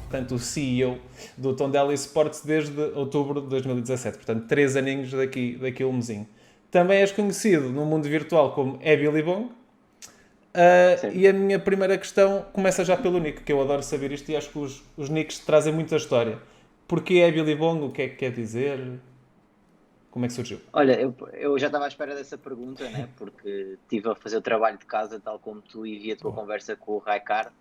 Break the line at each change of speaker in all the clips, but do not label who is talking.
portanto o CEO do Tondela Esportes desde outubro de 2017, portanto 3 aninhos daqui a um mesinho. Também és conhecido no mundo virtual como é Billy Bong. E
Certo.
a minha primeira questão começa já pelo nick, que eu adoro saber isto e acho que os nicks trazem muita história. Porquê é Billy Bong? O que é que quer dizer? Como é que surgiu?
Olha, eu já estava à espera dessa pergunta, né? Porque estive a fazer o trabalho de casa, tal como tu, e vi a tua
Boa.
conversa com o Raikar.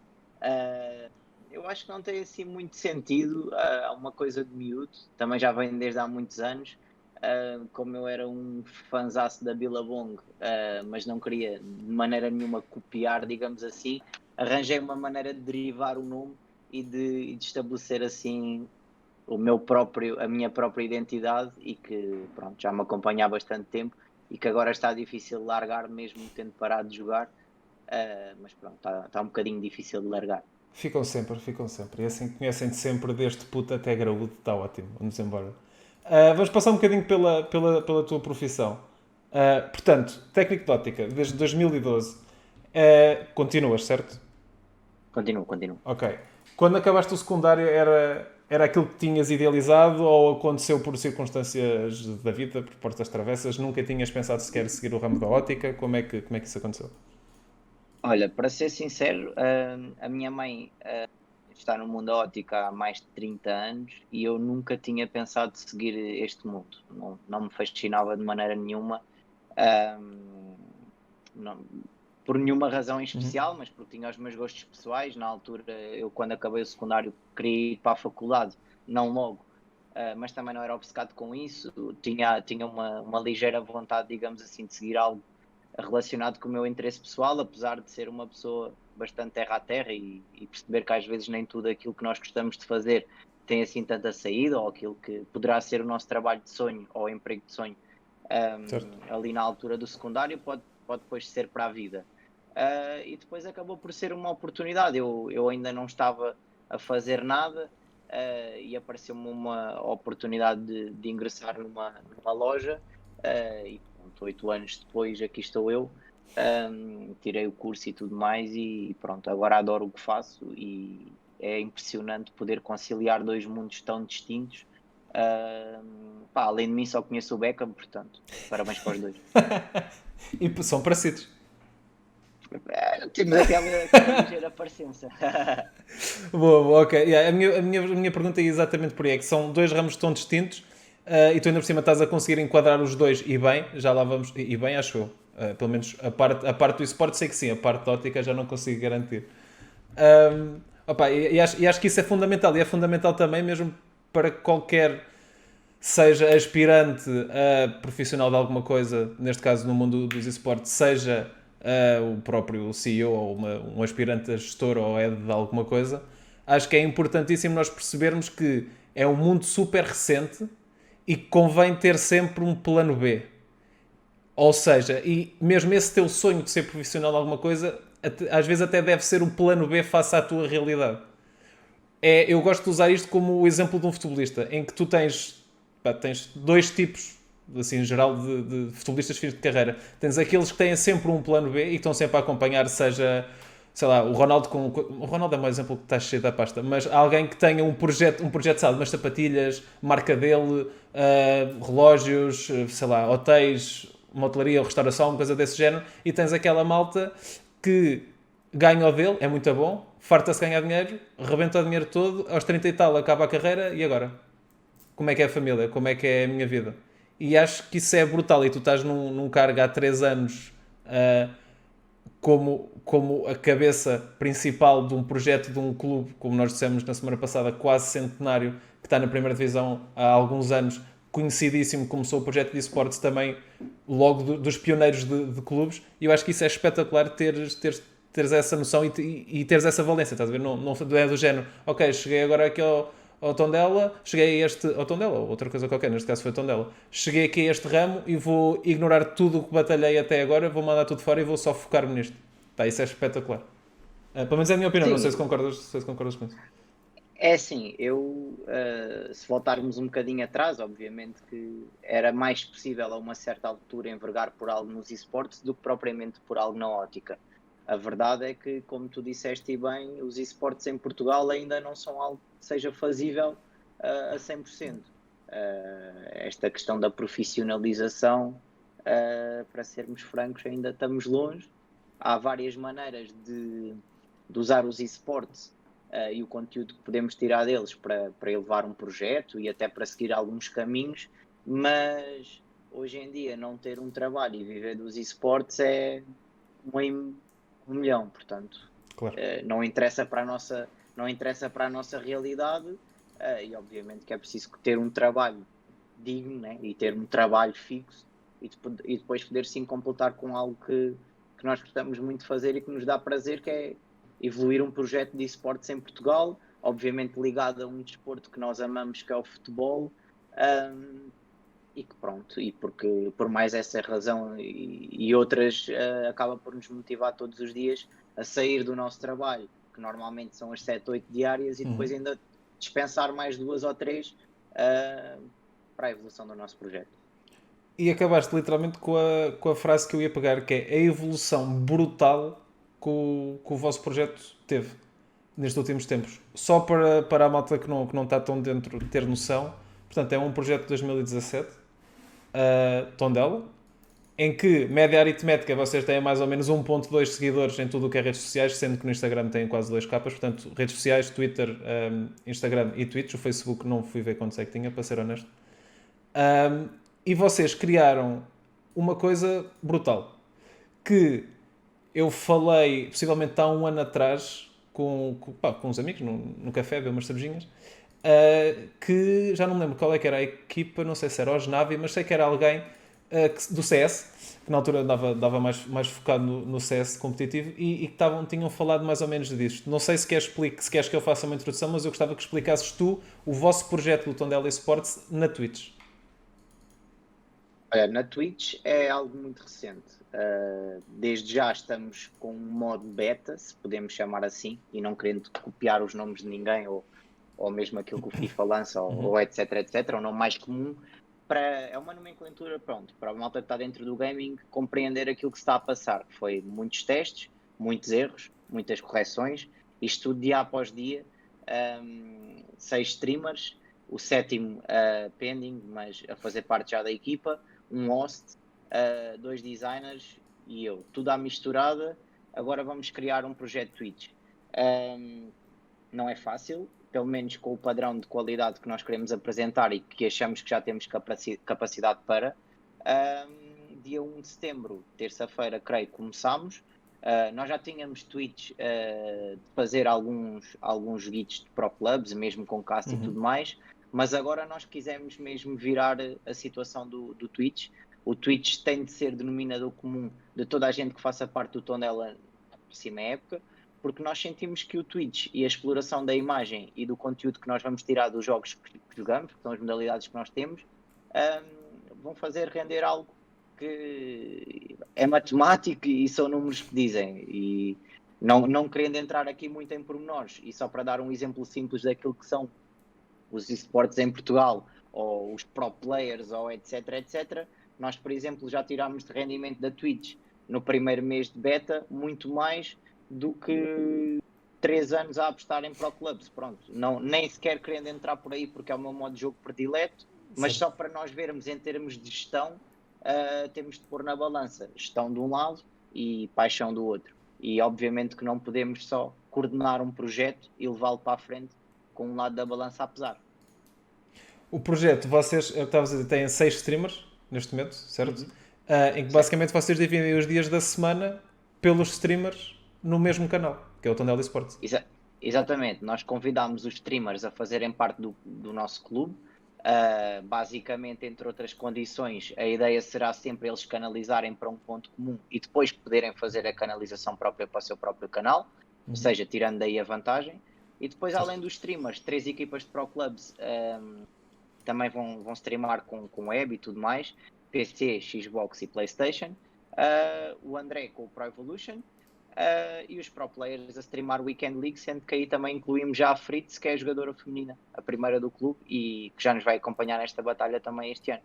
Ah, eu acho que não tem assim muito sentido. Há uma coisa de miúdo, também já vem desde há muitos anos. Como eu era um fanzaço da Billabong, mas não queria de maneira nenhuma copiar, digamos assim, arranjei uma maneira de derivar o nome e de estabelecer assim a minha própria identidade e que pronto, já me acompanha há bastante tempo e que agora está difícil de largar mesmo tendo parado de jogar, mas pronto, está um bocadinho difícil de largar.
Ficam sempre, ficam sempre. E assim conhecem-te sempre desde puta até graúdo, está ótimo. Vamos embora. Vamos passar um bocadinho pela tua profissão. Portanto, técnico de ótica, desde 2012. Continuas, certo?
Continuo, continuo.
Ok. Quando acabaste o secundário era aquilo que tinhas idealizado ou aconteceu por circunstâncias da vida, por portas travessas? Nunca tinhas pensado sequer seguir o ramo da ótica? Como é que isso aconteceu?
Olha, para ser sincero, a minha mãe está no mundo da ótica há mais de 30 anos e eu nunca tinha pensado seguir este mundo. Não, não me fascinava de maneira nenhuma. Ahm, não- por nenhuma razão em
Uhum.
especial, mas porque tinha os meus gostos pessoais. Na altura, eu, quando acabei o secundário, queria ir para a faculdade, não logo, mas também não era obcecado com isso. Tinha uma ligeira vontade, digamos assim, de seguir algo relacionado com o meu interesse pessoal, apesar de ser uma pessoa bastante terra a terra e perceber que às vezes nem tudo aquilo que nós gostamos de fazer tem assim tanta saída, ou aquilo que poderá ser o nosso trabalho de sonho ou emprego de sonho
Certo.
ali na altura do secundário pode depois ser para a vida. E depois acabou por ser uma oportunidade. Eu ainda não estava a fazer nada e apareceu-me uma oportunidade de ingressar numa loja e pronto, 8 anos depois aqui estou eu. Tirei o curso e tudo mais e pronto, agora adoro o que faço e é impressionante poder conciliar dois mundos tão distintos. Pá, além de mim só conheço o Beckham, portanto, parabéns para os dois.
E são parecidos.
Temos aquela ligeira parecença.
Boa, boa, ok. Yeah, a minha pergunta é exatamente por aí. É que são dois ramos tão distintos e tu ainda por cima estás a conseguir enquadrar os dois e bem, já lá vamos, e bem acho eu. Pelo menos a parte do esporte sei que sim, a parte da ótica já não consigo garantir. Opa, e acho que isso é fundamental. E é fundamental também mesmo para qualquer seja aspirante a profissional de alguma coisa, neste caso no mundo dos esportes, seja o próprio CEO ou um aspirante a gestor ou head de alguma coisa, acho que é importantíssimo nós percebermos que é um mundo super recente e que convém ter sempre um plano B. Ou seja, e mesmo esse teu sonho de ser profissional de alguma coisa, às vezes até deve ser um plano B face à tua realidade. Eu gosto de usar isto como o exemplo de um futebolista, em que tu tens dois tipos, assim, em geral, de futebolistas fins de carreira. Tens aqueles que têm sempre um plano B e que estão sempre a acompanhar, seja, sei lá, o Ronaldo com. O Ronaldo é um exemplo que está cheio da pasta, mas alguém que tenha um projeto, sabe, umas sapatilhas, marca dele, relógios, sei lá, hotéis, uma hotelaria ou restauração, uma coisa desse género, e tens aquela malta que ganha o dele, é muito bom, farta-se ganhar dinheiro, rebenta o dinheiro todo, aos 30 e tal acaba a carreira, e agora? Como é que é a família? Como é que é a minha vida? E acho que isso é brutal, e tu estás num cargo há 3 anos como a cabeça principal de um projeto de um clube, como nós dissemos na semana passada, quase centenário, que está na primeira divisão há alguns anos, conhecidíssimo, começou o projeto de esportes também logo dos pioneiros de clubes, e eu acho que isso é espetacular teres essa noção e teres essa valência, estás a ver? Não é do género, ok, cheguei agora aqui ao Tondela, cheguei a este, ao Tondela, ou outra coisa qualquer, neste caso foi Tondela, cheguei aqui a este ramo e vou ignorar tudo o que batalhei até agora, vou mandar tudo fora e vou só focar-me nisto. Tá, isso é espetacular. Pelo menos é a minha opinião, não sei se
Sim,
concordas com isso.
é assim, se voltarmos um bocadinho atrás, obviamente que era mais possível a uma certa altura envergar por algo nos esportes do que propriamente por algo na ótica. A verdade é que, como tu disseste e bem, os esportes em Portugal ainda não são algo que seja fazível a 100%. Esta questão da profissionalização, para sermos francos, ainda estamos longe. Há várias maneiras de usar os esportes e o conteúdo que podemos tirar deles para elevar um projeto e até para seguir alguns caminhos, mas hoje em dia não ter um trabalho e viver dos esportes é um milhão, portanto,
Claro.
não interessa para a nossa realidade, e obviamente que é preciso ter um trabalho digno, né? E ter um trabalho fixo e depois poder sim completar com algo que nós gostamos muito de fazer e que nos dá prazer, que é evoluir um projeto de esportes em Portugal, obviamente ligado a um desporto que nós amamos, que é o futebol. E que pronto, e porque por mais essa razão e outras, acaba por nos motivar todos os dias a sair do nosso trabalho, que normalmente são as 7, 8 diárias, e depois ainda dispensar mais 2 ou 3 para a evolução do nosso projeto.
E acabaste literalmente com a frase que eu ia pegar, que é a evolução brutal que o vosso projeto teve nestes últimos tempos. Só para a malta que não está tão dentro ter noção, portanto, é um projeto de 2017, Tondela, em que, média aritmética, vocês têm mais ou menos 1.2 seguidores em tudo o que é redes sociais, sendo que no Instagram têm quase 2 capas, portanto, redes sociais, Twitter, Instagram e Twitch. O Facebook não fui ver quantos é que tinha, para ser honesto. E vocês criaram uma coisa brutal, que eu falei, possivelmente há um ano atrás, com uns amigos, no café, beber umas cervejinhas, que já não me lembro qual é que era a equipa, não sei se era o Osnavi, mas sei que era alguém do CS, que na altura dava mais focado no CS competitivo, e que tinham falado mais ou menos disto. Não sei se queres que eu faça uma introdução, mas eu gostava que explicasses tu o vosso projeto do Tondela Esports na Twitch.
Olha, na Twitch é algo muito recente. Desde já estamos com um modo beta, se podemos chamar assim, e não querendo copiar os nomes de ninguém, ou mesmo aquilo que o FIFA lança, ou etc, etc, o nome mais comum. É uma nomenclatura, pronto, para a malta que está dentro do gaming compreender aquilo que se está a passar. Foi muitos testes, muitos erros, muitas correções, isto tudo dia após dia. 6 streamers, o 7º pending, mas a fazer parte já da equipa, um host, 2 designers e eu. Tudo à misturada. Agora vamos criar um projeto Twitch. Não é fácil, pelo menos com o padrão de qualidade que nós queremos apresentar e que achamos que já temos capacidade para. Dia 1 de setembro, terça-feira, creio, começámos. Nós já tínhamos tweets de fazer alguns joguitos de Pro Clubs, mesmo com cast e tudo mais, mas agora nós quisemos mesmo virar a situação do Twitch. O Twitch tem de ser denominador comum de toda a gente que faça parte do Tondela na próxima época, porque nós sentimos que o Twitch e a exploração da imagem e do conteúdo que nós vamos tirar dos jogos que jogamos, que são as modalidades que nós temos, vão fazer render algo que é matemático e são números que dizem. E não querendo entrar aqui muito em pormenores, e só para dar um exemplo simples daquilo que são os esportes em Portugal, ou os pro players, ou etc, etc, nós, por exemplo, já tirámos de rendimento da Twitch no primeiro mês de beta muito mais do que 3 anos a apostar em Pro Clubs. Pronto, nem sequer querendo entrar por aí porque é o meu modo de jogo predileto, mas só para nós vermos em termos de gestão, temos de pôr na balança gestão de um lado e paixão do outro. E obviamente que não podemos só coordenar um projeto e levá-lo para a frente com um lado da balança a pesar.
O projeto, vocês, eu estava a dizer, têm 6 streamers neste momento, certo? Em que basicamente vocês dividem os dias da semana pelos streamers no mesmo canal, que é o Tondela Esportes.
Exatamente, nós convidámos os streamers a fazerem parte do nosso clube. Basicamente, entre outras condições, a ideia será sempre eles canalizarem para um ponto comum e depois poderem fazer a canalização própria para o seu próprio canal, ou seja, tirando daí a vantagem. E depois, além dos streamers, 3 equipas de Pro Clubs também vão streamar com web e tudo mais, PC, Xbox e Playstation. O André com o Pro Evolution. E os pro players a streamar Weekend League, sendo que aí também incluímos já a Fritz, que é a jogadora feminina, a primeira do clube, e que já nos vai acompanhar nesta batalha também este ano.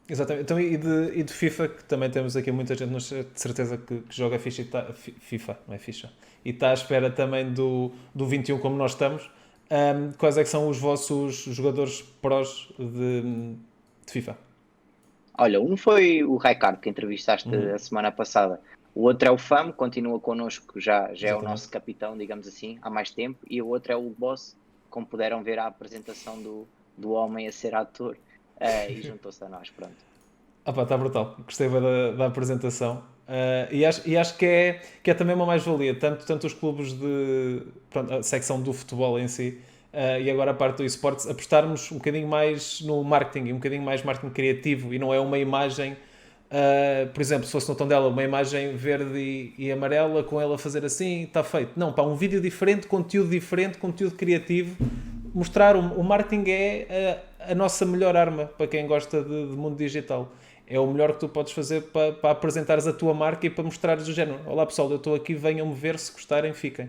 Exatamente. Então, e de FIFA, que também temos aqui muita gente, de certeza que joga ficha FIFA, não é ficha. E está à espera também do 21 como nós estamos. Quais é que são os vossos jogadores prós de FIFA?
Olha, um foi o Raikard, que entrevistaste
Uhum,
a semana passada. O outro é o Fam, continua connosco, já é o
exatamente.
nosso capitão, digamos assim, há mais tempo. E o outro é o Boss, como puderam ver a apresentação do homem a ser ator, e juntou-se a nós, pronto.
Ah pá, está brutal. Gostei bem da apresentação. E acho que é também uma mais-valia, tanto os clubes pronto, a secção do futebol em si, e agora a parte do esportes, apostarmos um bocadinho mais no marketing, e um bocadinho mais marketing criativo, e não é uma imagem, por exemplo, se fosse no Tondela, uma imagem verde e amarela com ela a fazer assim, está feito. Não, pá, um vídeo diferente, conteúdo criativo. Mostrar o marketing é a nossa melhor arma para quem gosta de mundo digital. É o melhor que tu podes fazer para apresentares a tua marca e para mostrares o género. Olá pessoal, eu estou aqui, venham-me ver, se gostarem, fiquem.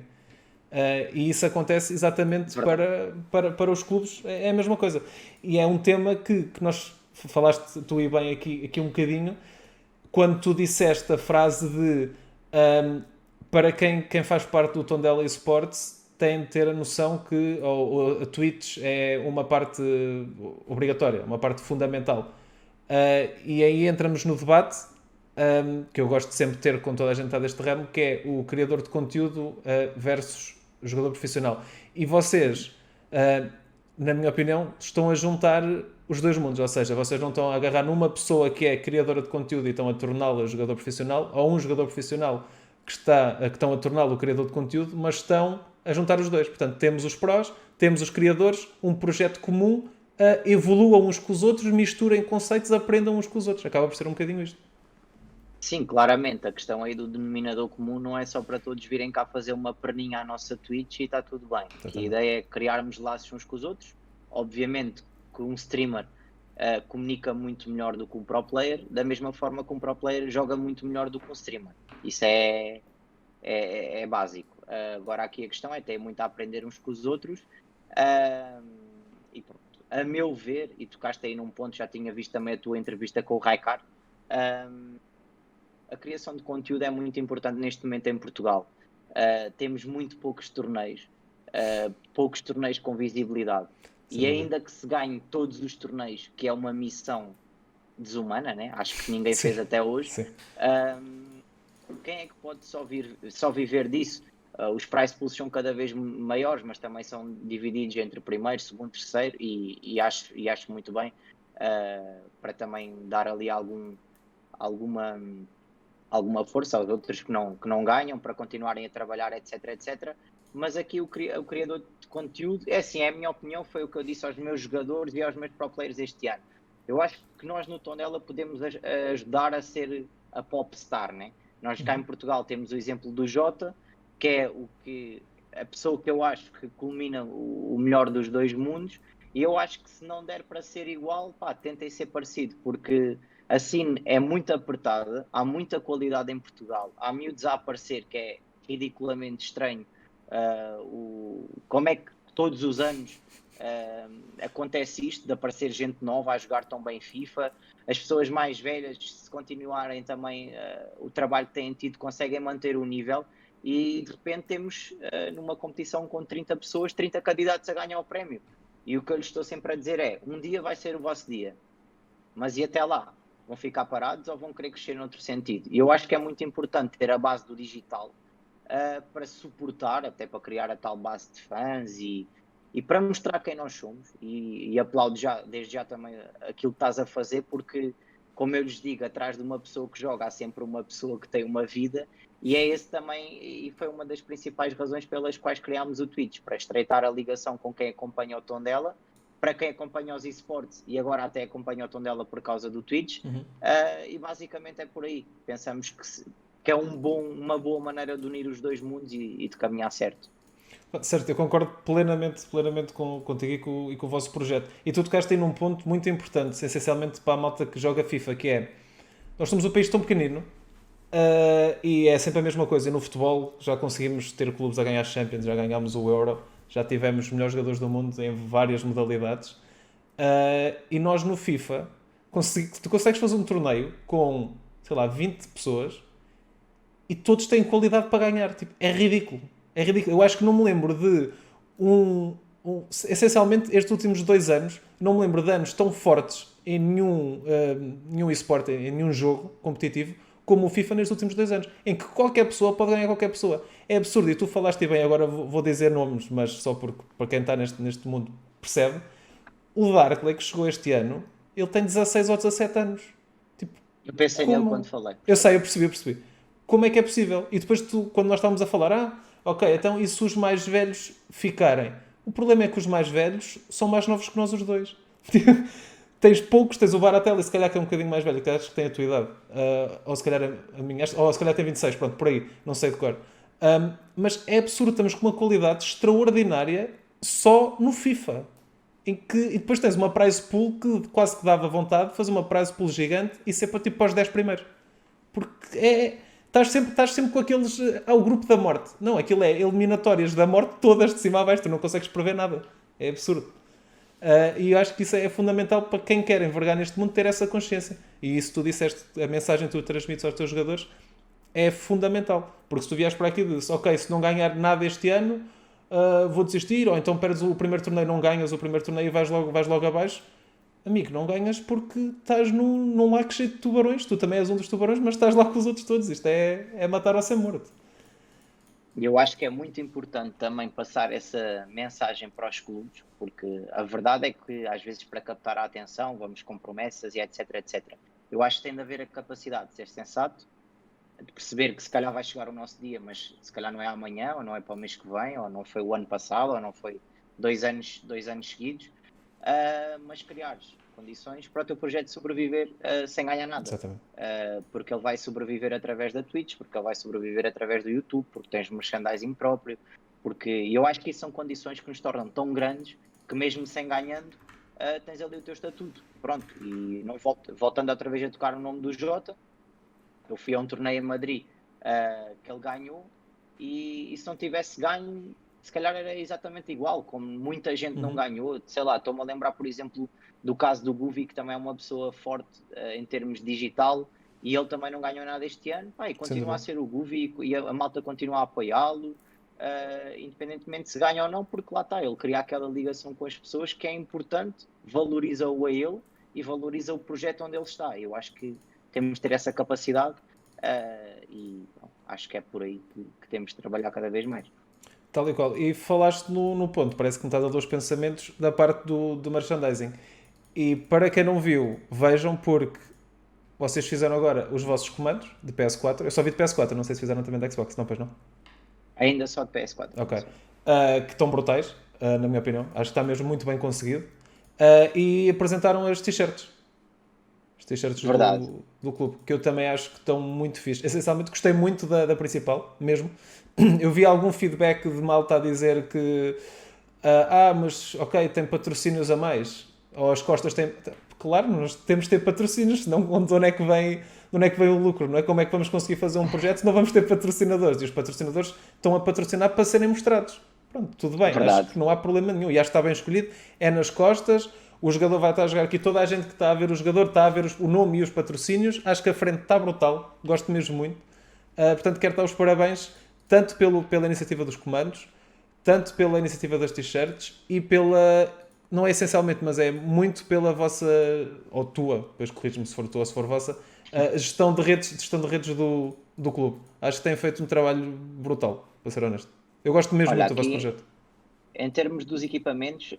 E isso acontece exatamente
Verdade.
para os clubes, é a mesma coisa. E é um tema que nós falaste tu e bem aqui um bocadinho, quando tu disseste a frase de para quem faz parte do Tondela Esports tem de ter a noção que a Twitch é uma parte obrigatória, uma parte fundamental. E aí entramos no debate que eu gosto de sempre ter com toda a gente deste ramo, que é o criador de conteúdo versus o jogador profissional. E vocês, na minha opinião, estão a juntar os dois mundos, ou seja, vocês não estão a agarrar numa pessoa que é criadora de conteúdo e estão a torná-la jogador profissional, ou um jogador profissional que estão a torná-lo criador de conteúdo, mas estão a juntar os dois. Portanto, temos os prós, temos os criadores, um projeto comum, evoluam uns com os outros, misturem conceitos, aprendam uns com os outros. Acaba por ser um bocadinho isto.
Sim, claramente, a questão aí do denominador comum não é só para todos virem cá fazer uma perninha à nossa Twitch e está tudo bem. Aqui a
Exatamente.
ideia é criarmos laços uns com os outros. Obviamente que um streamer comunica muito melhor do que um pro player, da mesma forma que um pro player joga muito melhor do que um streamer. Isso é básico. Agora aqui a questão é ter muito a aprender uns com os outros. E pronto, a meu ver, e tocaste aí num ponto, já tinha visto também a tua entrevista com o Raikar, a criação de conteúdo é muito importante neste momento em Portugal. Temos muito poucos torneios com visibilidade.
Sem
E
dúvida.
ainda que se ganhe todos os torneios, que é uma missão desumana, né? Acho que ninguém
Sim,
fez até hoje,
sim.
quem é que pode só viver disso? Os prize pools são cada vez maiores, mas também são divididos entre primeiro, segundo, terceiro, e acho muito bem, para também dar ali alguma força aos outros que não ganham, para continuarem a trabalhar, etc, etc. Mas aqui o criador de conteúdo, é assim, é a minha opinião, foi o que eu disse aos meus jogadores e aos meus pro players este ano. Eu acho que nós no Tondela podemos ajudar a ser a popstar, né? Nós cá em Portugal temos o exemplo do Jota, que é a pessoa que eu acho que culmina o melhor dos dois mundos, e eu acho que se não der para ser igual, pá, tentem ser parecido, porque a scene é muito apertada, há muita qualidade em Portugal, há miúdos a aparecer que é ridiculamente estranho. Como é que todos os anos acontece isto, de aparecer gente nova a jogar tão bem FIFA, as pessoas mais velhas, se continuarem também o trabalho que têm tido, conseguem manter o nível, e de repente temos numa competição com 30 pessoas, 30 candidatos a ganhar o prémio. E o que eu lhes estou sempre a dizer é, um dia vai ser o vosso dia, mas e até lá? Vão ficar parados ou vão querer crescer noutro sentido? E eu acho que é muito importante ter a base do digital para suportar, até para criar a tal base de fãs e para mostrar quem nós somos. E aplaudo desde já também aquilo que estás a fazer, porque, como eu lhes digo, atrás de uma pessoa que joga há sempre uma pessoa que tem uma vida, e é esse também, e foi uma das principais razões pelas quais criámos o Twitch, para estreitar a ligação com quem acompanha o Tondela, para quem acompanha os esportes e agora até acompanha o Tondela por causa do Twitch, e basicamente é por aí. Pensamos que é uma boa maneira de unir os dois mundos e de caminhar certo.
Certo, eu concordo plenamente contigo e com o vosso projeto. E tu tocaste aí num ponto muito importante, essencialmente para a malta que joga FIFA, que é, nós somos um país tão pequenino, e é sempre a mesma coisa. E no futebol já conseguimos ter clubes a ganhar Champions, já ganhámos o Euro, já tivemos os melhores jogadores do mundo em várias modalidades. E nós no FIFA Tu consegues fazer um torneio com, sei lá, 20 pessoas e todos têm qualidade para ganhar. Tipo, é ridículo. É ridículo. Eu acho que não me lembro de essencialmente, estes últimos 2 anos, não me lembro de anos tão fortes em nenhum esporte, em nenhum jogo competitivo, como o FIFA nestes últimos 2 anos, em que qualquer pessoa pode ganhar qualquer pessoa. É absurdo. E tu falaste bem, agora vou dizer nomes, mas só porque para quem está neste mundo percebe. O Darkley, que chegou este ano, ele tem 16 ou 17 anos. Tipo,
Eu pensei nele quando
como?
falei,
Eu
por
sei,
acaso.
eu percebi. Como é que é possível? E depois tu, quando nós estávamos a falar, ok, então e se os mais velhos ficarem? O problema é que os mais velhos são mais novos que nós os dois. Tens poucos, tens o Baratelli, se calhar que é um bocadinho mais velho, que acho que tem a tua idade. Ou se calhar a minha, ou se calhar tem 26, pronto, por aí, não sei de cor. Mas é absurdo, estamos com uma qualidade extraordinária só no FIFA. E depois tens uma prize pool que quase que dava vontade de fazer uma prize pool gigante e ser para tipo para os 10 primeiros. Porque estás sempre com aqueles. O grupo da morte. Não, aquilo é eliminatórias da morte todas de cima a baixo, tu não consegues prever nada. É absurdo. E eu acho que isso é fundamental para quem quer envergar neste mundo ter essa consciência. E isso tu disseste, a mensagem que tu transmites aos teus jogadores é fundamental. Porque se tu vieres para aqui e dizes, ok, se não ganhar nada este ano, vou desistir, ou então perdes o primeiro torneio, não ganhas o primeiro torneio e vais logo abaixo. Amigo, não ganhas porque estás num lago cheio de tubarões. Tu também és um dos tubarões, mas estás lá com os outros todos. Isto é matar ou ser morto.
E eu acho que é muito importante também passar essa mensagem para os clubes, porque a verdade é que às vezes para captar a atenção vamos com promessas e etc, etc. Eu acho que tem de haver a capacidade de ser sensato, de perceber que se calhar vai chegar o nosso dia, mas se calhar não é amanhã, ou não é para o mês que vem, ou não foi o ano passado, ou não foi 2 anos seguidos, mas criares condições para o teu projeto sobreviver sem ganhar nada.
Exatamente.
Porque ele vai sobreviver através da Twitch, porque ele vai sobreviver através do YouTube, porque tens merchandising próprio, porque eu acho que isso são condições que nos tornam tão grandes que mesmo sem ganhando, tens ali o teu estatuto. Pronto, e não voltando outra vez a tocar o nome do Jota, eu fui a um torneio em Madrid que ele ganhou e se não tivesse ganho, se calhar era exatamente igual, como muita gente não ganhou. Sei lá, estou-me a lembrar, por exemplo, do caso do Guvi, que também é uma pessoa forte em termos digital, e ele também não ganhou nada este ano. Pá, e continua a ser o Guvi e a malta continua a apoiá-lo, independentemente se ganha ou não, porque lá está, ele cria aquela ligação com as pessoas que é importante, valoriza-o a ele e valoriza o projeto onde ele está. Eu acho que temos de ter essa capacidade e bom, acho que é por aí que temos de trabalhar cada vez mais.
Tal e qual. E falaste no ponto, parece que me estás a dar os pensamentos da parte do merchandising. E para quem não viu, vejam porque vocês fizeram agora os vossos comandos de PS4. Eu só vi de PS4, não sei se fizeram também de Xbox, não, pois não?
Ainda só de PS4.
Ok. Que estão brutais, na minha opinião. Acho que está mesmo muito bem conseguido. E apresentaram as t-shirts. As t-shirts
Verdade.
do clube, que eu também acho que estão muito fixe. Essencialmente, gostei muito da principal, mesmo. Eu vi algum feedback de malta a dizer que mas ok, tem patrocínios a mais. Ou as costas têm. Claro, nós temos de ter patrocínios, senão de onde é que vem o lucro? Não é? Como é que vamos conseguir fazer um projeto se não vamos ter patrocinadores? E os patrocinadores estão a patrocinar para serem mostrados. Pronto, tudo bem,
Verdade.
acho que não há problema nenhum. E acho que está bem escolhido. É nas costas, o jogador vai estar a jogar aqui. Toda a gente que está a ver o jogador está a ver o nome e os patrocínios. Acho que a frente está brutal, gosto mesmo muito. Portanto, quero dar os parabéns tanto pela iniciativa dos comandos, tanto pela iniciativa das t-shirts e pela. Não é essencialmente, mas é muito pela vossa, ou tua, depois corrijo-me se for tua ou se for vossa, gestão de redes do clube. Acho que têm feito um trabalho brutal, para ser honesto. Eu gosto mesmo
Olha,
muito do vosso
aqui
projeto.
em termos dos equipamentos,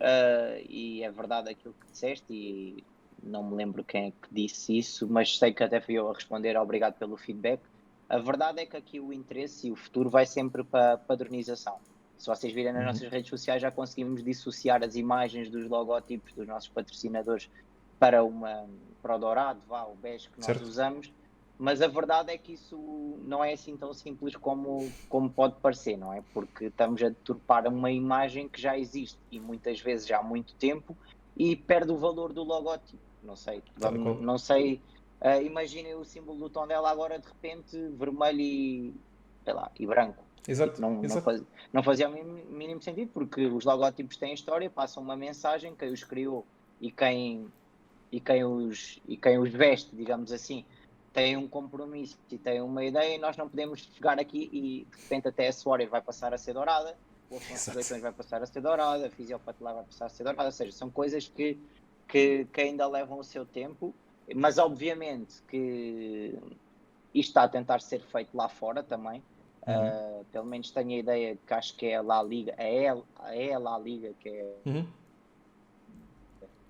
e é verdade aquilo que disseste, e não me lembro quem é que disse isso, mas sei que até fui eu a responder, obrigado pelo feedback. A verdade é que aqui o interesse e o futuro vai sempre para a padronização. Se vocês virem nas nossas redes sociais, já conseguimos dissociar as imagens dos logótipos dos nossos patrocinadores para o dourado, o bege que nós
Certo.
usamos, mas a verdade é que isso não é assim tão simples como pode parecer, não é? Porque estamos a deturpar uma imagem que já existe e muitas vezes já há muito tempo e perde o valor do logótipo. Não sei,
Tal e qual.
não sei. Imaginem o símbolo do Tondela agora de repente vermelho e, sei lá, e branco.
Exato.
Tipo, não fazia o mínimo sentido, porque os logótipos têm história, passam uma mensagem, quem os criou e quem e quem os veste, digamos assim, tem um compromisso e tem uma ideia, e nós não podemos chegar aqui e de repente até a Soares vai passar a ser dourada, o Afonso dos Leitões vai passar a ser dourada, a Fisiopatelar vai passar a ser dourada, ou seja, são coisas que ainda levam o seu tempo, mas obviamente que isto está a tentar ser feito lá fora também. Pelo menos tenho a ideia que acho que é a La Liga, a La Liga, que é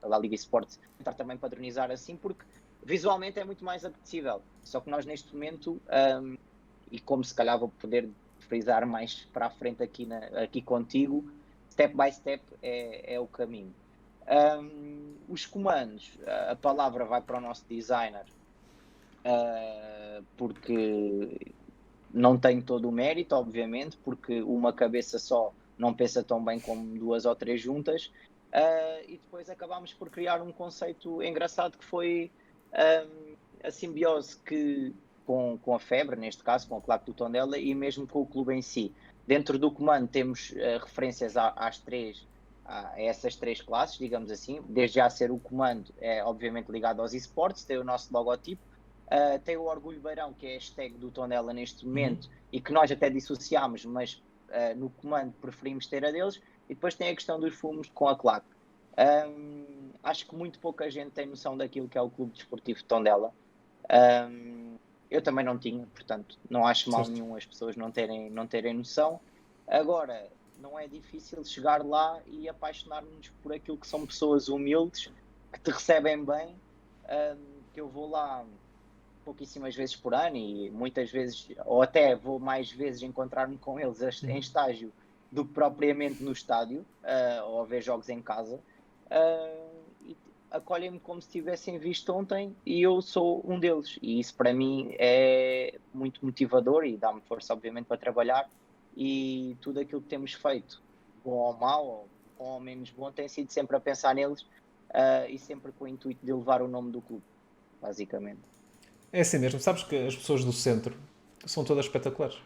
a La Liga Esportes, tentar também padronizar assim, porque visualmente é muito mais apetecível. Só que nós neste momento, e como se calhar vou poder frisar mais para a frente aqui contigo, step by step é o caminho. Os comandos, a palavra vai para o nosso designer, porque não tem todo o mérito, obviamente, porque uma cabeça só não pensa tão bem como duas ou três juntas, e depois acabámos por criar um conceito engraçado que foi a simbiose com a Febre, neste caso, com a Claque do Tondela e mesmo com o clube em si. Dentro do comando temos referências a essas três classes, digamos assim, desde já ser o comando, é obviamente ligado aos esportes, tem o nosso logotipo, tem o Orgulho Beirão, que é a hashtag do Tondela neste momento, e que nós até dissociámos, mas no comando preferimos ter a deles, e depois tem a questão dos fumos com a claque. Acho que muito pouca gente tem noção daquilo que é o Clube Desportivo de Tondela. Eu também não tinha, portanto, não acho mal nenhum as pessoas não terem noção. Agora, não é difícil chegar lá e apaixonar-nos por aquilo que são pessoas humildes, que te recebem bem, que eu vou lá pouquíssimas vezes por ano e muitas vezes, ou até vou mais vezes encontrar-me com eles em estágio do que propriamente no estádio, ou a ver jogos em casa, e acolhem-me como se tivessem visto ontem e eu sou um deles, e isso para mim é muito motivador e dá-me força obviamente para trabalhar, e tudo aquilo que temos feito, bom ou mau, ou bom ou menos bom, tem sido sempre a pensar neles, e sempre com o intuito de elevar o nome do clube, basicamente.
É assim mesmo, sabes que as pessoas do centro são todas espetaculares.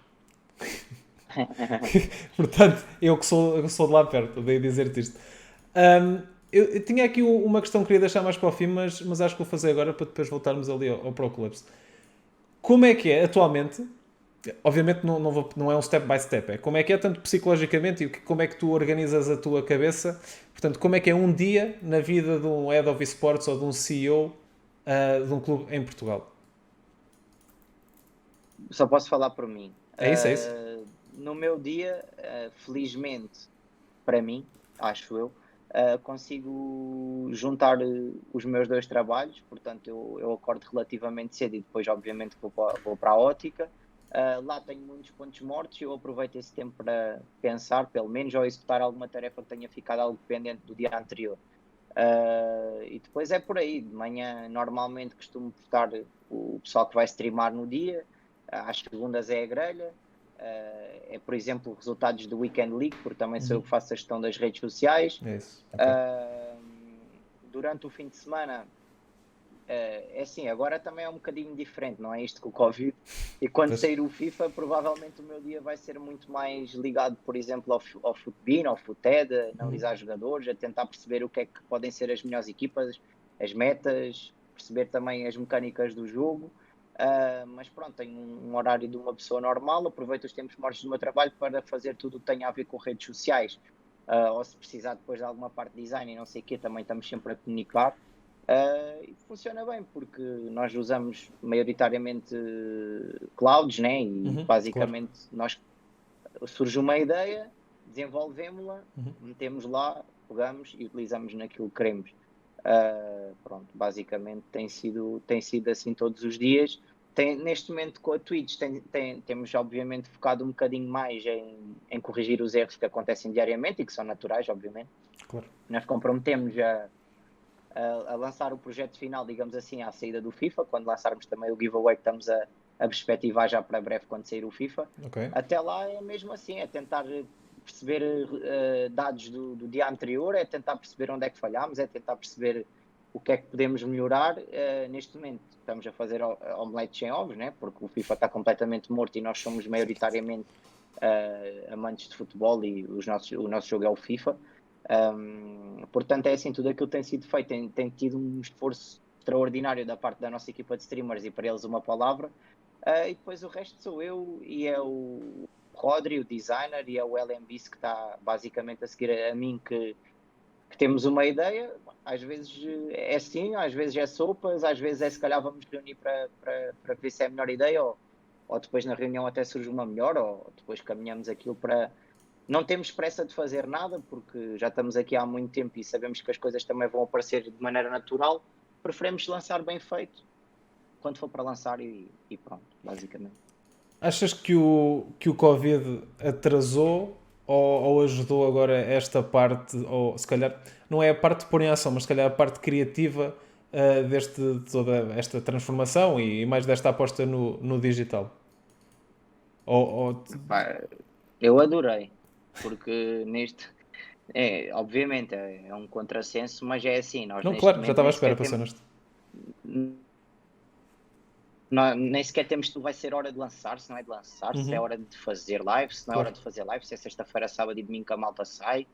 Portanto, eu que sou de lá perto, devo dizer-te isto. Eu tinha aqui uma questão que queria deixar mais para o fim, mas acho que vou fazer agora para depois voltarmos ali ao Proclubs. Como é que é atualmente? Obviamente não é um step by step, é como é que é tanto psicologicamente e como é que tu organizas a tua cabeça. Portanto, como é que é um dia na vida de um Head of Esports ou de um CEO de um clube em Portugal?
Só posso falar por mim.
É isso, é isso?
No meu dia, felizmente para mim, acho eu, consigo juntar os meus dois trabalhos, portanto eu acordo relativamente cedo e depois obviamente vou para a ótica. Lá tenho muitos pontos mortos e eu aproveito esse tempo para pensar, pelo menos, ou executar alguma tarefa que tenha ficado algo pendente do dia anterior. E depois é por aí, de manhã normalmente costumo postar o pessoal que vai streamar no dia, às segundas é a grelha, é por exemplo resultados do Weekend League, porque também sou eu que faço a gestão das redes sociais.
É isso. Okay.
Durante o fim de semana, é assim, agora também é um bocadinho diferente, não é isto com o Covid, e quando sair o FIFA provavelmente o meu dia vai ser muito mais ligado, por exemplo, ao Futbin, ao Futed, a analisar jogadores, a tentar perceber o que é que podem ser as melhores equipas, as metas, perceber também as mecânicas do jogo. Mas pronto, tenho um horário de uma pessoa normal, aproveito os tempos mortos do meu trabalho para fazer tudo o que tenha a ver com redes sociais, ou se precisar depois de alguma parte de design e não sei o quê, também estamos sempre a comunicar. E funciona bem porque nós usamos maioritariamente clouds, né? E basicamente surge uma ideia, desenvolvemos-la, metemos lá, pegamos e utilizamos naquilo que queremos. Pronto, basicamente tem sido assim todos os dias. Neste momento com a Twitch temos obviamente focado um bocadinho mais em corrigir os erros que acontecem diariamente e que são naturais, obviamente.
Claro.
Nós comprometemos a lançar o projeto final, digamos assim, à saída do FIFA, quando lançarmos também o giveaway que estamos a perspectivar já para breve quando sair o FIFA.
Okay.
Até lá é mesmo assim, é tentar perceber dados do dia anterior, é tentar perceber onde é que falhámos, é tentar perceber o que é que podemos melhorar. Neste momento estamos a fazer omeletes sem ovos, né? Porque o FIFA está completamente morto e nós somos maioritariamente amantes de futebol e o nosso jogo é o FIFA. Portanto, é assim, tudo aquilo tem sido feito, tem tido um esforço extraordinário da parte da nossa equipa de streamers e para eles uma palavra. E depois o resto sou eu e é o Rodri, o designer, e é o LMBIS que está basicamente a seguir a mim, que temos uma ideia. Às vezes é assim, às vezes é sopas, às vezes é se calhar vamos reunir para ver se é a melhor ideia, ou depois na reunião até surge uma melhor, ou depois caminhamos aquilo para. Não temos pressa de fazer nada, porque já estamos aqui há muito tempo e sabemos que as coisas também vão aparecer de maneira natural. Preferimos lançar bem feito quando for para lançar e pronto, basicamente.
Achas que o Covid atrasou ou ajudou agora esta parte, ou se calhar, não é a parte de pôr em ação, mas se calhar a parte criativa de toda esta transformação e mais desta aposta no digital? Ou,
Pá, eu adorei, porque obviamente é um contrassenso, mas é assim, nós
não,
neste
claro, já
momento
estava à
nem
espera
sequer
para ser
temos,
honesto.
nem sequer temos se vai ser hora de lançar, se não é de lançar, se é
Uhum,
hora de fazer live, se não é hora
claro.
de fazer live, se é sexta-feira, sábado e domingo que a malta sai,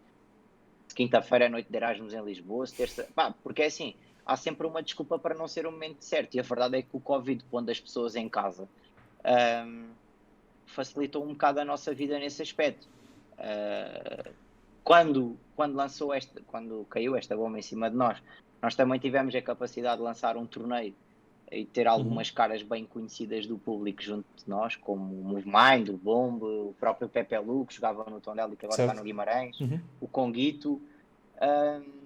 se quinta-feira é noite de Erasmus em Lisboa, se terça, pá, porque é assim, há sempre uma desculpa para não ser o momento certo, e a verdade é que o Covid, pondo as pessoas em casa, ahm, facilitou um bocado a nossa vida nesse aspecto. Ah, quando caiu esta bomba em cima de nós também tivemos a capacidade de lançar um torneio e ter
Uhum,
algumas caras bem conhecidas do público junto de nós, como o Movemind, o Bombe, o próprio Pepe Lu, que jogava no Tondela e que agora está
certo.
no Guimarães,
Uhum.
o Conguito. Um,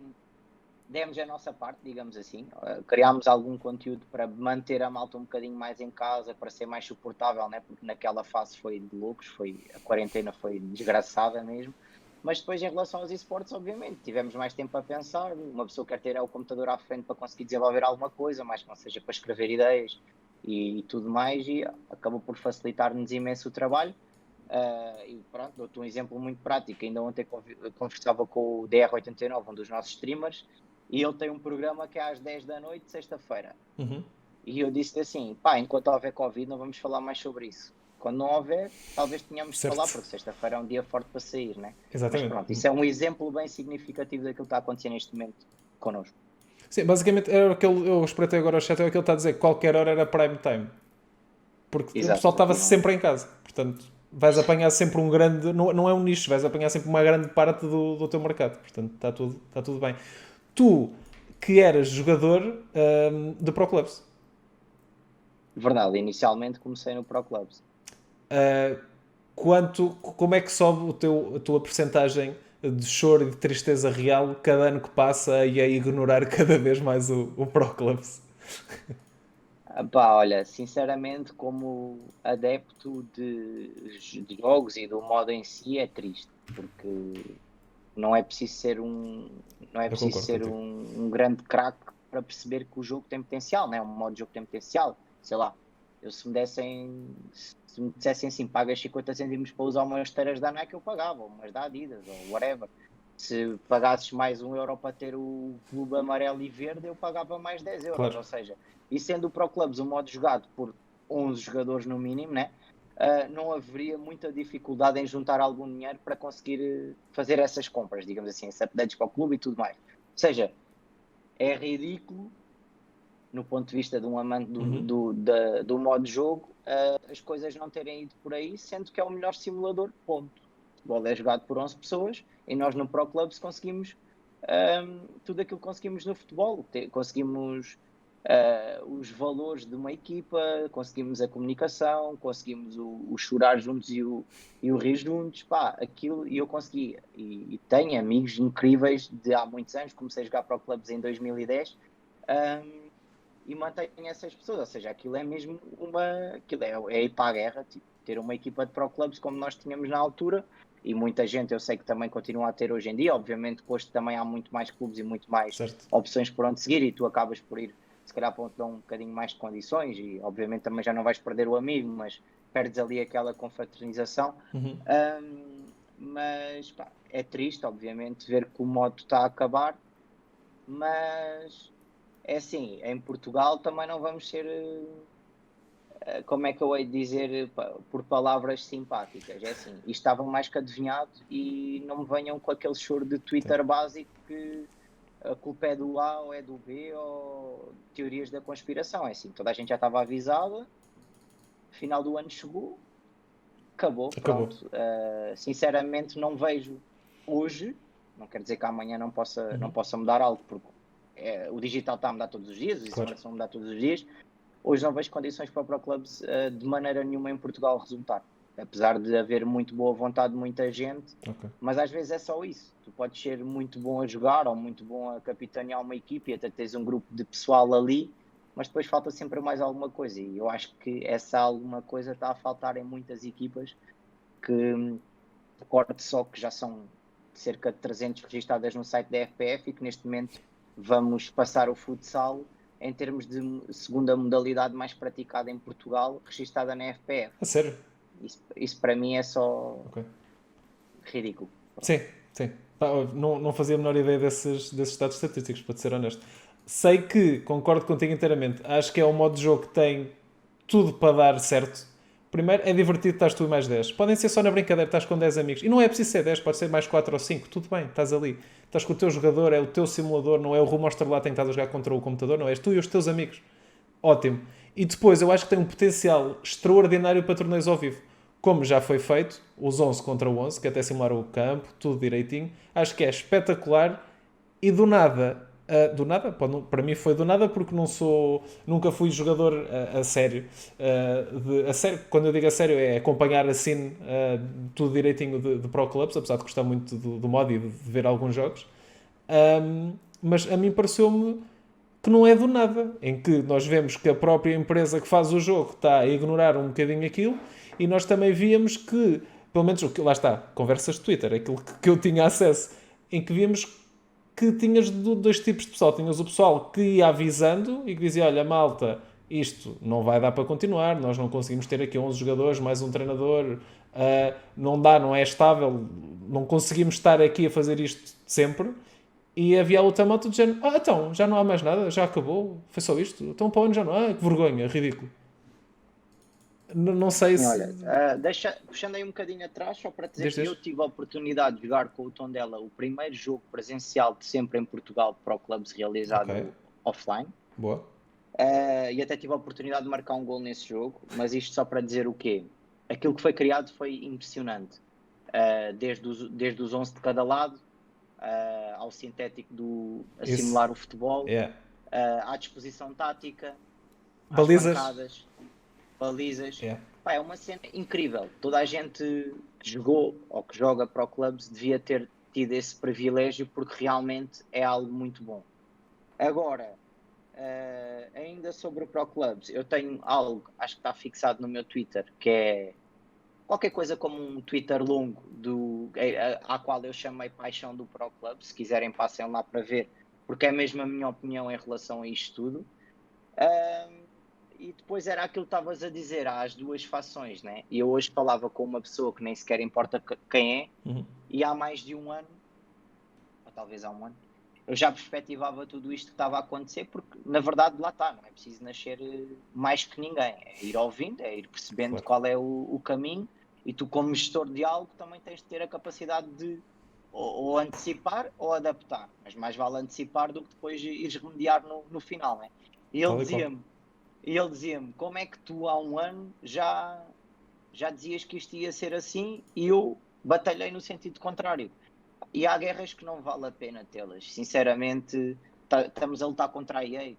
Demos a nossa parte, digamos assim. Criámos algum conteúdo para manter a malta um bocadinho mais em casa, para ser mais suportável, né? Porque naquela fase foi de loucos, a quarentena foi desgraçada mesmo. Mas depois, em relação aos esportes, obviamente, tivemos mais tempo a pensar. Uma pessoa quer ter o computador à frente para conseguir desenvolver alguma coisa, mais que não seja para escrever ideias e tudo mais, e acabou por facilitar-nos imenso o trabalho. E pronto, dou-te um exemplo muito prático. Ainda ontem conversava com o DR89, um dos nossos streamers, e ele tem um programa que é às 10 da noite, sexta-feira.
Uhum.
E eu disse assim: pá, enquanto houver Covid, não vamos falar mais sobre isso. Quando não houver, talvez tenhamos de falar,
Certo.
porque sexta-feira é um dia forte para sair, né? Mas
Exatamente.
pronto, isso é um exemplo bem significativo daquilo que está a acontecer neste momento connosco.
Sim, basicamente era aquele. Eu espreitei agora o chat, é aquele que está a dizer que qualquer hora era prime time. Porque o pessoal estava
Exatamente.
sempre em casa. Portanto, vais apanhar sempre um grande. Não, não é um nicho, vais apanhar sempre uma grande parte do teu mercado. Portanto, está tudo bem. Tu, que eras jogador de Pro Clubs,
Verdade, inicialmente comecei no Pro Clubs.
uh, como é que sobe a tua percentagem de choro e de tristeza real cada ano que passa e a ignorar cada vez mais o Pro Clubs?
Pá, olha, sinceramente, como adepto de jogos e do modo em si, é triste, porque não é preciso ser não é
Eu
preciso
concordo
ser
contigo.
um grande craque para perceber que o jogo tem potencial, né? Um modo de jogo tem potencial. Sei lá, se me dissessem assim, pagas 50 cêntimos para usar umas esteiras da Nike, eu pagava, ou umas da Adidas, ou whatever. Se pagasses mais 1 euro para ter o clube amarelo e verde, eu pagava mais 10 euros.
Claro,
Ou seja, e sendo o Pro Clubs um modo jogado por 11 jogadores no mínimo, né? Não haveria muita dificuldade em juntar algum dinheiro para conseguir fazer essas compras, digamos assim, esses updates para o clube e tudo mais. Ou seja, é ridículo, no ponto de vista de um amante
uhum,
do modo de jogo, as coisas não terem ido por aí, sendo que é o melhor simulador, ponto. O futebol é jogado por 11 pessoas e nós no Pro Clubs conseguimos tudo aquilo que conseguimos no futebol. Conseguimos os valores de uma equipa, conseguimos a comunicação, conseguimos o chorar juntos e o rir juntos. Pá, aquilo, e eu consegui. E tenho amigos incríveis de há muitos anos. Comecei a jogar Pro Clubs em 2010. Um, e mantém essas pessoas, ou seja, aquilo é mesmo aquilo é ir para a guerra, tipo, ter uma equipa de pro clubes como nós tínhamos na altura, e muita gente eu sei que também continua a ter hoje em dia, obviamente que hoje também há muito mais clubes e muito mais
certo.
opções por onde seguir, e tu acabas por ir, se calhar, para onde dão um bocadinho mais de condições, e obviamente também já não vais perder o amigo, mas perdes ali aquela confraternização.
Uhum.
Mas pá, é triste, obviamente, ver que o modo está a acabar, mas é assim, em Portugal também não vamos ser como é que eu hei de dizer por palavras simpáticas? É assim, isto estava mais que adivinhado e não me venham com aquele choro de
Sim.
Twitter básico que a culpa é do A ou é do B ou teorias da conspiração. É assim, toda a gente já estava avisada, final do ano chegou, acabou,
Acabou.
pronto. Sinceramente não vejo hoje, não quer dizer que amanhã não possa mudar algo, porque o digital está a mudar todos os dias, os
Claro.
e-commerce vão mudar todos os dias. Hoje não vejo condições para o Pro Clubs de maneira nenhuma em Portugal resultar. Apesar de haver muito boa vontade de muita gente,
Ok.
mas às vezes é só isso. Tu podes ser muito bom a jogar ou muito bom a capitanear uma equipe e até tens um grupo de pessoal ali, mas depois falta sempre mais alguma coisa. E eu acho que essa alguma coisa está a faltar em muitas equipas que recordo só que já são cerca de 300 registadas no site da FPF e que neste momento vamos passar o futsal em termos de segunda modalidade mais praticada em Portugal, registada na FPF.
A sério?
Isso para mim é só
Ok.
ridículo.
Sim, sim. Não fazia a menor ideia desses dados estatísticos, para te ser honesto. Sei que, concordo contigo inteiramente, acho que é um modo de jogo que tem tudo para dar certo. Primeiro, é divertido, estás tu e mais 10. Podem ser só na brincadeira, estás com 10 amigos. E não é preciso ser 10, pode ser mais 4 ou 5. Tudo bem, estás ali. Estás com o teu jogador, é o teu simulador, não é o Rumo ao Estrelato em que estás a jogar contra o computador, não és tu e os teus amigos. Ótimo. E depois, eu acho que tem um potencial extraordinário para torneios ao vivo. Como já foi feito, os 11 contra 11, que até simularam o campo, tudo direitinho. Acho que é espetacular e do nada, do nada, para mim foi do nada porque nunca fui jogador a sério. A sério. Quando eu digo a sério é acompanhar assim tudo direitinho de Pro Clubs, apesar de gostar muito do modo e de ver alguns jogos. Mas a mim pareceu-me que não é do nada, em que nós vemos que a própria empresa que faz o jogo está a ignorar um bocadinho aquilo e nós também víamos que, pelo menos, lá está, conversas de Twitter, aquilo que eu tinha acesso, em que víamos que tinhas dois tipos de pessoal. Tinhas o pessoal que ia avisando e que dizia, olha, malta, isto não vai dar para continuar, nós não conseguimos ter aqui 11 jogadores, mais um treinador, não dá, não é estável, não conseguimos estar aqui a fazer isto sempre. E havia a outra moto de género, então, já não há mais nada, já acabou, foi só isto, então para o ano já não há, que vergonha, ridículo. Não sei
Sim,
se...
olha, puxando aí um bocadinho atrás, só para dizer
Diz,
que eu
diz.
tive a oportunidade de jogar com o Tondela o primeiro jogo presencial de sempre em Portugal para o Clubes
Ok,
realizado offline.
boa.
E até tive a oportunidade de marcar um gol nesse jogo, mas isto só para dizer o quê? Aquilo que foi criado foi impressionante. Desde os 11 de cada lado, ao sintético a
Isso,
simular o futebol,
yeah.
à disposição tática, às
Balizas,
pancadas, balizas.
yeah.
Pá, é uma cena incrível. Toda a gente que jogou ou que joga para o Clubs devia ter tido esse privilégio porque realmente é algo muito bom. Agora, ainda sobre o Pro Clubs, eu tenho algo, acho que está fixado no meu Twitter, que é qualquer coisa como um Twitter longo à qual eu chamei Paixão do Pro Club. Se quiserem, passem lá para ver, porque é mesmo a minha opinião em relação a isto tudo. E depois era aquilo que estavas a dizer, há as duas fações, né? E eu hoje falava com uma pessoa que nem sequer importa quem é, e há mais de um ano, ou talvez há um ano, eu já perspectivava tudo isto que estava a acontecer, porque na verdade lá está, não é preciso nascer mais que ninguém, é ir ouvindo, é ir percebendo
Claro.
qual é o caminho, e tu como gestor de algo também tens de ter a capacidade de ou antecipar ou adaptar, mas mais vale antecipar do que depois ires remediar no final, né? E ele
Tal e qual.
dizia-me, como é que tu há um ano já dizias que isto ia ser assim e eu batalhei no sentido contrário. E há guerras que não vale a pena tê-las. Sinceramente, estamos a lutar contra a EA,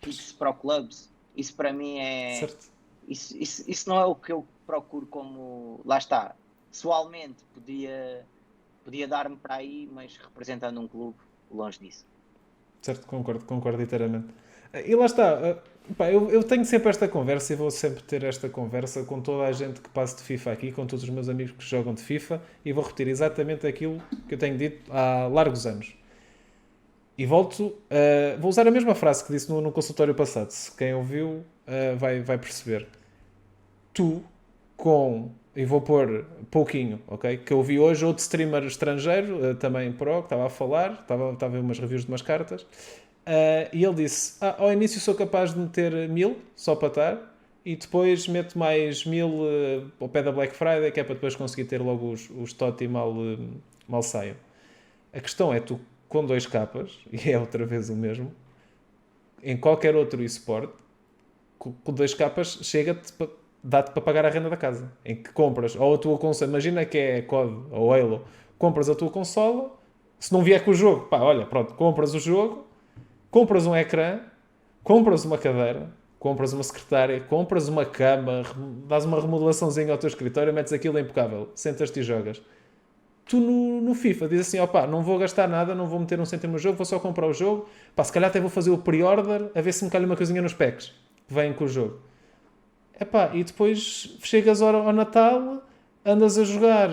fixe para o Clubs. Isso para mim é.
Certo.
Isso não é o que eu procuro como. Lá está. Pessoalmente, podia dar-me para aí, mas representando um clube, longe disso.
Certo, concordo inteiramente. E lá está, pá, eu tenho sempre esta conversa e vou sempre ter esta conversa com toda a gente que passe de FIFA aqui, com todos os meus amigos que jogam de FIFA, e vou repetir exatamente aquilo que eu tenho dito há largos anos. E vou usar a mesma frase que disse no consultório passado. Se quem ouviu vai perceber. Tu, e vou pôr pouquinho, ok? Que eu vi hoje outro streamer estrangeiro, também pro, que estava a falar, estava a ver umas reviews de umas cartas, e ele disse: ao início sou capaz de meter 1000 só para estar, e depois meto mais 1000 ao pé da Black Friday, que é para depois conseguir ter logo os TOTI mal saiam. A questão é, tu com 2 capas, e é outra vez o mesmo, em qualquer outro eSport, com 2 capas chega-te, dá-te para pagar a renda da casa. Em que compras, ou a tua consola, imagina que é COD ou Halo, compras a tua consola, se não vier com o jogo, pá, olha, pronto, compras o jogo, compras um ecrã, compras uma cadeira, compras uma secretária, compras uma cama, dás uma remodelaçãozinha ao teu escritório, metes aquilo impecável, sentas-te e jogas. Tu no FIFA dizes assim, opá, não vou gastar nada, não vou meter um cêntimo no jogo, vou só comprar o jogo, pá, se calhar até vou fazer o pre-order, a ver se me calha uma coisinha nos packs que vêm com o jogo. Epá, e depois chegas ao Natal, andas a jogar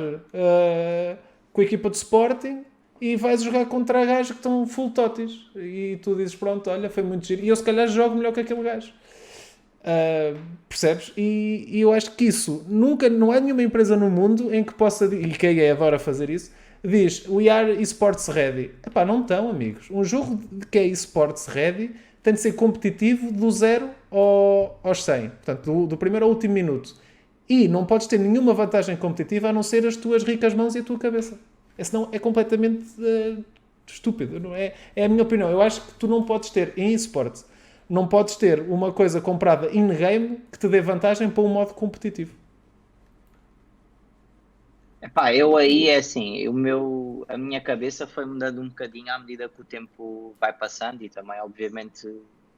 com a equipa de Sporting e vais jogar contra gajos que estão full totis. E tu dizes, pronto, olha, foi muito giro. E eu se calhar jogo melhor que aquele gajo. Percebes? E eu acho que isso nunca, não há nenhuma empresa no mundo em que possa, e que a EA adora fazer isso, diz We are esports ready. Epá, não estão, amigos. Um jogo que é esports ready tem de ser competitivo do 0 aos 100. Portanto, do primeiro ao último minuto. E não podes ter nenhuma vantagem competitiva a não ser as tuas ricas mãos e a tua cabeça. Senão é completamente estúpido. Não é? É a minha opinião. Eu acho que tu não podes ter em esportes, não podes ter uma coisa comprada in-game que te dê vantagem para um modo competitivo.
Epá, eu aí é assim, a minha cabeça foi mudando um bocadinho à medida que o tempo vai passando e também, obviamente,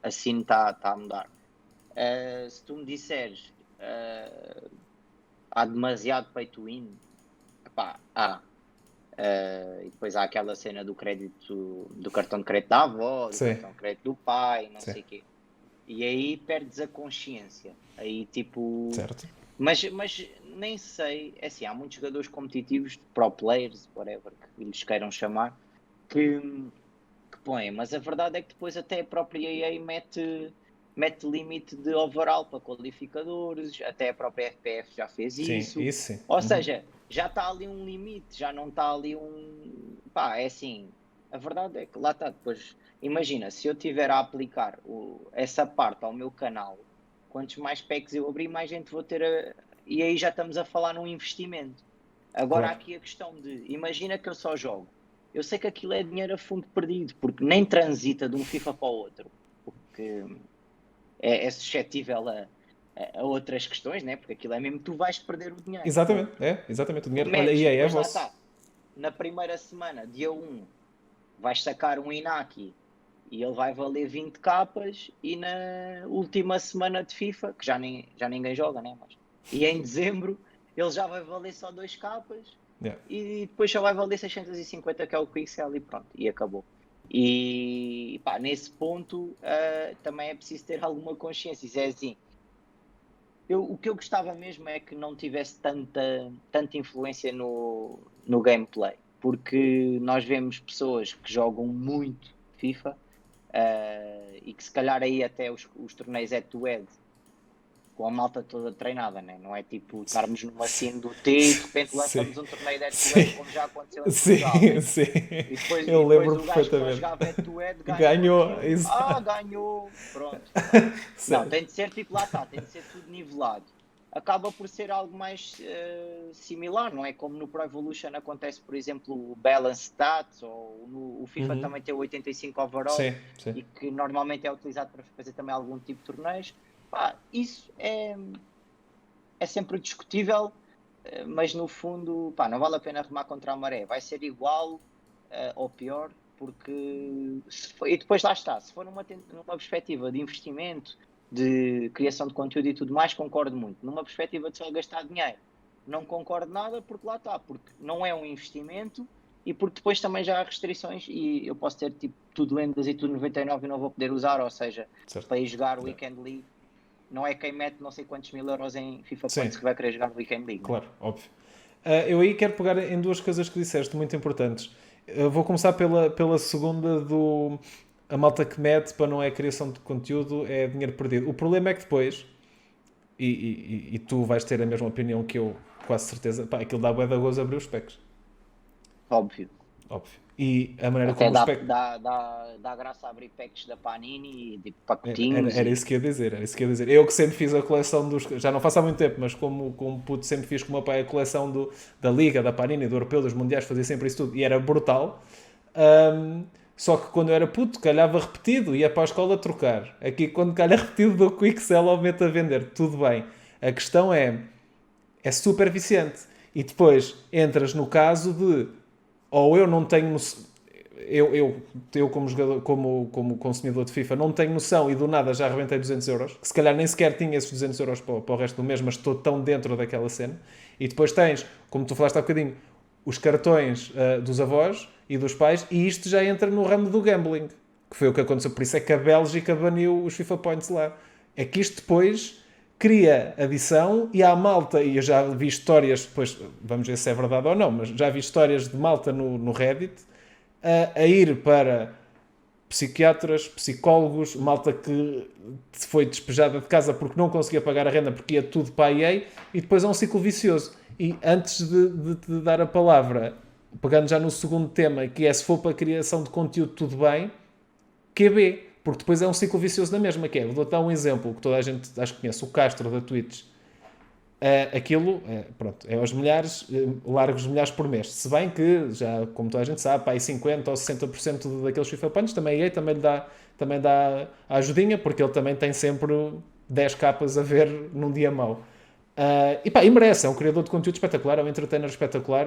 assim está a mudar. Se tu me disseres há demasiado pay to win, epá, há. E depois há aquela cena do crédito, do cartão de crédito da avó, do
Sim.
cartão de crédito do pai, não
Sim.
sei o quê. E aí perdes a consciência. Aí tipo.
Certo.
Mas nem sei, é assim, há muitos jogadores competitivos, pro players, whatever que lhes queiram chamar, que põem, mas a verdade é que depois até a própria EA mete limite de overall para qualificadores, até a própria FPF já fez
Sim,
isso.
isso sim.
Ou seja, já está ali um limite, já não está ali um. Pá, é assim, a verdade é que lá está, depois, imagina, se eu tiver a aplicar essa parte ao meu canal, quantos mais packs eu abrir, mais gente vou ter E aí já estamos a falar num investimento. Agora há
Claro.
aqui a questão de, imagina que eu só jogo. Eu sei que aquilo é dinheiro a fundo perdido, porque nem transita de um FIFA para o outro. Porque é suscetível a outras questões, né? Porque aquilo é mesmo, tu vais perder o dinheiro.
Exatamente, exatamente o dinheiro. Olha,
Metes,
e
e
aí é
depois lá
vosso.
está. Na primeira semana, dia 1, vais sacar um Inaki e ele vai valer 20 capas, e na última semana de FIFA, que já ninguém joga, né? E em dezembro ele já vai valer só 2 capas,
Yeah.
e depois só vai valer 650, que é o Pixel, e pronto, e acabou. E pá, nesse ponto também é preciso ter alguma consciência. Isso é assim, o que eu gostava mesmo é que não tivesse tanta influência no gameplay, porque nós vemos pessoas que jogam muito FIFA, e que se calhar aí até os torneios head-to-head com a malta toda treinada, né? Não é tipo estarmos numa scene do T e de repente
Sim.
lançamos um torneio de head-to-head,
Sim.
como já aconteceu em Portugal.
Sim, sim.
E
Eu
depois
lembro
o gajo que não
perfeitamente.
jogava head-to-head ganhou
Ganhou,
aquilo.
exato.
Ganhou! Pronto. Não,
Certo.
tem de ser tipo, lá está, tem de ser tudo nivelado. Acaba por ser algo mais similar, não é? Como no Pro Evolution acontece, por exemplo, o Balance Stats, ou o FIFA também tem o 85 overall,
Sim, sim.
e que normalmente é utilizado para fazer também algum tipo de torneios. Pá, isso é sempre discutível, mas no fundo, pá, não vale a pena remar contra a maré. Vai ser igual ou pior, porque e depois lá está, se for numa perspectiva de investimento, de criação de conteúdo e tudo mais, concordo muito. Numa perspectiva de só gastar dinheiro, não concordo nada, porque lá está, porque não é um investimento, e porque depois também já há restrições, e eu posso ter tipo tudo lendas e tudo 99 e não vou poder usar, ou seja,
Certo.
para ir jogar o Weekend League, não é quem mete não sei quantos mil euros em FIFA
Sim.
Points que vai querer jogar o Weekend League.
Claro, óbvio. Eu aí quero pegar em duas coisas que disseste, muito importantes. Vou começar pela segunda do... A malta que mete para não é criação de conteúdo, é dinheiro perdido. O problema é que depois, e tu vais ter a mesma opinião que eu, quase certeza, pá, aquilo dá bué da gozo abrir os packs.
Óbvio.
óbvio. E a maneira
Até
como o espectro.
dá graça a abrir packs da Panini, tipo
Era,
pacotinhos
era
e.
isso que ia dizer, era isso que ia dizer. Eu que sempre fiz a coleção dos. Já não faço há muito tempo, mas como puto sempre fiz com o meu pai a coleção da Liga, da Panini, do Europeu, dos Mundiais, fazia sempre isso tudo. E era brutal. Ahm, Só que quando eu era puto, calhava repetido, ia para a escola trocar. Aqui, quando calha repetido, dou Quick Sell ou meto a vender. Tudo bem. A questão é super viciante. E depois entras no caso de ou eu não tenho eu como jogador, como consumidor de FIFA, não tenho noção e do nada já arrebentei 200 euros, que se calhar nem sequer tinha esses 200 euros para o resto do mês, mas estou tão dentro daquela cena. E depois tens, como tu falaste há bocadinho, os cartões dos avós e dos pais, e isto já entra no ramo do gambling, que foi o que aconteceu. Por isso é que a Bélgica baniu os FIFA Points lá. É que isto depois cria adição e há malta, e eu já vi histórias, depois vamos ver se é verdade ou não, mas já vi histórias de malta no Reddit a ir para psiquiatras, psicólogos, malta que foi despejada de casa porque não conseguia pagar a renda porque ia tudo para a EA e depois é um ciclo vicioso. E antes de te dar a palavra, pegando já no segundo tema, que é se for para a criação de conteúdo tudo bem, QB, porque depois é um ciclo vicioso da mesma, que é, vou dar um exemplo que toda a gente acho que conhece, o Castro da Twitch. Aquilo, pronto, é aos milhares, largos milhares por mês. Se bem que, já como toda a gente sabe, aí 50% ou 60% daqueles FIFA Punch também é, também dá a ajudinha, porque ele também tem sempre 10 capas a ver num dia mau. E merece, é um criador de conteúdo espetacular, é um entertainer espetacular,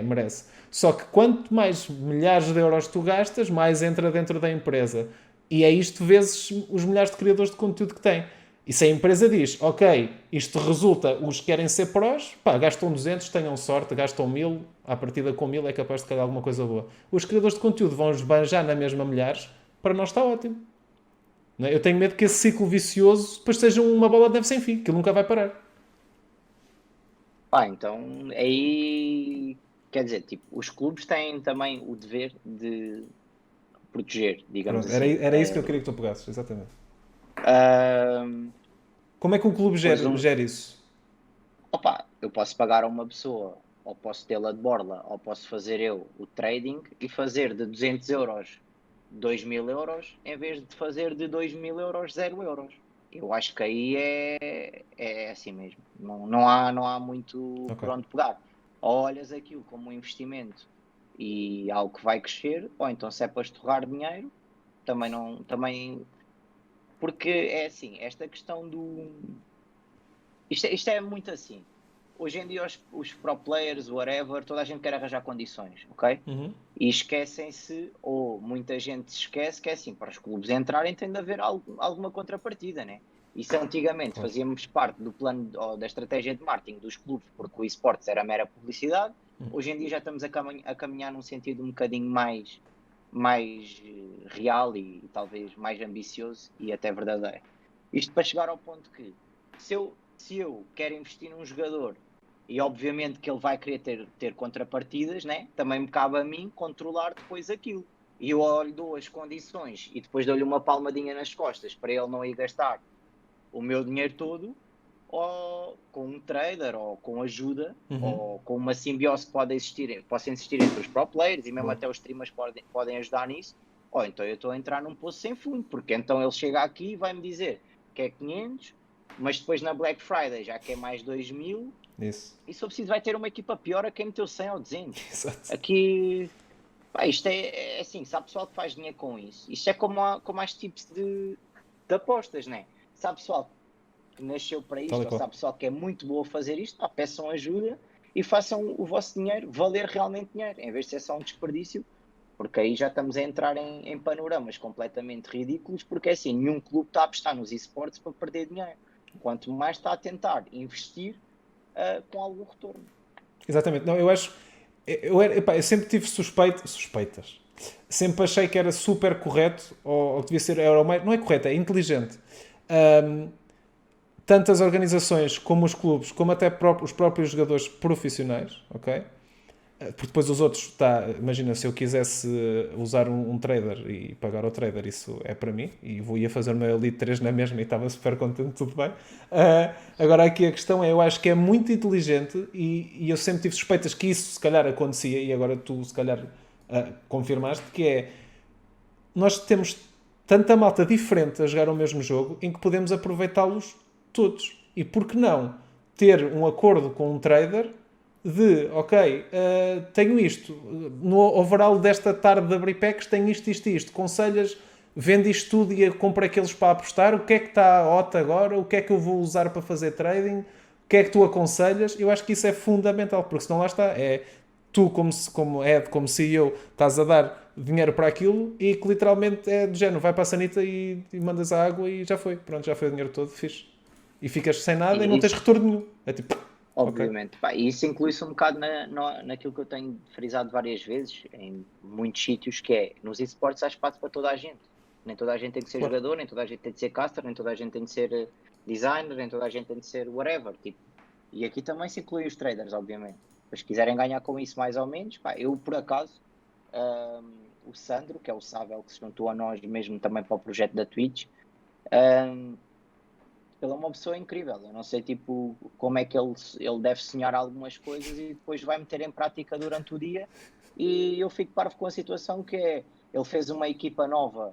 merece. Só que quanto mais milhares de euros tu gastas, mais entra dentro da empresa. E é isto vezes os milhares de criadores de conteúdo que tem. E se a empresa diz, ok, isto resulta, os que querem ser prós, pá, gastam 200, tenham sorte, gastam 1000, à partida com 1000 é capaz de calhar alguma coisa boa. Os criadores de conteúdo vão esbanjar na mesma milhares, para nós está ótimo. Não é? Eu tenho medo que esse ciclo vicioso depois seja uma bola de neve sem fim, que ele nunca vai parar.
Pá, então aí quer dizer, tipo, os clubes têm também o dever de proteger, digamos
Pronto, era,
assim.
era isso que eu queria que tu pegasses, exatamente.
Ahm,
Como é que um clube
Pois
gera isso?
opa, eu posso pagar a uma pessoa, ou posso tê-la de borla, ou posso fazer eu o trading e fazer de 200 euros 2000 euros, em vez de fazer de 2000 euros 0 euros. Eu acho que aí é assim mesmo. Não há muito
Ok.
por onde pegar. Ou olhas aquilo como um investimento e algo que vai crescer, ou então se é para estorrar dinheiro, também não. Também, porque é assim, esta questão do. Isto é muito assim. Hoje em dia os pro players, whatever, toda a gente quer arranjar condições, ok?
Uhum.
E esquecem-se, ou muita gente se esquece, que é assim, para os clubes entrarem tem de haver alguma contrapartida, né? E se antigamente
Claro.
fazíamos parte do plano ou da estratégia de marketing dos clubes, porque o esportes era mera publicidade, hoje em dia já estamos a caminhar num sentido um bocadinho mais real e talvez mais ambicioso e até verdadeiro. Isto para chegar ao ponto que, se eu quero investir num jogador e obviamente que ele vai querer ter contrapartidas, né? Também me cabe a mim controlar depois aquilo. E eu lhe dou as condições e depois dou-lhe uma palmadinha nas costas para ele não ir gastar o meu dinheiro todo, ou com um trader, ou com ajuda,
Uhum.
ou com uma simbiose que possa existir entre os pro players e mesmo
Boa.
até os streamers podem ajudar nisso. Ou então eu estou a entrar num poço sem fundo, porque então ele chega aqui e vai-me dizer que é 500, mas depois na Black Friday já quer mais 2000,
Isso.
e se for preciso vai ter uma equipa pior a quem meteu 100 ou 200.
Exato.
Aqui, pá, isto é assim, se há pessoal que faz dinheiro com isso, isto é como as tipos de apostas, né? Se há pessoal que nasceu para
Tal e
isto, ou se
qual.
há pessoal que é muito boa a fazer isto, pá, peçam ajuda e façam o vosso dinheiro valer realmente dinheiro, em vez de ser só um desperdício, porque aí já estamos a entrar em panoramas completamente ridículos, porque é assim, nenhum clube está a apostar nos esportes para perder dinheiro, quanto mais está a tentar investir com algum retorno.
Exatamente. Não, eu acho. Eu sempre tive suspeitas. Sempre achei que era super correto, ou devia ser. Era o mais, não é correto, é inteligente. Ahm, Tanto as organizações como os clubes, como até os próprios jogadores profissionais, ok? Porque depois os outros, imagina, se eu quisesse usar um trader e pagar ao trader, isso é para mim, e ia fazer o meu Elite 3 na mesma e estava super contente, tudo bem. Agora aqui a questão é, eu acho que é muito inteligente e eu sempre tive suspeitas que isso se calhar acontecia, e agora tu se calhar confirmaste, que é, nós temos tanta malta diferente a jogar o mesmo jogo em que podemos aproveitá-los todos. E por que não ter um acordo com um trader de, ok, tenho isto, no overall desta tarde de abrir packs tenho isto, conselhas, vende isto tudo e compra aqueles para apostar, o que é que está hot agora, o que é que eu vou usar para fazer trading, o que é que tu aconselhas? Eu acho que isso é fundamental, porque senão lá está, é tu como CEO estás a dar dinheiro para aquilo e que literalmente é do género, vai para a sanita e mandas a água e já foi, pronto, já foi o dinheiro todo, fixe. E ficas sem nada e não tens retorno nenhum. É tipo,
obviamente. Pá, e isso inclui-se um bocado naquilo que eu tenho frisado várias vezes, em muitos sítios, que é, nos esportes há espaço para toda a gente. Nem toda a gente tem que ser
Claro.
jogador, nem toda a gente tem que ser caster, nem toda a gente tem que ser designer, nem toda a gente tem que ser whatever. Tipo. E aqui também se inclui os traders, obviamente. Mas se quiserem ganhar com isso mais ou menos, pá, eu por acaso, o Sandro, que é o Sável, que se juntou a nós mesmo também para o projeto da Twitch, ele é uma pessoa incrível. Eu não sei tipo, como é que ele deve sonhar algumas coisas e depois vai meter em prática durante o dia. E eu fico parvo com a situação que é, ele fez uma equipa nova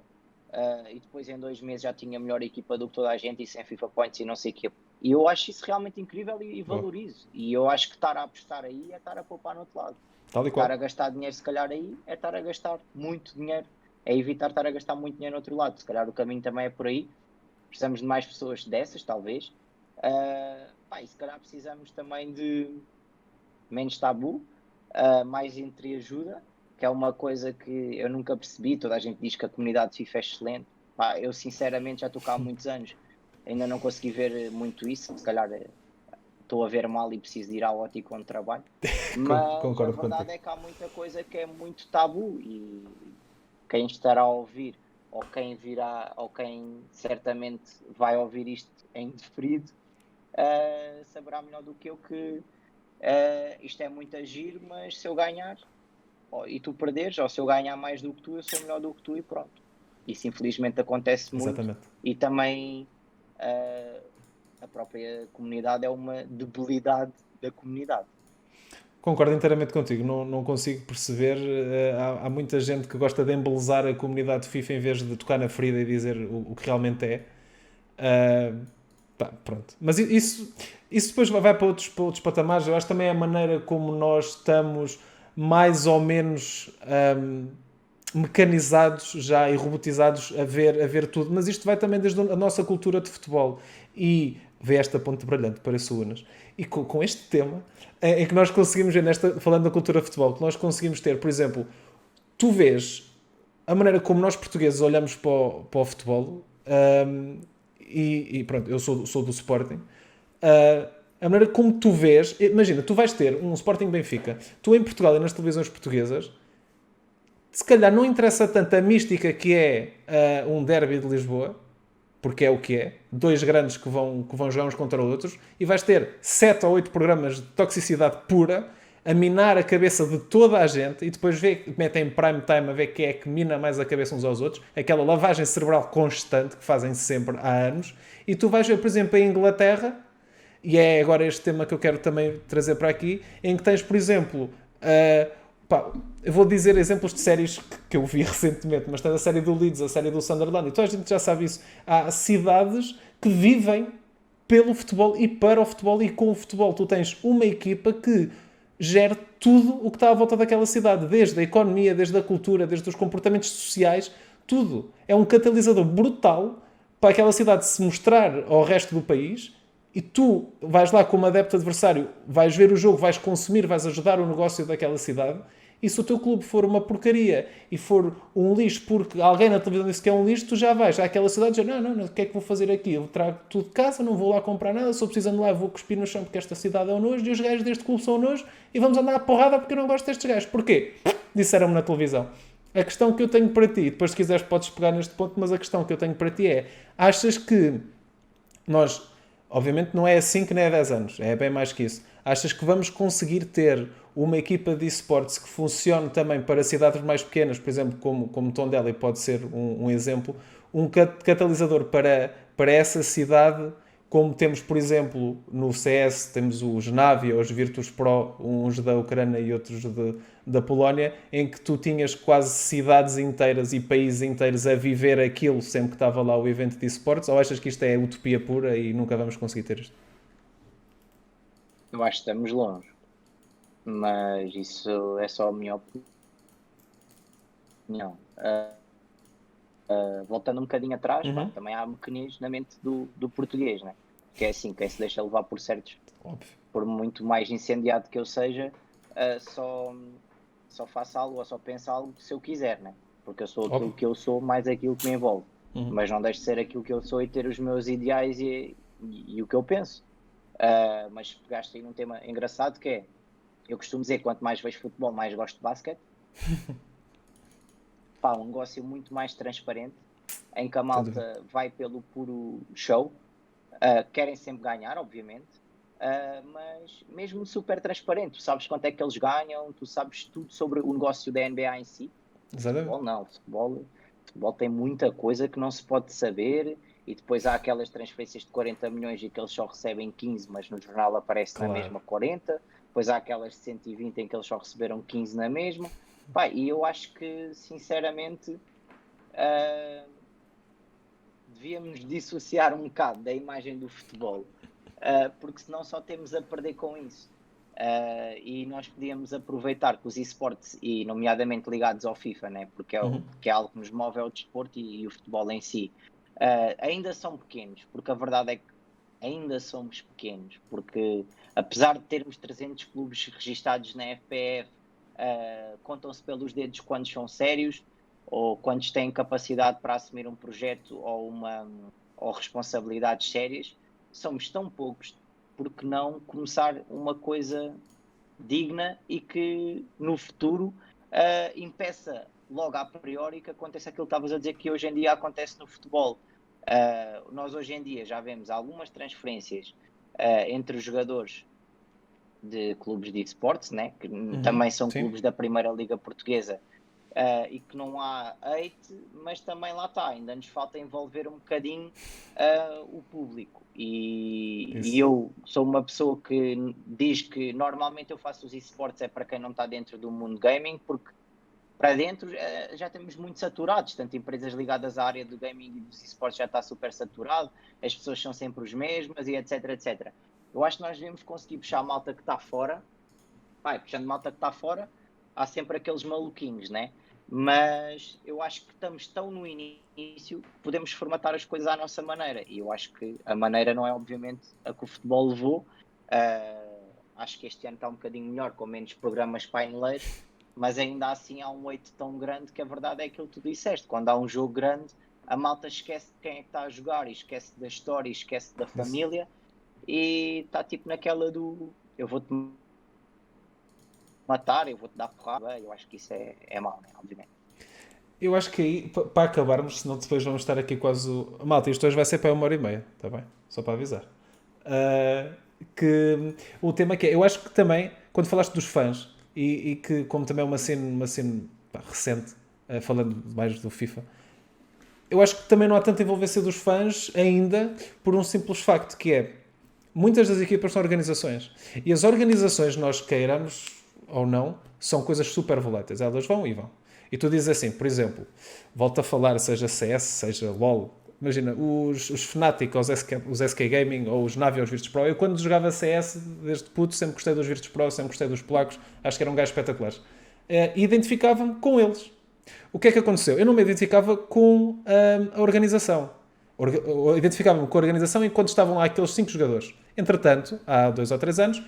e depois em 2 meses já tinha a melhor equipa do que toda a gente e sem FIFA Points e não sei o quê. E eu acho isso realmente incrível e valorizo. E eu acho que estar a apostar aí é estar a poupar no outro lado.
tal e qual.
Estar a gastar dinheiro se calhar aí é estar a gastar muito dinheiro. É evitar estar a gastar muito dinheiro no outro lado. Se calhar o caminho também é por aí. Precisamos de mais pessoas dessas, talvez. E se calhar precisamos também de menos tabu, mais entreajuda, que é uma coisa que eu nunca percebi. Toda a gente diz que a comunidade de FIFA é excelente. Pá, eu sinceramente já estou cá há muitos anos, ainda não consegui ver muito isso. Se calhar estou a ver mal e preciso de ir ao ótico onde trabalho. Mas
Concordo
a verdade
contigo.
é que há muita coisa que é muito tabu e quem estará a ouvir ou quem virá, ou quem certamente vai ouvir isto em diferido, saberá melhor do que eu que isto é muito agir, mas se eu ganhar e tu perderes, ou se eu ganhar mais do que tu, eu sou melhor do que tu e pronto. Isso infelizmente acontece muito.
Exatamente.
E também a própria comunidade é uma debilidade da comunidade.
Concordo inteiramente contigo, não consigo perceber. Há muita gente que gosta de embelezar a comunidade de FIFA em vez de tocar na ferida e dizer o que realmente é. Pronto. Mas isso depois vai para outros patamares. Eu acho também a maneira como nós estamos mais ou menos mecanizados já e robotizados a ver tudo. Mas isto vai também desde a nossa cultura de futebol. E vê esta ponte brilhante, parece Unas. E com este tema, em que nós conseguimos ver, falando da cultura de futebol, que nós conseguimos ter, por exemplo, tu vês a maneira como nós portugueses olhamos para o futebol, e pronto, eu sou do Sporting, a maneira como tu vês, imagina, tu vais ter um Sporting Benfica, tu em Portugal e nas televisões portuguesas, se calhar não interessa tanto a mística que é um derby de Lisboa, porque é o que é, 2 grandes que vão jogar uns contra outros, e vais ter 7 ou 8 programas de toxicidade pura a minar a cabeça de toda a gente e depois metem prime time a ver quem é que mina mais a cabeça uns aos outros, aquela lavagem cerebral constante que fazem sempre há anos, e tu vais ver, por exemplo, a Inglaterra, e é agora este tema que eu quero também trazer para aqui, em que tens, por exemplo, eu vou dizer exemplos de séries que eu vi recentemente, mas tens a série do Leeds, a série do Sunderland, e toda a gente já sabe isso. Há cidades que vivem pelo futebol e para o futebol e com o futebol. Tu tens uma equipa que gera tudo o que está à volta daquela cidade, desde a economia, desde a cultura, desde os comportamentos sociais, tudo. É um catalisador brutal para aquela cidade se mostrar ao resto do país. E tu vais lá como adepto adversário, vais ver o jogo, vais consumir, vais ajudar o negócio daquela cidade. E se o teu clube for uma porcaria e for um lixo porque alguém na televisão disse que é um lixo, tu já vais àquela cidade e dizes, não, o que é que vou fazer aqui? Eu trago tudo de casa, não vou lá comprar nada, sou precisando lá, vou cuspir no chão porque esta cidade é um nojo e os gajos deste clube são nojo e vamos andar à porrada porque eu não gosto destes gajos. Porquê? Disseram-me na televisão. A questão que eu tenho para ti, depois se quiseres podes pegar neste ponto, mas a questão que eu tenho para ti é, achas que nós... Obviamente não é assim que nem há 10 anos, é bem mais que isso. Achas que vamos conseguir ter uma equipa de esportes que funcione também para cidades mais pequenas, por exemplo, como Tondela, pode ser um exemplo, um catalisador para essa cidade, como temos, por exemplo, no CS, temos os Navia, os Virtus Pro, uns da Ucrânia e outros da Polónia, em que tu tinhas quase cidades inteiras e países inteiros a viver aquilo sempre que estava lá o evento de esportes, ou achas que isto é utopia pura e nunca vamos conseguir ter isto?
Eu acho que estamos longe, mas isso é só a minha opinião. Voltando um bocadinho atrás, pá,
Uhum.
também há mecanismos na mente do português, né? Que é assim, quem se deixa levar por certos,
Óbvio.
por muito mais incendiado que eu seja, só faço algo ou só penso algo se eu quiser, né? Porque eu sou aquilo
Óbvio.
que eu sou, mais aquilo que me envolve.
Uhum.
Mas não deixo de ser aquilo que eu sou e ter os meus ideais e o que eu penso. Mas pegaste aí num tema engraçado que é, eu costumo dizer que quanto mais vejo futebol, mais gosto de basquete. Pá, um negócio muito mais transparente, em que a
Sem dúvida.
malta vai pelo puro show. Querem sempre ganhar, obviamente, mas mesmo super transparente, tu sabes quanto é que eles ganham, tu sabes tudo sobre o negócio da NBA em si.
Exatamente.
Futebol não, futebol tem muita coisa que não se pode saber, e depois há aquelas transferências de 40 milhões e que eles só recebem 15, mas no jornal aparece na
Claro.
mesma 40, depois há aquelas de 120 em que eles só receberam 15 na mesma. Pá, e eu acho que, sinceramente, uh, devíamos dissociar um bocado da imagem do futebol, porque senão só temos a perder com isso. E nós podíamos aproveitar que os esportes, e nomeadamente ligados ao FIFA, né, porque
Uhum.
que é algo que nos move ao desporto e o futebol em si, ainda são pequenos, porque a verdade é que ainda somos pequenos, porque apesar de termos 300 clubes registados na FPF, contam-se pelos dedos quantos são sérios ou quantos têm capacidade para assumir um projeto ou responsabilidades sérias. Somos tão poucos, porque não começar uma coisa digna e que no futuro impeça logo a priori que aconteça aquilo que estavas a dizer que hoje em dia acontece no futebol. Nós hoje em dia já vemos algumas transferências entre os jogadores de clubes de esportes, né? Que também são
Sim.
clubes da Primeira Liga Portuguesa, e que não há hate, mas também lá está, ainda nos falta envolver um bocadinho o público. E
Isso.
eu sou uma pessoa que diz que normalmente eu faço os esportes é para quem não está dentro do mundo gaming, porque para dentro já temos muito saturados, tanto empresas ligadas à área do gaming e dos esportes já está super saturado, as pessoas são sempre as mesmas e etc, etc. Eu acho que nós devemos conseguir puxar a malta que está fora, puxando malta que está fora, há sempre aqueles maluquinhos, né? Mas eu acho que estamos tão no início que podemos formatar as coisas à nossa maneira. E eu acho que a maneira não é, obviamente, a que o futebol levou. Acho que este ano está um bocadinho melhor, com menos programas paineleiros, mas ainda assim há um weight tão grande que a verdade é aquilo que tu disseste. Quando há um jogo grande, a malta esquece de quem é que está a jogar, e esquece da história, e esquece da
Isso.
família, e está tipo naquela do eu vou-te matar, eu vou-te dar porrada. Eu acho que isso é mau, né? Obviamente.
Eu acho que aí, para acabarmos, senão depois vamos estar aqui quase. Malta, isto hoje vai ser para 1 hora e meia, está bem? Só para avisar. Uh, que o tema que é, eu acho que também, quando falaste dos fãs, e que como também é uma cena pá, recente, falando mais do FIFA, eu acho que também não há tanta envolvência dos fãs ainda por um simples facto que é muitas das equipas são organizações e as organizações, nós queiramos ou não, são coisas super voláteis, elas vão e vão. E tu dizes assim, por exemplo, volto a falar, seja CS, seja LOL, imagina, os Fnatic, os SK Gaming ou os Navi ou os Virtus Pro, eu quando jogava CS desde puto sempre gostei dos Virtus Pro, sempre gostei dos polacos, acho que eram gajos espetaculares. E identificava-me com eles. O que é que aconteceu? Eu não me identificava com a organização. Identificava-me com a organização enquanto estavam lá aqueles 5 jogadores. Entretanto, há 2 ou 3 anos,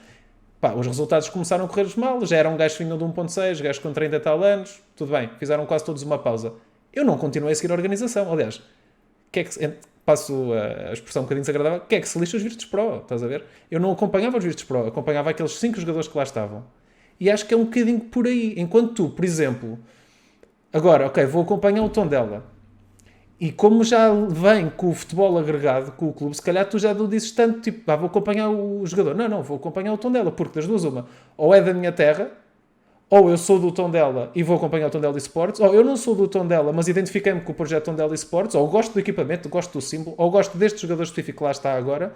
pá, os resultados começaram a correr mal, já eram gajos que vinham de 1.6, gajos com 30 e tal anos, tudo bem, fizeram quase todos uma pausa. Eu não continuei a seguir a organização. Aliás, que é que, passo a expressão um bocadinho desagradável, que é que se lixa os Virtus Pro, estás a ver? Eu não acompanhava os Virtus Pro, acompanhava aqueles 5 jogadores que lá estavam. E acho que é um bocadinho por aí. Enquanto tu, por exemplo, agora, ok, vou acompanhar o Tondela. E como já vem com o futebol agregado, com o clube, se calhar tu já não dizes tanto, tipo, vou acompanhar o jogador. Não, não, vou acompanhar o Tondela, porque das duas uma. Ou é da minha terra, ou eu sou do Tondela e vou acompanhar o Tondela Esportes, ou eu não sou do Tondela, mas identifiquei-me com o projeto Tondela Esportes, ou gosto do equipamento, gosto do símbolo, ou gosto deste jogador específico que lá está agora,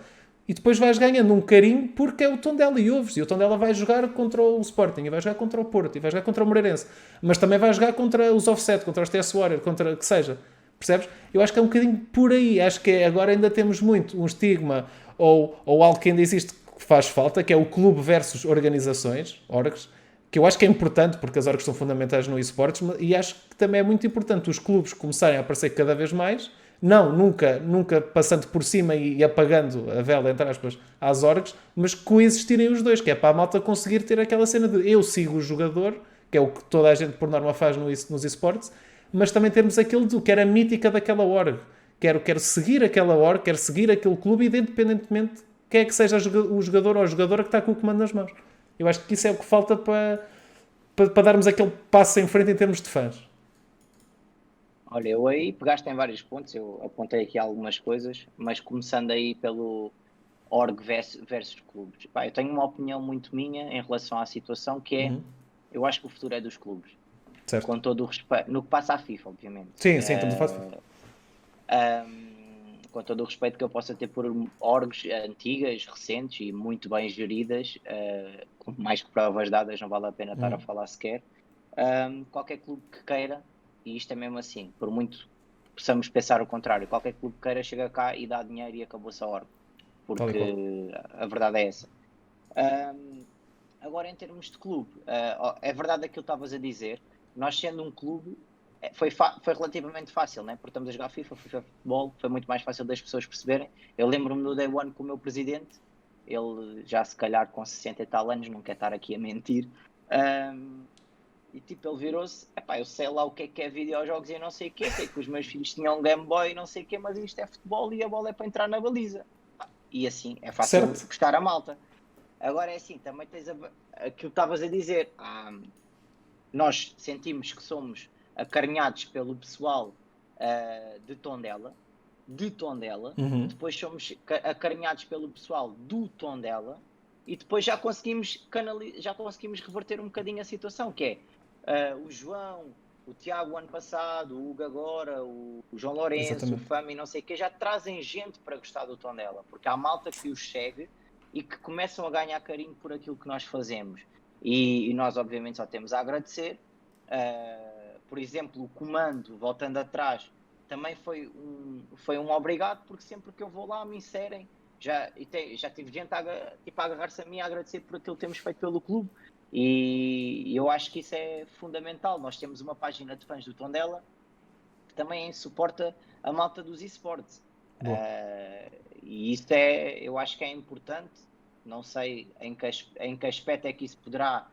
e depois vais ganhando um carinho porque é o Tondela e ouves. E o Tondela vai jogar contra o Sporting, e vai jogar contra o Porto, e vai jogar contra o Moreirense. Mas também vai jogar contra os Offset, contra os TS Warrior, contra que seja. Percebes? Eu acho que é um bocadinho por aí. Acho que agora ainda temos muito um estigma ou algo que ainda existe que faz falta, que é o clube versus organizações, orgs, que eu acho que é importante porque as orgs são fundamentais no esportes e acho que também é muito importante os clubes começarem a aparecer cada vez mais, não, nunca passando por cima e apagando a vela, entre aspas, às orgs, mas coexistirem os dois, que é para a malta conseguir ter aquela cena de eu sigo o jogador, que é o que toda a gente por norma faz nos esportes, mas também termos aquele do que era a mítica daquela org. Quero seguir aquela org, quero seguir aquele clube, independentemente quem é que seja o jogador ou a jogadora que está com o comando nas mãos. Eu acho que isso é o que falta para darmos aquele passo em frente em termos de fãs.
Olha, eu aí pegaste em vários pontos, eu apontei aqui algumas coisas, mas começando aí pelo org versus clubes. Pá, eu tenho uma opinião muito minha em relação à situação, que é, eu acho que o futuro é dos clubes.
Certo.
Com todo o respeito, no que passa à FIFA, obviamente.
Sim, estamos a falar.
Com todo o respeito que eu possa ter por orgs antigas, recentes e muito bem geridas, com mais que provas dadas, não vale a pena estar a falar sequer. Qualquer clube que queira, e isto é mesmo assim, por muito possamos pensar o contrário, qualquer clube que queira chega cá e dá dinheiro e acabou-se a org, porque a verdade é essa. Agora, em termos de clube, é verdade aquilo que estavas a dizer, nós sendo um clube, foi relativamente fácil, né? Porque estamos a jogar FIFA futebol, foi muito mais fácil das pessoas perceberem. Eu lembro-me do Day One com o meu presidente, ele já se calhar com 60 e tal anos, não quer estar aqui a mentir, e tipo, ele virou-se, eu sei lá o que é videojogos e não sei o quê, sei que os meus filhos tinham um Game Boy e não sei o quê, mas isto é futebol e a bola é para entrar na baliza. E assim, é fácil gostar a malta. Agora é assim, também tens aquilo que estavas a dizer, nós sentimos que somos acarinhados pelo pessoal de Tondela, depois somos acarinhados pelo pessoal do Tondela e depois já conseguimos reverter um bocadinho a situação, que é o João, o Tiago ano passado, o Hugo agora, o João Lourenço, exatamente, o Fama e não sei o que, já trazem gente para gostar do Tondela, porque há malta que os segue e que começam a ganhar carinho por aquilo que nós fazemos. E nós obviamente só temos a agradecer. Por exemplo, o comando, voltando atrás, também foi um obrigado, porque sempre que eu vou lá me inserem, já tive gente a agarrar-se a mim a agradecer por aquilo que temos feito pelo clube, e eu acho que isso é fundamental. Nós temos uma página de fãs do Tondela que também suporta a malta dos esportes, e isso eu acho que é importante. Não sei em que aspecto é que isso poderá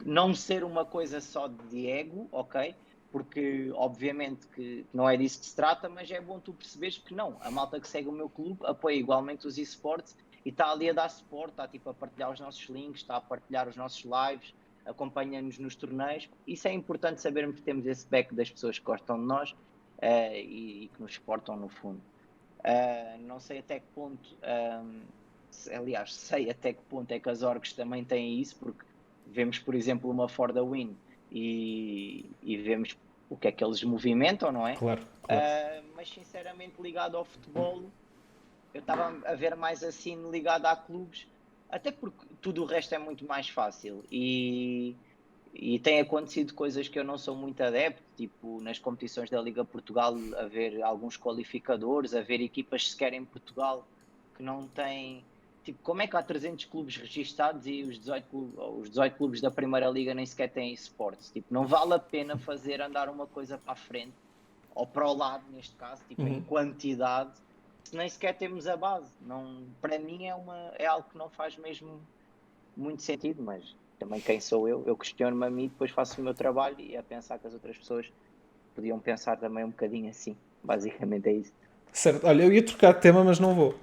não ser uma coisa só de ego, ok? Porque obviamente que não é disso que se trata, mas é bom tu perceberes que não, a malta que segue o meu clube apoia igualmente os esportes e está ali a dar suporte, está tipo a partilhar os nossos links, está a partilhar os nossos lives, acompanha-nos nos torneios. Isso é importante sabermos que temos esse back das pessoas que gostam de nós e que nos suportam no fundo. Não sei até que ponto, aliás, sei até que ponto é que as orgs também têm isso, porque vemos, por exemplo, uma For the Win e vemos o que é que eles movimentam, não é?
Claro.
Mas sinceramente, ligado ao futebol, eu estava a ver mais assim ligado a clubes, até porque tudo o resto é muito mais fácil e tem acontecido coisas que eu não sou muito adepto, tipo nas competições da Liga Portugal, haver alguns qualificadores, haver equipas sequer em Portugal que não têm. Tipo, como é que há 300 clubes registados e os 18 clubes da Primeira Liga nem sequer têm esportes? Tipo, não vale a pena fazer andar uma coisa para a frente, ou para o lado, neste caso, tipo, em quantidade, se nem sequer temos a base. Não, para mim é algo que não faz mesmo muito sentido, mas também quem sou eu questiono-me a mim, depois faço o meu trabalho e a pensar que as outras pessoas podiam pensar também um bocadinho assim. Basicamente é isso.
Certo, olha, eu ia trocar de tema, mas não vou.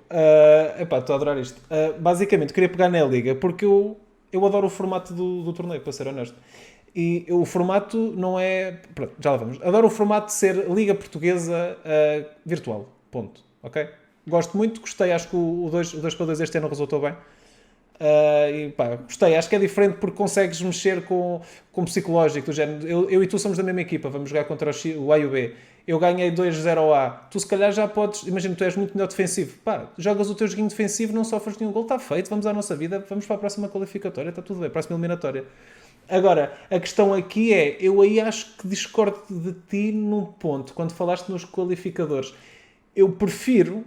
Estou a adorar isto. Basicamente, queria pegar na Liga, porque eu adoro o formato do torneio, para ser honesto. E o formato não é... Pronto, já lá vamos. Adoro o formato de ser Liga Portuguesa virtual. Ponto. Ok? Gosto muito, gostei. Acho que o 2 para 2 este ano resultou bem. E pá, gostei. Acho que é diferente porque consegues mexer com o psicológico do género. Eu e tu somos da mesma equipa, vamos jogar contra o A e o B. Eu ganhei 2-0 ao A. Tu se calhar já podes, imagina, tu és muito melhor defensivo. Pá, jogas o teu joguinho defensivo, não sofres nenhum gol, está feito, vamos à nossa vida, vamos para a próxima qualificatória, está tudo bem, próxima eliminatória. Agora, a questão aqui é, eu aí acho que discordo de ti num ponto, quando falaste nos qualificadores. Eu prefiro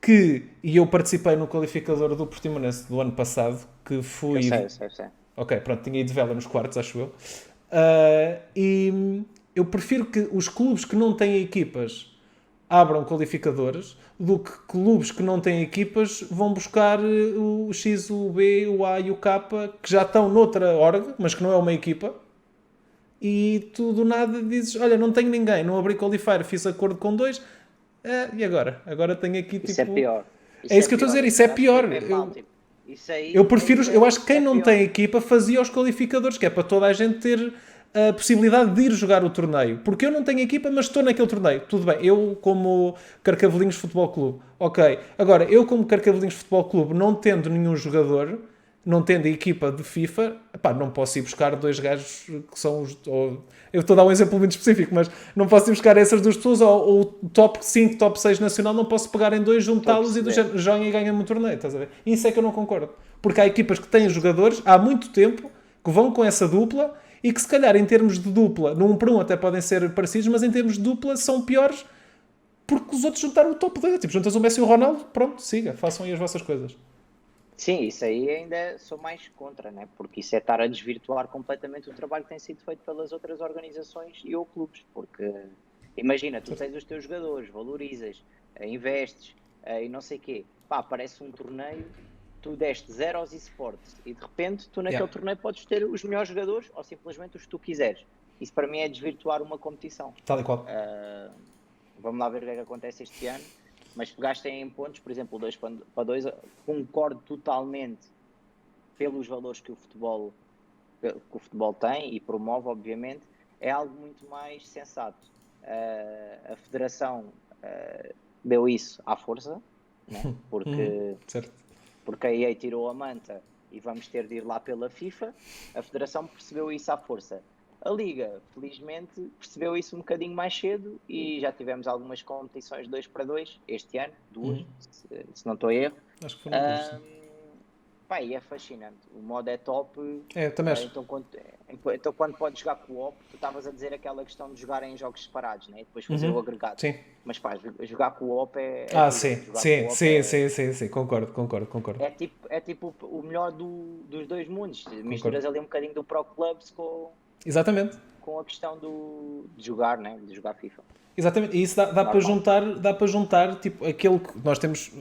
que, e eu participei no qualificador do Portimonense do ano passado, que fui...
Eu sei.
Ok, pronto, tinha ido de vela nos quartos, acho eu. E eu prefiro que os clubes que não têm equipas abram qualificadores do que clubes que não têm equipas vão buscar o X, o B, o A e o K que já estão noutra org, mas que não é uma equipa. E tu do nada dizes, olha, não tenho ninguém, não abri qualifier, fiz acordo com dois, e agora? Agora tenho aqui tipo...
Isso é pior.
É isso que eu estou a dizer, isso é pior.
Isso aí,
Eu prefiro, eu acho que quem não
pior.
tem equipa fazia os qualificadores, que é para toda a gente ter a possibilidade de ir jogar o torneio. Porque eu não tenho equipa, mas estou naquele torneio. Tudo bem, eu como Carcavelinhos Futebol Clube, ok. Agora, eu como Carcavelinhos Futebol Clube, não tendo nenhum jogador, não tendo equipa de FIFA, pá, não posso ir buscar dois gajos que são os... eu estou a dar um exemplo muito específico, mas não posso ir buscar essas duas pessoas, ou top 5, top 6 nacional, não posso pegar em dois, juntá-los e do género, joguem e ganham um torneio, estás a ver? Isso é que eu não concordo. Porque há equipas que têm jogadores há muito tempo, que vão com essa dupla, e que se calhar em termos de dupla, no 1 para 1 até podem ser parecidos, mas em termos de dupla são piores, porque os outros juntaram o top 2. Tipo, juntas o Messi e o Ronaldo, pronto, siga, façam aí as vossas coisas.
Sim, isso aí ainda sou mais contra, né? Porque isso é estar a desvirtuar completamente o trabalho que tem sido feito pelas outras organizações e ou clubes. Porque imagina, tu tens os teus jogadores, valorizas, investes e não sei o quê. Pá, aparece um torneio, tu deste 0 aos esportes e de repente tu naquele torneio podes ter os melhores jogadores ou simplesmente os que tu quiseres. Isso para mim é desvirtuar uma competição.
Tal e qual.
Vamos lá ver o que é que acontece este ano. Mas pegaste em pontos, por exemplo, 2 para 2, concordo totalmente pelos valores que o futebol tem e promove, obviamente, é algo muito mais sensato. A Federação deu isso à força, né? Porque a EA tirou a manta e vamos ter de ir lá pela FIFA. A Federação percebeu isso à força. A Liga, felizmente, percebeu isso um bocadinho mais cedo e já tivemos algumas competições 2 para 2 este ano, duas, se não estou a erro.
Acho que foram duas.
Pá, e é fascinante. O modo é top.
Também acho.
Então, quando podes jogar co-op, tu estavas a dizer aquela questão de jogar em jogos separados, né? E depois fazer o agregado.
Sim.
Mas pá, jogar co-op é...
Sim, concordo.
É tipo o melhor dos dois mundos. Misturas ali um bocadinho do Pro Clubs com...
Exatamente.
Com a questão de jogar, né? De jogar FIFA.
Exatamente, e isso dá para juntar tipo, aquilo que nós temos.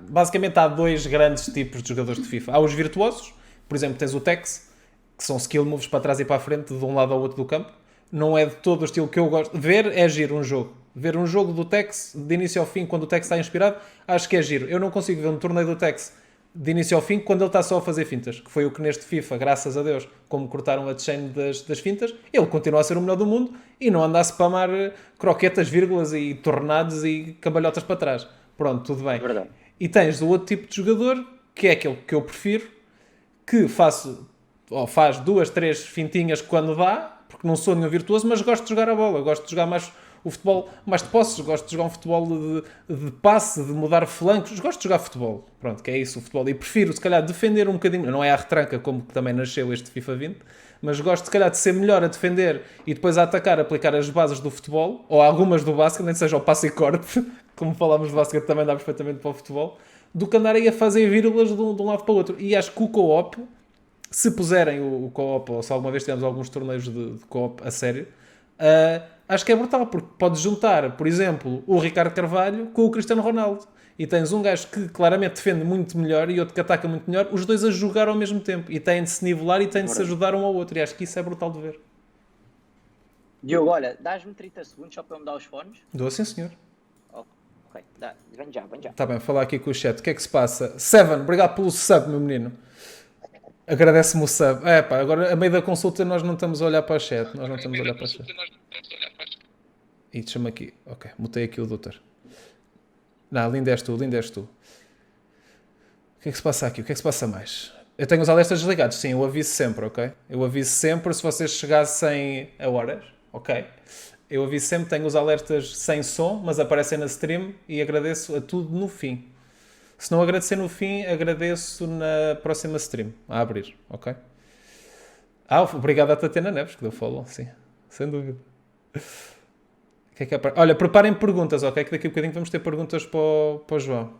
Basicamente há dois grandes tipos de jogadores de FIFA. Há os virtuosos, por exemplo, tens o Tex, que são skill moves para trás e para a frente, de um lado ao outro do campo. Não é de todo o estilo que eu gosto. Ver é giro um jogo. Ver um jogo do Tex, de início ao fim, quando o Tex está inspirado, acho que é giro. Eu não consigo ver um torneio do Tex de início ao fim, quando ele está só a fazer fintas, que foi o que neste FIFA, graças a Deus, como cortaram a chain das fintas, ele continua a ser o melhor do mundo e não anda a spamar croquetas, vírgulas e tornados e cambalhotas para trás. Pronto, tudo bem.
Verdade.
E tens o outro tipo de jogador, que é aquele que eu prefiro, que faz 2, 3 fintinhas quando dá, porque não sou nenhum virtuoso, mas gosto de jogar a bola, gosto de jogar mais o futebol, mais de posses, gosto de jogar um futebol de passe, de mudar flancos, gosto de jogar futebol, pronto, que é isso o futebol, e prefiro se calhar defender um bocadinho, não é à retranca como também nasceu este FIFA 20, mas gosto se calhar de ser melhor a defender e depois a atacar, aplicar as bases do futebol, ou algumas do basquete, nem seja o passe e corte, como falámos de basquete também dá perfeitamente para o futebol, do que andar aí a fazer vírgulas de um lado para o outro, e acho que o co-op, se puserem o co-op, ou se alguma vez tivemos alguns torneios de co-op a sério, acho que é brutal, porque podes juntar, por exemplo, o Ricardo Carvalho com o Cristiano Ronaldo. E tens um gajo que claramente defende muito melhor e outro que ataca muito melhor, os dois a jogar ao mesmo tempo. E têm de se nivelar e têm de se ajudar um ao outro. E acho que isso é brutal de ver.
Diogo, olha, dás-me 30 segundos só para eu me dar os fones?
Dou sim, senhor.
Ok, vem já.
Está bem, vou falar aqui com o chat. O que é que se passa? Seven, obrigado pelo sub, meu menino. Agradece-me o sub. Pá, agora a meio da consulta nós não estamos a olhar para o chat. Nós não estamos a olhar para o chat. E deixa-me aqui. Ok, mutei aqui o doutor. Não, lindo és tu. O que é que se passa aqui? O que é que se passa mais? Eu tenho os alertas desligados, sim, eu aviso sempre, ok? Eu aviso sempre se vocês chegassem a horas, ok? Eu aviso sempre, tenho os alertas sem som, mas aparecem na stream e agradeço a tudo no fim. Se não agradecer no fim, agradeço na próxima stream, a abrir, ok? Obrigado à Tatiana Neves, que deu follow, sim, sem dúvida. Olha, preparem perguntas, ok? Que daqui a bocadinho vamos ter perguntas para o João.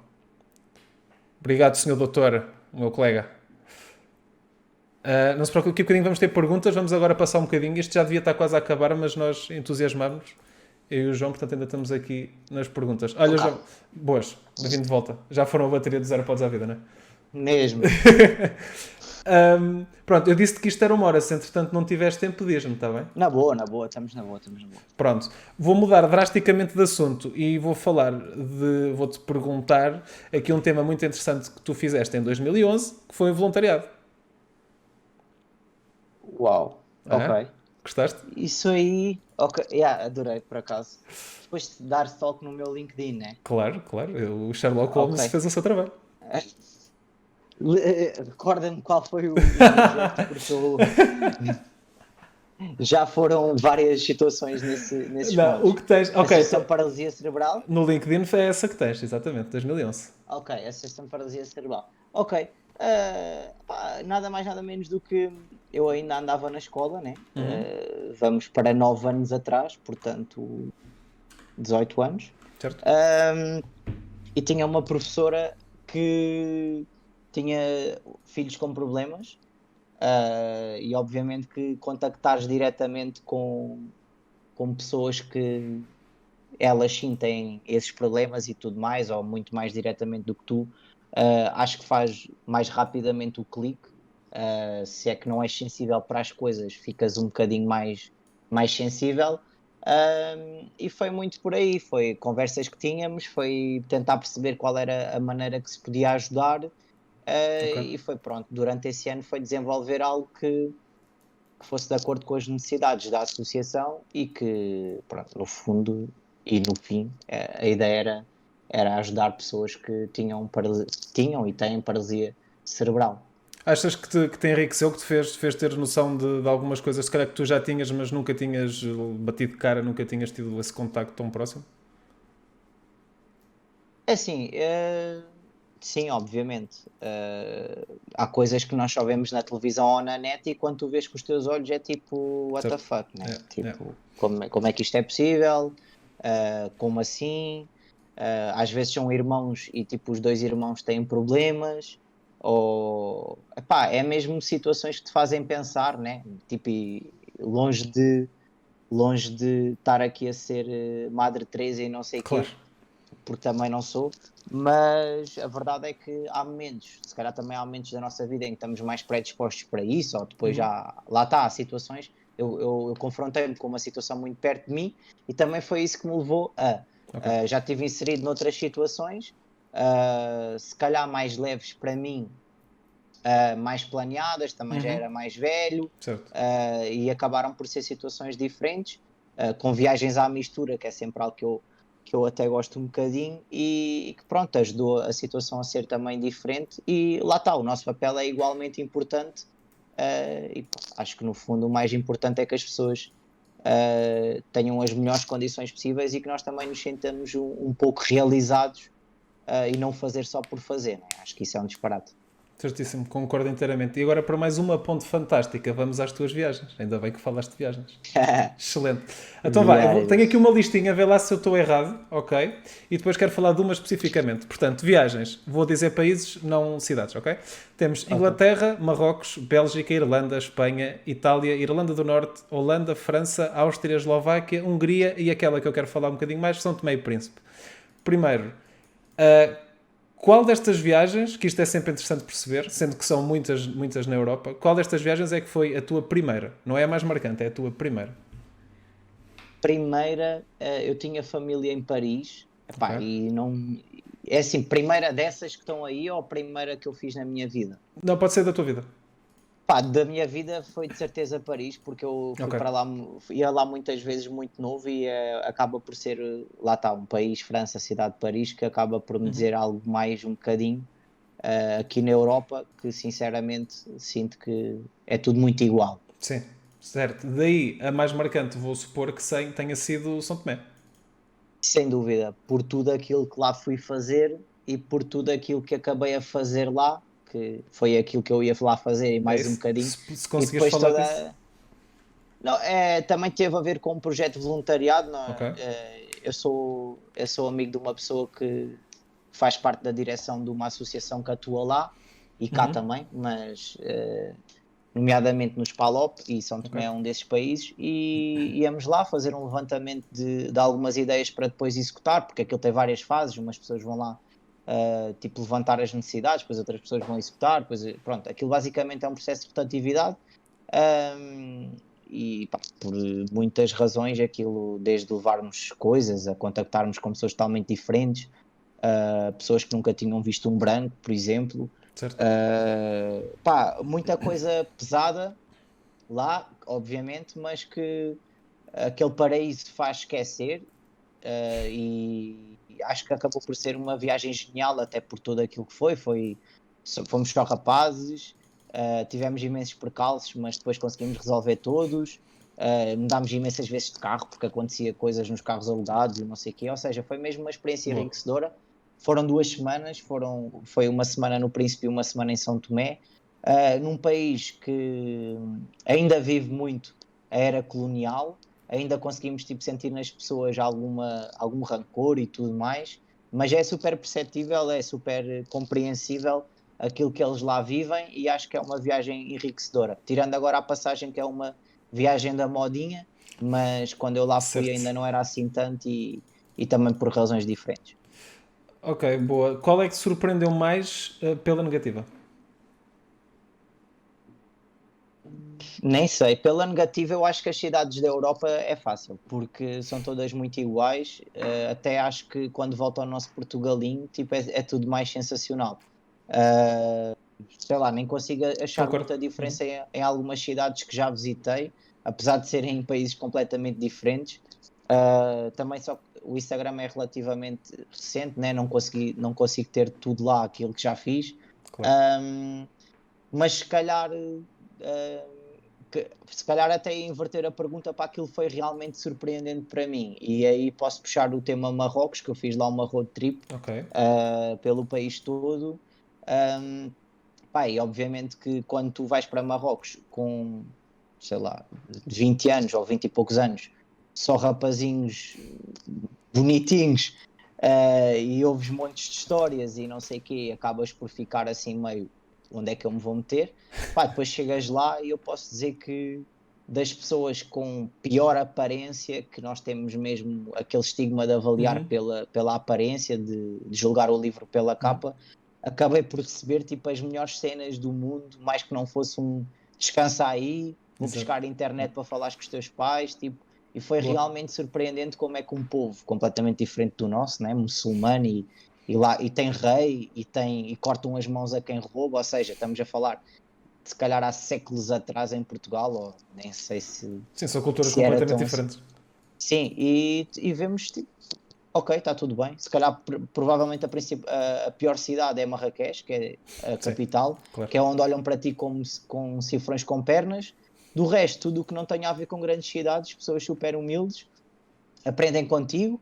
Obrigado, senhor doutor, o meu colega. Não se preocupe, daqui a bocadinho vamos ter perguntas. Vamos agora passar um bocadinho. Isto já devia estar quase a acabar, mas nós entusiasmamos. Eu e o João, portanto, ainda estamos aqui nas perguntas. Olha, João, boas, bem-vindo de volta. Já foram a bateria dos AirPods à vida, não é?
Mesmo.
Pronto, eu disse-te que isto era 1 hora. Se entretanto não tiveres tempo, diz-me, está bem?
Na boa, estamos na boa.
Pronto, vou mudar drasticamente de assunto e vou-te perguntar aqui um tema muito interessante que tu fizeste em 2011, que foi o voluntariado.
Uau, ok.
Gostaste?
Isso aí, ok, yeah, adorei por acaso. Depois de dar stalk no meu LinkedIn, né?
Claro. O Sherlock Holmes fez o seu trabalho.
Recorda-me qual foi o projeto, porque já foram várias situações nesses
Não,
modos.
o que tens... Ok,
Assistência paralisia cerebral?
no LinkedIn foi essa que tens, exatamente, 2011.
Ok, assistência paralisia cerebral. Ok, nada mais nada menos do que eu ainda andava na escola, né? Vamos para 9 anos atrás, portanto 18 anos.
Certo?
E tinha uma professora que tinha filhos com problemas e obviamente que contactares diretamente com pessoas que elas sim têm esses problemas e tudo mais, ou muito mais diretamente do que tu, acho que faz mais rapidamente o clique. Se é que não és sensível para as coisas, ficas um bocadinho mais sensível. E foi muito por aí, foi conversas que tínhamos, foi tentar perceber qual era a maneira que se podia ajudar,
Ok.
e foi pronto, durante esse ano foi desenvolver algo que fosse de acordo com as necessidades da associação e que, pronto, no fundo e no fim, a ideia era ajudar pessoas que tinham e têm paralisia cerebral.
Achas que te enriqueceu, que te fez ter noção de algumas coisas, se calhar que tu já tinhas, mas nunca tinhas batido cara, nunca tinhas tido esse contacto tão próximo?
É assim, sim, obviamente. Há coisas que nós só vemos na televisão ou na net e quando tu vês com os teus olhos é tipo, what the
Certo.
fuck, né?
É.
Tipo, como é que isto é possível? Como assim? Às vezes são irmãos e tipo os dois irmãos têm problemas, ou epá, é mesmo situações que te fazem pensar, né? Tipo, e longe de estar aqui a ser Madre Teresa e não sei o
Claro.
quê, porque também não sou, mas a verdade é que há momentos, se calhar também há momentos da nossa vida em que estamos mais predispostos para isso, ou depois já, lá está, há situações, eu confrontei-me com uma situação muito perto de mim e também foi isso que me levou
Ok.
já estive inserido noutras situações, se calhar mais leves para mim, mais planeadas, também já era mais velho,
Certo.
e acabaram por ser situações diferentes, com viagens à mistura, que é sempre algo que eu até gosto um bocadinho, e que pronto, ajudou a situação a ser também diferente, e lá está, o nosso papel é igualmente importante, e acho que no fundo o mais importante é que as pessoas tenham as melhores condições possíveis e que nós também nos sentamos um pouco realizados, e não fazer só por fazer, né? Acho que isso é um disparate.
Certíssimo, concordo inteiramente. E agora para mais uma ponte fantástica, vamos às tuas viagens. Ainda bem que falaste de viagens. Excelente. Então vá, tenho aqui uma listinha, vê lá se eu estou errado, ok? E depois quero falar de uma especificamente. Portanto, viagens. Vou dizer países, não cidades, ok? Temos Inglaterra, Marrocos, Bélgica, Irlanda, Espanha, Itália, Irlanda do Norte, Holanda, França, Áustria, Eslováquia, Hungria e aquela que eu quero falar um bocadinho mais, São Tomé e Príncipe. Primeiro, qual destas viagens, que isto é sempre interessante perceber, sendo que são muitas na Europa, qual destas viagens é que foi a tua primeira? Não é a mais marcante, é a tua primeira.
Primeira, eu tinha família em Paris, epá,
Ok.
e não. É assim, primeira dessas que estão aí ou a primeira que eu fiz na minha vida?
Não, pode ser da tua vida.
Pá, da minha vida foi de certeza Paris, porque eu fui
Ok.
para lá, ia lá muitas vezes muito novo e acaba por ser, lá está, um país, França, cidade de Paris, que acaba por me dizer algo mais um bocadinho. aqui na Europa, que sinceramente sinto que é tudo muito igual.
Sim, certo. Daí, a mais marcante, vou supor que tenha sido São Tomé.
Sem dúvida, por tudo aquilo que lá fui fazer e por tudo aquilo que acabei a fazer lá, que foi aquilo que eu ia lá fazer e
É
mais um
isso?
bocadinho,
Se
e
conseguires
depois
falar disso.
toda. Não, também teve a ver com um projeto de voluntariado. Não
Ok.
é? Eu sou amigo de uma pessoa que faz parte da direção de uma associação que atua lá e cá
Uhum.
também, mas nomeadamente nos PALOP, e São
Ok.
Tomé é um desses países, e íamos lá fazer um levantamento de algumas ideias para depois executar, porque aquilo tem várias fases, umas pessoas vão lá tipo levantar as necessidades, depois outras pessoas vão executar, depois, pronto, aquilo basicamente é um processo de rotatividade. Um, e pá, por muitas razões, aquilo, desde levarmos coisas a contactarmos com pessoas totalmente diferentes, pessoas que nunca tinham visto um branco, por exemplo,
Certo.
pá, muita coisa pesada lá, obviamente, mas que aquele paraíso te faz esquecer. E acho que acabou por ser uma viagem genial, até por tudo aquilo que fomos só rapazes, tivemos imensos percalços, mas depois conseguimos resolver todos. Mudámos imensas vezes de carro porque acontecia coisas nos carros alugados e não sei o quê, ou seja, foi mesmo uma experiência
Boa.
enriquecedora. Foram 2 semanas, foi uma semana no Príncipe e uma semana em São Tomé, num país que ainda vive muito a era colonial, ainda conseguimos tipo, sentir nas pessoas algum rancor e tudo mais, mas é super perceptível, é super compreensível aquilo que eles lá vivem e acho que é uma viagem enriquecedora. Tirando agora a passagem que é uma viagem da modinha, mas quando eu lá fui
Certo.
ainda não era assim tanto e também por razões diferentes.
Ok, boa. Qual é que surpreendeu mais pela negativa?
Nem sei, pela negativa eu acho que as cidades da Europa é fácil, porque são todas muito iguais, até acho que quando volto ao nosso Portugalinho, tipo, é tudo mais sensacional. Sei lá, nem consigo achar
Concordo.
muita
Uhum.
diferença em algumas cidades que já visitei, apesar de serem em países completamente diferentes. Também só que o Instagram é relativamente recente, né? Não consigo ter tudo lá aquilo que já fiz.
Claro.
Um, mas se calhar até inverter a pergunta para aquilo que foi realmente surpreendente para mim. E aí posso puxar o tema Marrocos, que eu fiz lá uma road trip
Ok.
pelo país todo. Um, Pá, e obviamente que quando tu vais para Marrocos com, sei lá, 20 anos ou 20 e poucos anos, só rapazinhos bonitinhos, e ouves montes de histórias e não sei o quê, acabas por ficar assim meio, onde é que eu me vou meter? Pá, depois chegas lá e eu posso dizer que das pessoas com pior aparência, que nós temos mesmo aquele estigma de avaliar
Uhum.
pela aparência, de julgar o livro pela
Uhum.
capa, acabei por receber tipo as melhores cenas do mundo, mais que não fosse um descansa aí, vou
Exato.
buscar internet para falar com os teus pais, tipo, e foi
Boa.
realmente surpreendente como é que um povo completamente diferente do nosso, né, muçulmano e tem rei e cortam as mãos a quem rouba, ou seja, estamos a falar se calhar há séculos atrás em Portugal, ou nem sei se,
Sim, são culturas
se era
completamente
tão assim.
diferentes.
Sim, e vemos tipo, ok, está tudo bem. Se calhar, provavelmente, a pior cidade é Marrakech, que é a
Sim,
capital,
claro.
que é onde olham para ti com cifrões com pernas. Do resto, tudo o que não tem a ver com grandes cidades, pessoas super humildes, aprendem contigo,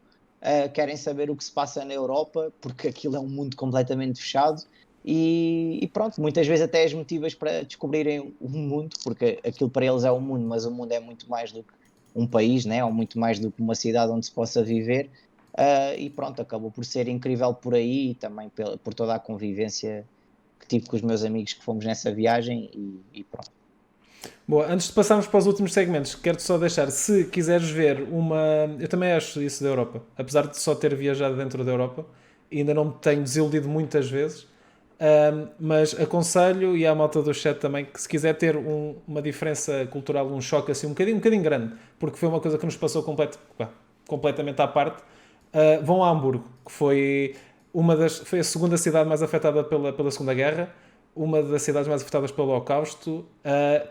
querem saber o que se passa na Europa, porque aquilo é um mundo completamente fechado. E pronto, muitas vezes até as motivas para descobrirem o mundo, porque aquilo para eles é um mundo, mas o mundo é muito mais do que um país, né? Ou muito mais do que uma cidade onde se possa viver. E pronto, acabou por ser incrível por aí e também por toda a convivência que tive com os meus amigos que fomos nessa viagem e pronto.
Boa, antes de passarmos para os últimos segmentos, quero-te só deixar, se quiseres ver uma. Eu também acho isso da Europa. Apesar de só ter viajado dentro da Europa, ainda não me tenho desiludido muitas vezes. Mas aconselho, e à malta do chat também, que se quiser ter uma diferença cultural, um choque assim um bocadinho grande, porque foi uma coisa que nos passou completamente à parte, vão a Hamburgo, que foi a segunda cidade mais afetada pela Segunda Guerra, uma das cidades mais afetadas pelo Holocausto,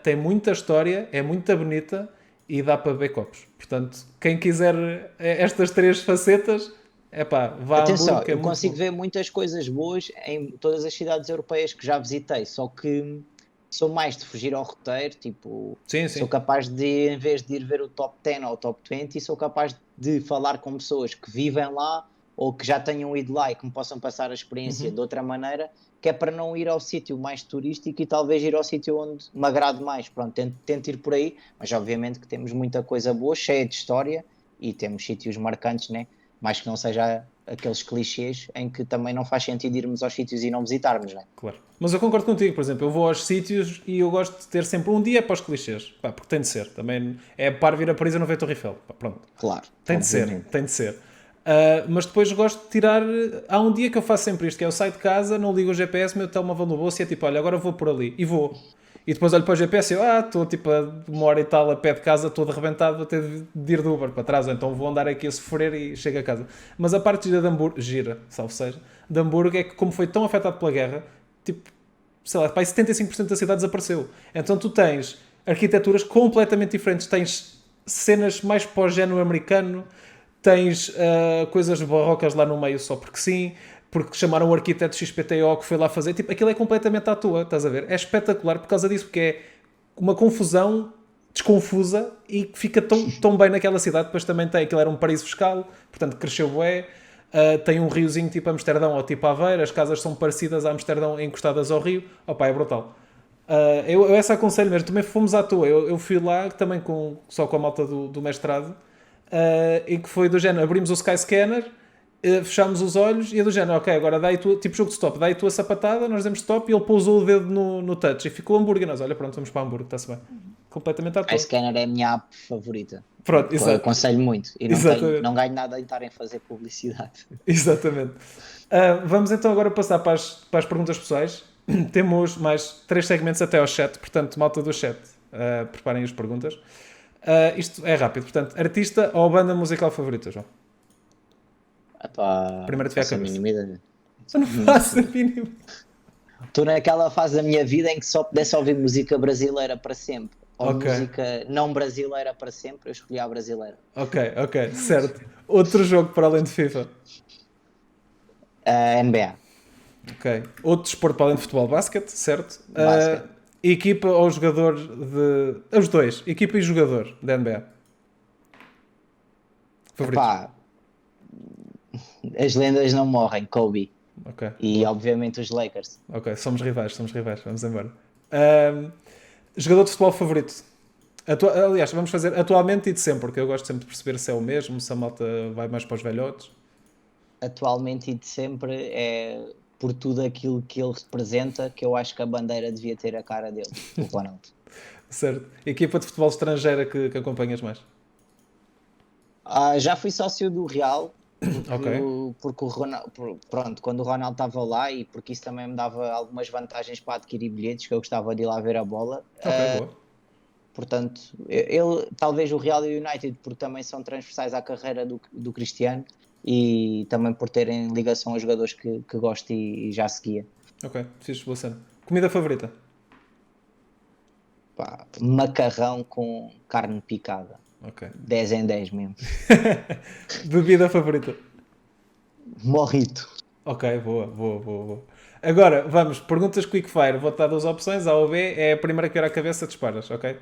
tem muita história, é muito bonita e dá para beber copos. Portanto, quem quiser estas três facetas, Epá, vá a
Atenção,
Hamburgo, que é
eu
muito
consigo
bom.
ver muitas coisas boas em todas as cidades europeias que já visitei, só que sou mais de fugir ao roteiro, tipo,
Sim,
sou
sim.
capaz de, em vez de ir ver o top 10 ou o top 20, sou capaz de falar com pessoas que vivem lá ou que já tenham ido lá e que me possam passar a experiência
Uhum.
de outra maneira, que é para não ir ao sítio mais turístico e talvez ir ao sítio onde me agrade mais. Pronto, tento ir por aí, mas obviamente que temos muita coisa boa, cheia de história e temos sítios marcantes, né? Mais que não seja aqueles clichês em que também não faz sentido irmos aos sítios e não visitarmos, né?
Claro. Mas eu concordo contigo, por exemplo, eu vou aos sítios e eu gosto de ter sempre um dia para os clichês. Pá, porque tem de ser. Também é para vir a Paris e não ver a Torre Eiffel. Pá, pronto.
Claro,
Tem de ser,
obviamente.
tem de ser. Mas depois gosto de tirar. Há um dia que eu faço sempre isto, que é eu saio de casa, não ligo o GPS, meu telemóvel no bolso e é tipo, olha, agora vou por ali. E vou. E depois olho para o GPS e eu, estou tipo a 1 hora e tal a pé de casa, todo arrebentado, vou ter de ir de Uber para trás, ou então vou andar aqui a sofrer e chego a casa. Mas a parte gira de Hamburgo, gira, salvo seja, de Hamburgo é que como foi tão afetado pela guerra, tipo, sei lá, pá, 75% da cidade desapareceu. Então tu tens arquiteturas completamente diferentes, tens cenas mais para o género americano, tens coisas barrocas lá no meio só porque sim, porque chamaram o arquiteto XPTO que foi lá fazer. Tipo, aquilo é completamente à toa, estás a ver? É espetacular por causa disso, porque é uma confusão desconfusa e que fica tão bem naquela cidade. Depois também tem, aquilo era um paraíso fiscal, portanto cresceu bué. Tem um riozinho tipo Amsterdão ou tipo Aveiro, as casas são parecidas a Amsterdão encostadas ao rio. Opa, é brutal. Eu essa aconselho mesmo, também fomos à toa. Eu fui lá também só com a malta do mestrado, em que foi do género, abrimos o Skyscanner, fechámos os olhos e é do género, ok, agora dá aí tu, tipo jogo de stop, dá aí tu a sapatada, nós demos stop e ele pousou o dedo no touch e ficou o hambúrguer. Nós, olha, pronto, vamos para Hamburgo, está-se bem. Completamente à
A
toa.
Scanner é a minha app favorita.
Pronto,
Aconselho muito e
exatamente.
não ganho nada em estarem a fazer publicidade.
Exatamente. Vamos então agora passar para as perguntas pessoais. Temos mais 3 segmentos até ao chat, portanto, malta do chat, preparem as perguntas. Isto é rápido, portanto, artista ou banda musical favorita, João?
Epá,
Primeiro
não
te vier à
faço a
cabeça.
mínima ideia.
Eu não faço a mínima.
Estou naquela fase da minha vida em que só pudesse ouvir música brasileira para sempre ou
Ok,
música não brasileira para sempre, eu escolhi a brasileira.
ok, certo. Outro jogo para além de FIFA.
NBA,
Ok. Outro desporto para além de futebol, basquete, certo?
basquete.
Equipa ou jogador de. Os dois, equipa e jogador da NBA. Favoritos.
Epá, as lendas não morrem, Kobe.
Ok,
E
boa.
obviamente os Lakers.
Ok, somos rivais, vamos embora. Ahm, Jogador de futebol favorito? Aliás, vamos fazer atualmente e de sempre, porque eu gosto sempre de perceber se é o mesmo, se a malta vai mais para os velhotes.
Atualmente e de sempre é por tudo aquilo que ele representa que eu acho que a bandeira devia ter a cara dele, o Ronaldo.
Certo. Equipa de futebol estrangeira que acompanhas mais?
Já fui sócio do Real
Ok,
porque o Ronaldo, pronto, quando o Ronaldo estava lá e porque isso também me dava algumas vantagens para adquirir bilhetes que eu gostava de ir lá ver a bola.
ok, boa.
Portanto, ele, talvez o Real e o United, porque também são transversais à carreira do Cristiano e também por terem ligação a jogadores que gosto e já seguia.
Ok, fixe, boa cena. Comida favorita?
Pá, macarrão com carne picada.
Ok.
10 em 10 mesmo.
Bebida favorita?
Morrito.
Ok, boa. Agora, vamos, perguntas quickfire. Vou-te dar 2 opções, A ou B. É a primeira que vier à cabeça, disparas, ok?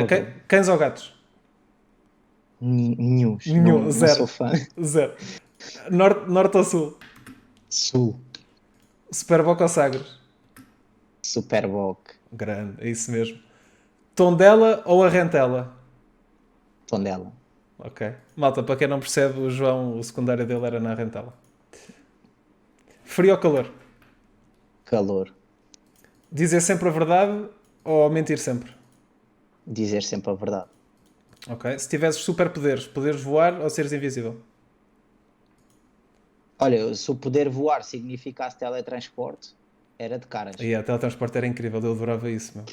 Ok.
Cães ou gatos?
Nenhuns.
Nenhum,
Não sou
zero.
fã.
Zero. Norte ou sul?
Sul.
Superboc ou Sagres?
Superboc.
Grande, é isso mesmo. Tondela ou Arrentela?
Tondela.
Ok. Malta, para quem não percebe, o João, o secundário dele era na Arrentela. Frio ou calor?
Calor.
Dizer sempre a verdade ou mentir sempre?
Dizer sempre a verdade.
Ok. Se tivesses superpoderes, poderes voar ou seres invisível?
Olha, se o poder voar significasse teletransporte, era de caras.
E a teletransporte era incrível, eu adorava isso, meu.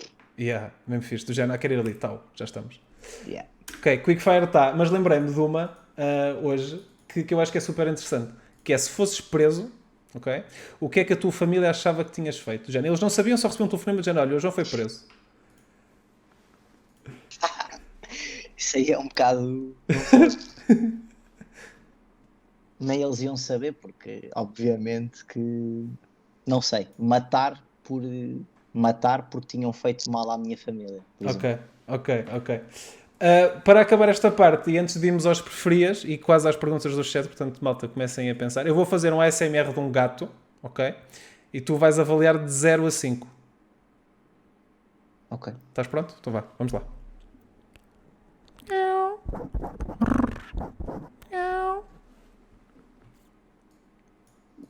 Mesmo fixe, do género, quero ir ali, tal, já estamos.
Yeah.
Ok, Quickfire está, mas lembrei-me de uma hoje que eu acho que é super interessante, que é se fosses preso, ok? O que é que a tua família achava que tinhas feito? Do género, eles não sabiam, só recebiam um telefonema de género, olha, o João foi preso.
Isso aí é um bocado. Não posso. nem eles iam saber, porque obviamente que, não sei, matar porque tinham feito mal à minha família, por
Ok,
exemplo.
ok, ok. Para acabar esta parte, e antes de irmos aos preferias e quase às perguntas do chat, portanto, malta, comecem a pensar. Eu vou fazer um ASMR de um gato, ok? E tu vais avaliar de 0 a 5.
Ok.
Estás pronto? Então vá, vamos lá.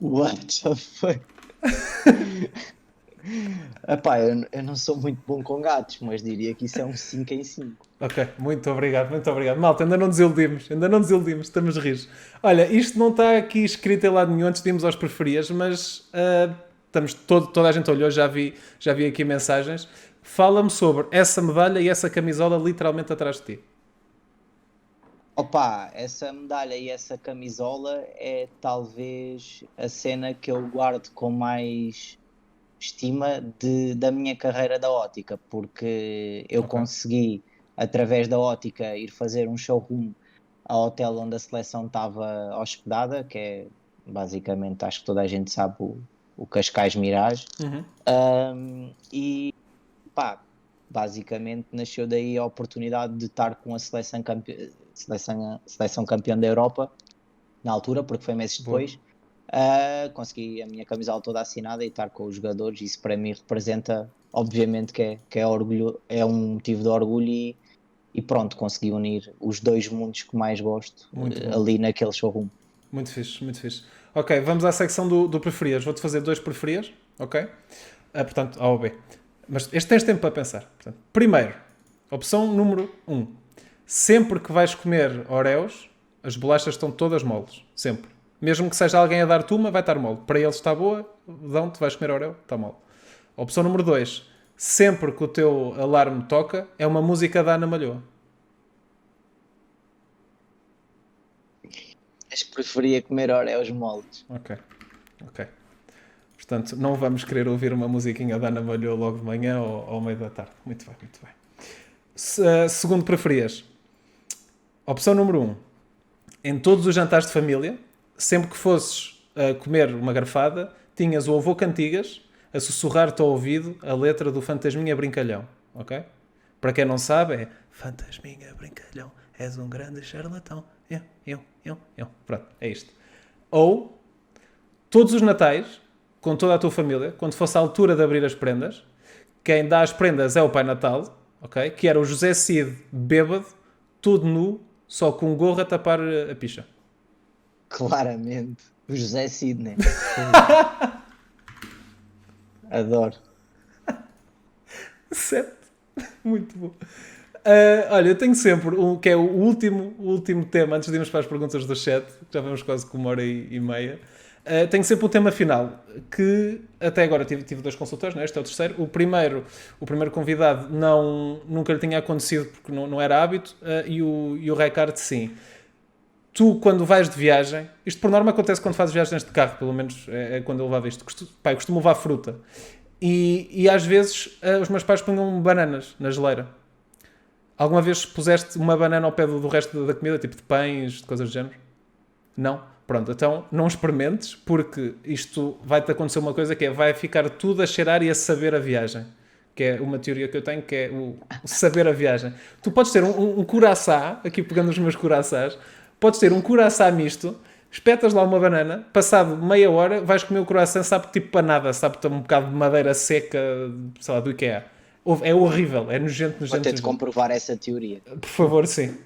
What the fuck? Epá, eu não sou muito bom com gatos, mas diria que isso é um 5 em 5.
Ok, muito obrigado, muito obrigado. Malta, ainda não desiludimos, estamos rios. Olha, isto não está aqui escrito em lado nenhum antes de irmos aos preferias, mas toda a gente olhou, já vi aqui mensagens. Fala-me sobre essa medalha e essa camisola literalmente atrás de ti.
Opa, essa medalha e essa camisola é talvez a cena que eu guardo com mais estima da minha carreira da ótica, porque eu
Ok,
consegui, através da ótica, ir fazer um showroom ao hotel onde a seleção estava hospedada, que é basicamente, acho que toda a gente sabe, o Cascais Mirage.
uhum.
E pá, basicamente nasceu daí a oportunidade de estar com a seleção campeã da Europa, na altura, porque foi meses
Boa,
depois. Consegui a minha camisola toda assinada e estar com os jogadores. Isso para mim representa, obviamente, que é orgulho, é um motivo de orgulho e pronto, consegui unir os dois mundos que mais gosto
muito bom.
ali naquele showroom.
Muito fixe, muito fixe. Ok, vamos à secção do preferias. Vou-te fazer dois preferias, ok? Portanto, A ou B. Mas este tens tempo para pensar. Portanto, primeiro, opção número 1. Sempre que vais comer Oreos, as bolachas estão todas moles. Sempre. Mesmo que seja alguém a dar-te uma, vai estar mole. Para eles está boa, dão-te, vais comer Oreo, está mole. Opção número 2. Sempre que o teu alarme toca, é uma música da Ana Malhoa.
Mas preferia comer Oreos moles.
Ok, ok. Portanto, não vamos querer ouvir uma musiquinha da Ana Malhoa logo de manhã ou ao meio da tarde. Muito bem, muito bem. Segundo preferias, opção número 1. Em todos os jantares de família, sempre que fosses comer uma garfada, tinhas o avô Cantigas a sussurrar-te ao ouvido a letra do Fantasminha Brincalhão. Ok? Para quem não sabe, é Fantasminha Brincalhão, és um grande charlatão. Eu. Pronto, é isto. Ou todos os natais, com toda a tua família, quando fosse a altura de abrir as prendas, quem dá as prendas é o Pai Natal, ok? Que era o José Cid bêbado, todo nu, só com um gorro a tapar a picha.
Claramente. O José Sidney. Fogo. Adoro.
Certo? Muito bom. Olha, eu tenho sempre que é o último tema, antes de irmos para as perguntas do chat, já vamos quase com 1 hora e meia. Tenho sempre o tema final, que até agora tive dois consultores, este é o terceiro. O primeiro convidado nunca lhe tinha acontecido porque não era hábito, e o Ricardo sim. Tu, quando vais de viagem, isto por norma acontece quando fazes viagens de carro, pelo menos é quando eu levava isto. Eu costumo levar fruta. E às vezes os meus pais punham bananas na geleira. Alguma vez puseste uma banana ao pé do resto da comida, tipo de pães, de coisas do género? Não? Pronto, então não experimentes, porque isto vai-te acontecer uma coisa que é, vai ficar tudo a cheirar e a saber a viagem. Que é uma teoria que eu tenho, que é o saber a viagem. Tu podes ter um curaçá, aqui pegando os meus curaçás, podes ter um curaçá misto, espetas lá uma banana, passado meia hora vais comer o croissant, sabe tipo para nada, sabe-te um bocado de madeira seca, sei lá, do IKEA. É horrível, é nojento,
Vou
nojento,
ter de
nojento.
comprovar essa teoria.
Por favor, sim,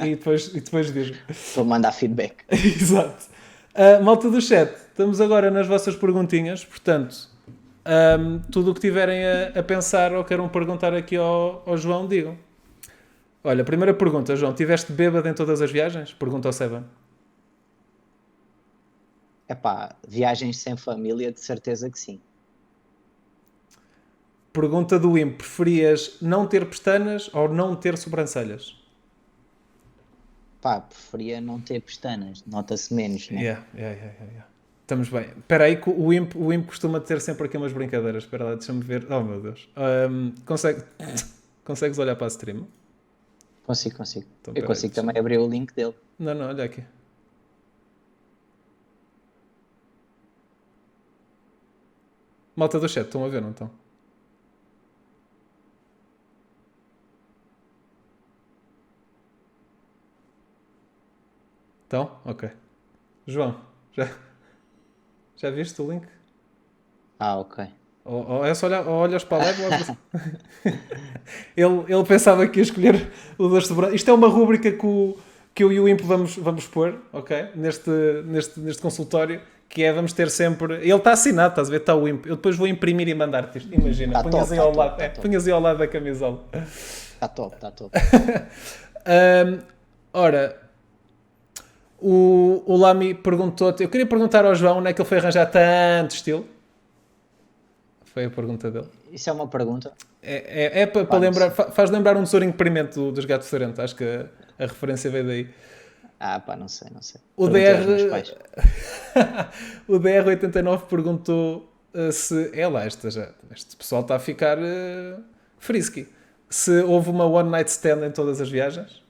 e depois diz-me.
Para mandar feedback.
Exato. Malta do chat, estamos agora nas vossas perguntinhas, portanto, tudo o que tiverem a pensar ou queiram perguntar aqui ao João, digam. Olha, primeira pergunta, João, tiveste bêbado em todas as viagens? Pergunta ao Seven.
Epá, viagens sem família, de certeza que sim.
Pergunta do Im, preferias não ter pestanas ou não ter sobrancelhas?
Pá, preferia não ter pestanas, nota-se menos, né?
Yeah. Estamos bem. Espera aí que o Imp costuma ter sempre aqui umas brincadeiras. Espera lá, deixa-me ver. Oh, meu Deus. Consegues olhar para a stream?
Consigo.
Então,
Eu
espera aí,
consigo também abrir o link dele.
Não, olha aqui. Malta do chat, estão a ver, não estão? Estão? Ok. João, já viste o link?
Ok.
Ou é só ou olhas para a live ou olhas... ele pensava que ia escolher o das sobrancelhas. Isto é uma rúbrica que eu e o Imp vamos pôr, ok? Neste consultório, que é, vamos ter sempre... Ele está assinado, estás a ver? Está o Imp. Eu depois vou imprimir e mandar-te isto. Imagina,
Está
punhas
top,
aí
está
ao
top,
lado,
está top.
punhas aí ao lado da camisola.
Está top, está top.
Ora, o Lami perguntou-te... Eu queria perguntar ao João onde é que ele foi arranjar tanto estilo. Foi a pergunta dele.
Isso é uma pergunta?
É para
Pá, não
lembrar,
sei.
faz lembrar um tesourinho experimento dos Gato Fedorento. Acho que a referência veio daí.
Pá, não sei, não sei.
O
Perguntei
DR,
aos meus pais.
o DR89 perguntou se é lá, este pessoal está a ficar frisky. Se houve uma one night stand em todas as viagens?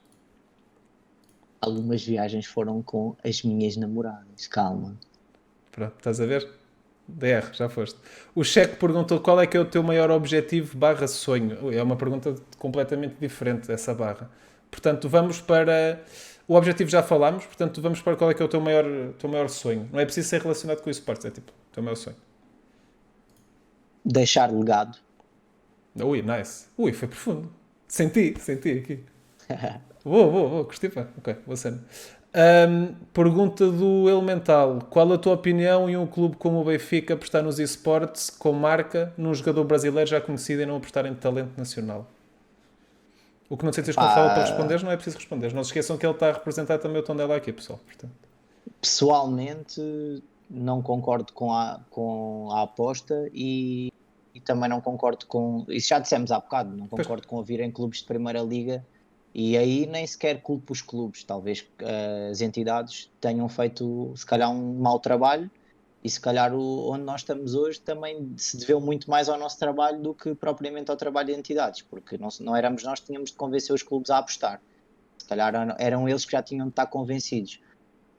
Algumas viagens foram com as minhas namoradas, calma.
Pronto, estás a ver? DR, já foste. O Cheque perguntou qual é que é o teu maior objetivo barra sonho. É uma pergunta completamente diferente essa barra. Portanto, vamos para... O objetivo já falámos, portanto, vamos para qual é que é o teu maior sonho. Não é preciso ser relacionado com o esportes, é tipo, o teu maior sonho.
Deixar legado.
Ui, nice. Ui, foi profundo. Senti aqui. Vou, gostei, pá. Ok, boa cena. Pergunta do Elemental. Qual a tua opinião em um clube como o Benfica apostar nos esportes com marca num jogador brasileiro já conhecido e não apostar em talento nacional? O que não te sentes confortável para
Pá,
responder, não é preciso responder. Não se esqueçam que ele está a representar também o Tondela aqui, pessoal. Portanto,
pessoalmente, não concordo com a aposta e também não concordo com. Isso já dissemos há bocado, não
pois,
concordo com a vir em clubes de Primeira Liga e aí nem sequer culpo os clubes. Talvez as entidades tenham feito, se calhar, um mau trabalho e se calhar onde nós estamos hoje também se deveu muito mais ao nosso trabalho do que propriamente ao trabalho de entidades, porque não éramos nós que tínhamos de convencer os clubes a apostar. Se calhar eram eles que já tinham de estar convencidos.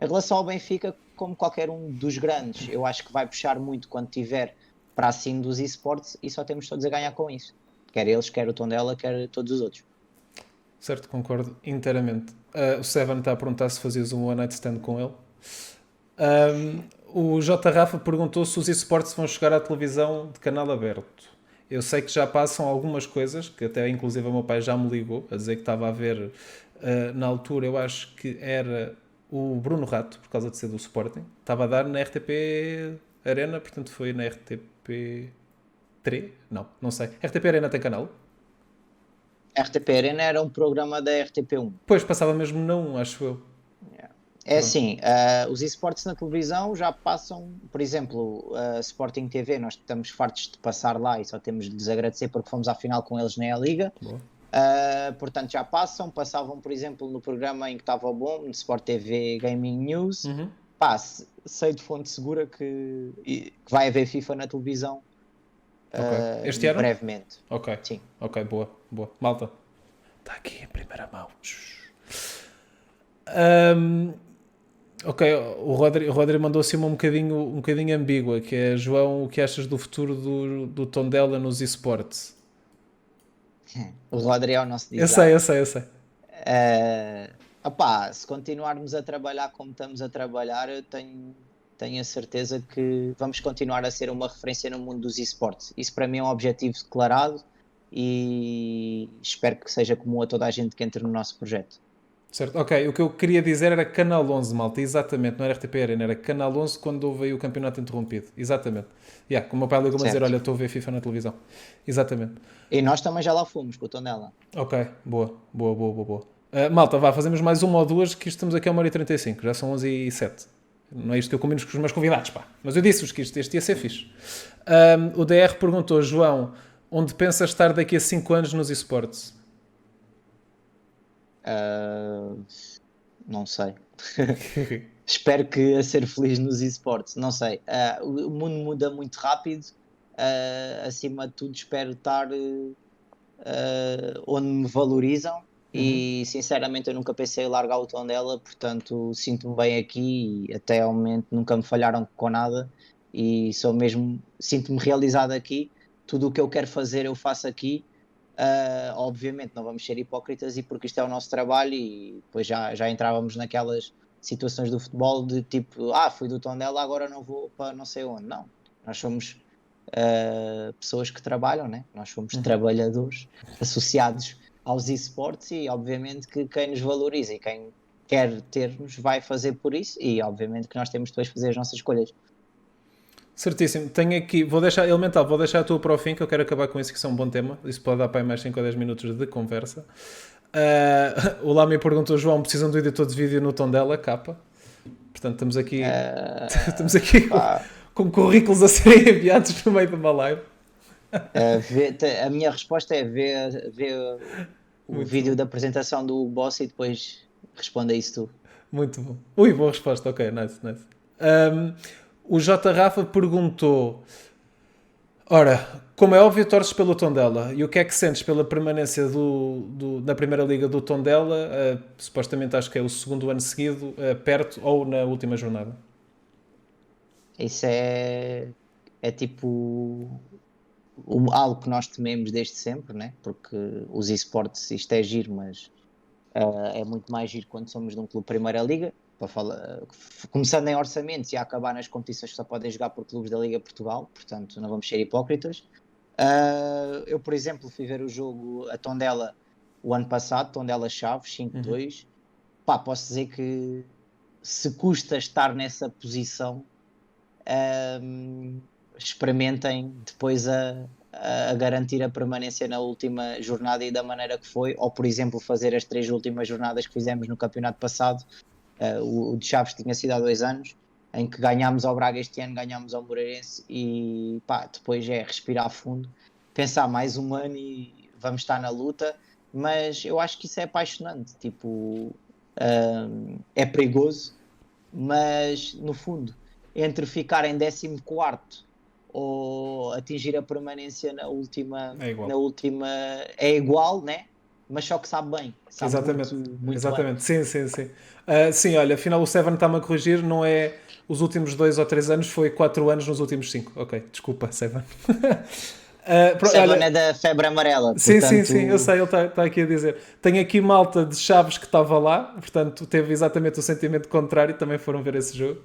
Em relação ao Benfica, como qualquer um dos grandes, eu acho que vai puxar muito quando tiver para cima dos esportes e só temos todos a ganhar com isso. Quer eles, quer o Tondela, quer todos os outros.
certo, concordo inteiramente. O Seven está a perguntar se fazias um one night stand com ele. O J. Rafa perguntou se os esportes vão chegar à televisão de canal aberto. Eu sei que já passam algumas coisas, que até inclusive o meu pai já me ligou a dizer que estava a ver, na altura, eu acho que era o Bruno Rato, por causa de ser do Sporting, estava a dar na RTP Arena, portanto foi na RTP 3? Não sei. RTP Arena tem canal?
RTP Arena era um programa da RTP1.
Pois, passava mesmo na 1, acho eu.
É
Pronto.
assim, os esportes na televisão já passam, por exemplo, Sporting TV, nós estamos fartos de passar lá e só temos de lhes agradecer porque fomos à final com eles na Liga.
Boa.
Portanto, já passavam, por exemplo, no programa em que estava bom, no Sport TV Gaming News.
Uhum.
Pá, sei de fonte segura que vai haver FIFA na televisão
Ok. Este ano?
brevemente.
Ok.
Sim.
Ok, boa. Malta. Está aqui em primeira mão. Ahm, ok, o Rodri mandou assim uma um bocadinho ambígua, que é, João, o que achas do futuro do Tondela nos esportes?
O Rodri é o nosso
Eu sei,
design.
eu sei, eu sei.
Opá, se continuarmos a trabalhar como estamos a trabalhar, eu tenho a certeza que vamos continuar a ser uma referência no mundo dos esportes. Isso para mim é um objetivo declarado e espero que seja comum a toda a gente que entre no nosso projeto.
Certo, ok. O que eu queria dizer era Canal 11, malta. Exatamente, não era RTP Arena, era Canal 11 quando houve aí o campeonato interrompido. Exatamente. Yeah, como o meu pai ligou-me a dizer,
Certo.
olha, estou a ver FIFA na televisão. Exatamente.
E nós também já lá fomos com o Tondela.
Ok, boa. Malta, vá, fazemos mais uma ou duas, que estamos aqui a 1h35, já são 11h07. Não é isto que eu combino com os meus convidados, pá. Mas eu disse-vos que este ia ser fixe. O DR perguntou, João, onde pensas estar daqui a 5 anos nos esportes?
Não sei. Espero que a ser feliz nos esportes. Não sei. O mundo muda muito rápido. Acima de tudo, espero estar onde me valorizam. E sinceramente, eu nunca pensei em largar o tom dela. Portanto, sinto-me bem aqui e até ao momento nunca me falharam com nada. e sou mesmo, sinto-me realizado aqui. Tudo o que eu quero fazer eu faço aqui. Obviamente não vamos ser hipócritas, e porque isto é o nosso trabalho, e depois já entrávamos naquelas situações do futebol de tipo, fui do Tondela, agora não vou para não sei onde. Não, nós somos pessoas que trabalham, né? Nós somos trabalhadores associados aos esportes, e obviamente que quem nos valoriza e quem quer ter-nos vai fazer por isso, e obviamente que nós temos depois de fazer as nossas escolhas.
Certíssimo. Tenho aqui, vou deixar, Elemental, vou deixar a tua para o fim, que eu quero acabar com isso, que isso é um bom tema. Isso pode dar para aí mais 5 ou 10 minutos de conversa. O Lami perguntou, João, precisam do editor de vídeo no Tondela, capa. Portanto, estamos aqui, estamos aqui
Pá,
com currículos a serem enviados no meio de uma live.
a minha resposta é ver o
Muito
vídeo
bom.
da apresentação do Boss e depois responda isso tu.
Muito bom. Ui, boa resposta. Ok, nice, nice. Um, o J. Rafa perguntou: ora, como é óbvio, torces pelo Tondela. E o que é que sentes pela permanência na Primeira Liga do Tondela? Supostamente acho que é o segundo ano seguido, perto ou na última jornada.
Isso é tipo algo que nós tememos desde sempre, né? Porque os esportes, isto é giro, mas é muito mais giro quando somos de um clube Primeira Liga. Para falar, começando em orçamentos e a acabar nas competições que só podem jogar por clubes da Liga Portugal, portanto não vamos ser hipócritas. Eu, por exemplo, fui ver o jogo a Tondela o ano passado, Tondela Chaves 5-2. Pá, posso dizer que se custa estar nessa posição, experimentem depois a garantir a permanência na última jornada e da maneira que foi, ou por exemplo fazer as 3 últimas jornadas que fizemos no campeonato passado. O de Chaves tinha sido há 2 anos, em que ganhámos ao Braga este ano, ganhámos ao Moreirense, e pá, depois é respirar fundo, pensar mais um ano e vamos estar na luta. Mas eu acho que isso é apaixonante, tipo, é perigoso, mas no fundo, entre ficar em 14º ou atingir a permanência
É
na
igual.
última é igual, né? Mas só que sabe bem, sabe
Exatamente.
muito, muito bem.
Exatamente. Sim, sim, sim. Sim, olha, afinal o Seven está-me a corrigir, não é os últimos 2 ou 3 anos, foi 4 anos nos últimos 5. Ok, desculpa, Seven.
O Seven
Olha,
é da febre amarela,
sim, sim, sim, eu
portanto,
sei, ele está aqui a dizer. Tenho aqui malta de Chaves que estava lá, portanto teve exatamente o sentimento contrário, também foram ver esse jogo.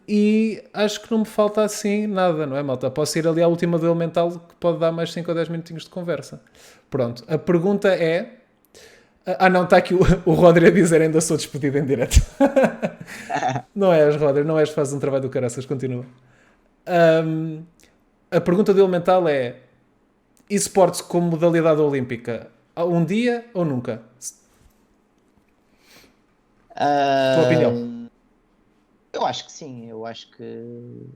E acho que não me falta assim nada, não é, malta? Posso ir ali à última do Elemental, que pode dar mais 5 ou 10 minutinhos de conversa. Pronto, a pergunta é. Não, está aqui o Rodri a dizer: ainda sou despedido em direto. Não és, Rodri, não és, fazes um trabalho do caraças, continua. Um, a pergunta do Elemental é: esportes como modalidade olímpica, um dia ou nunca? Tua opinião.
eu acho que sim, eu acho que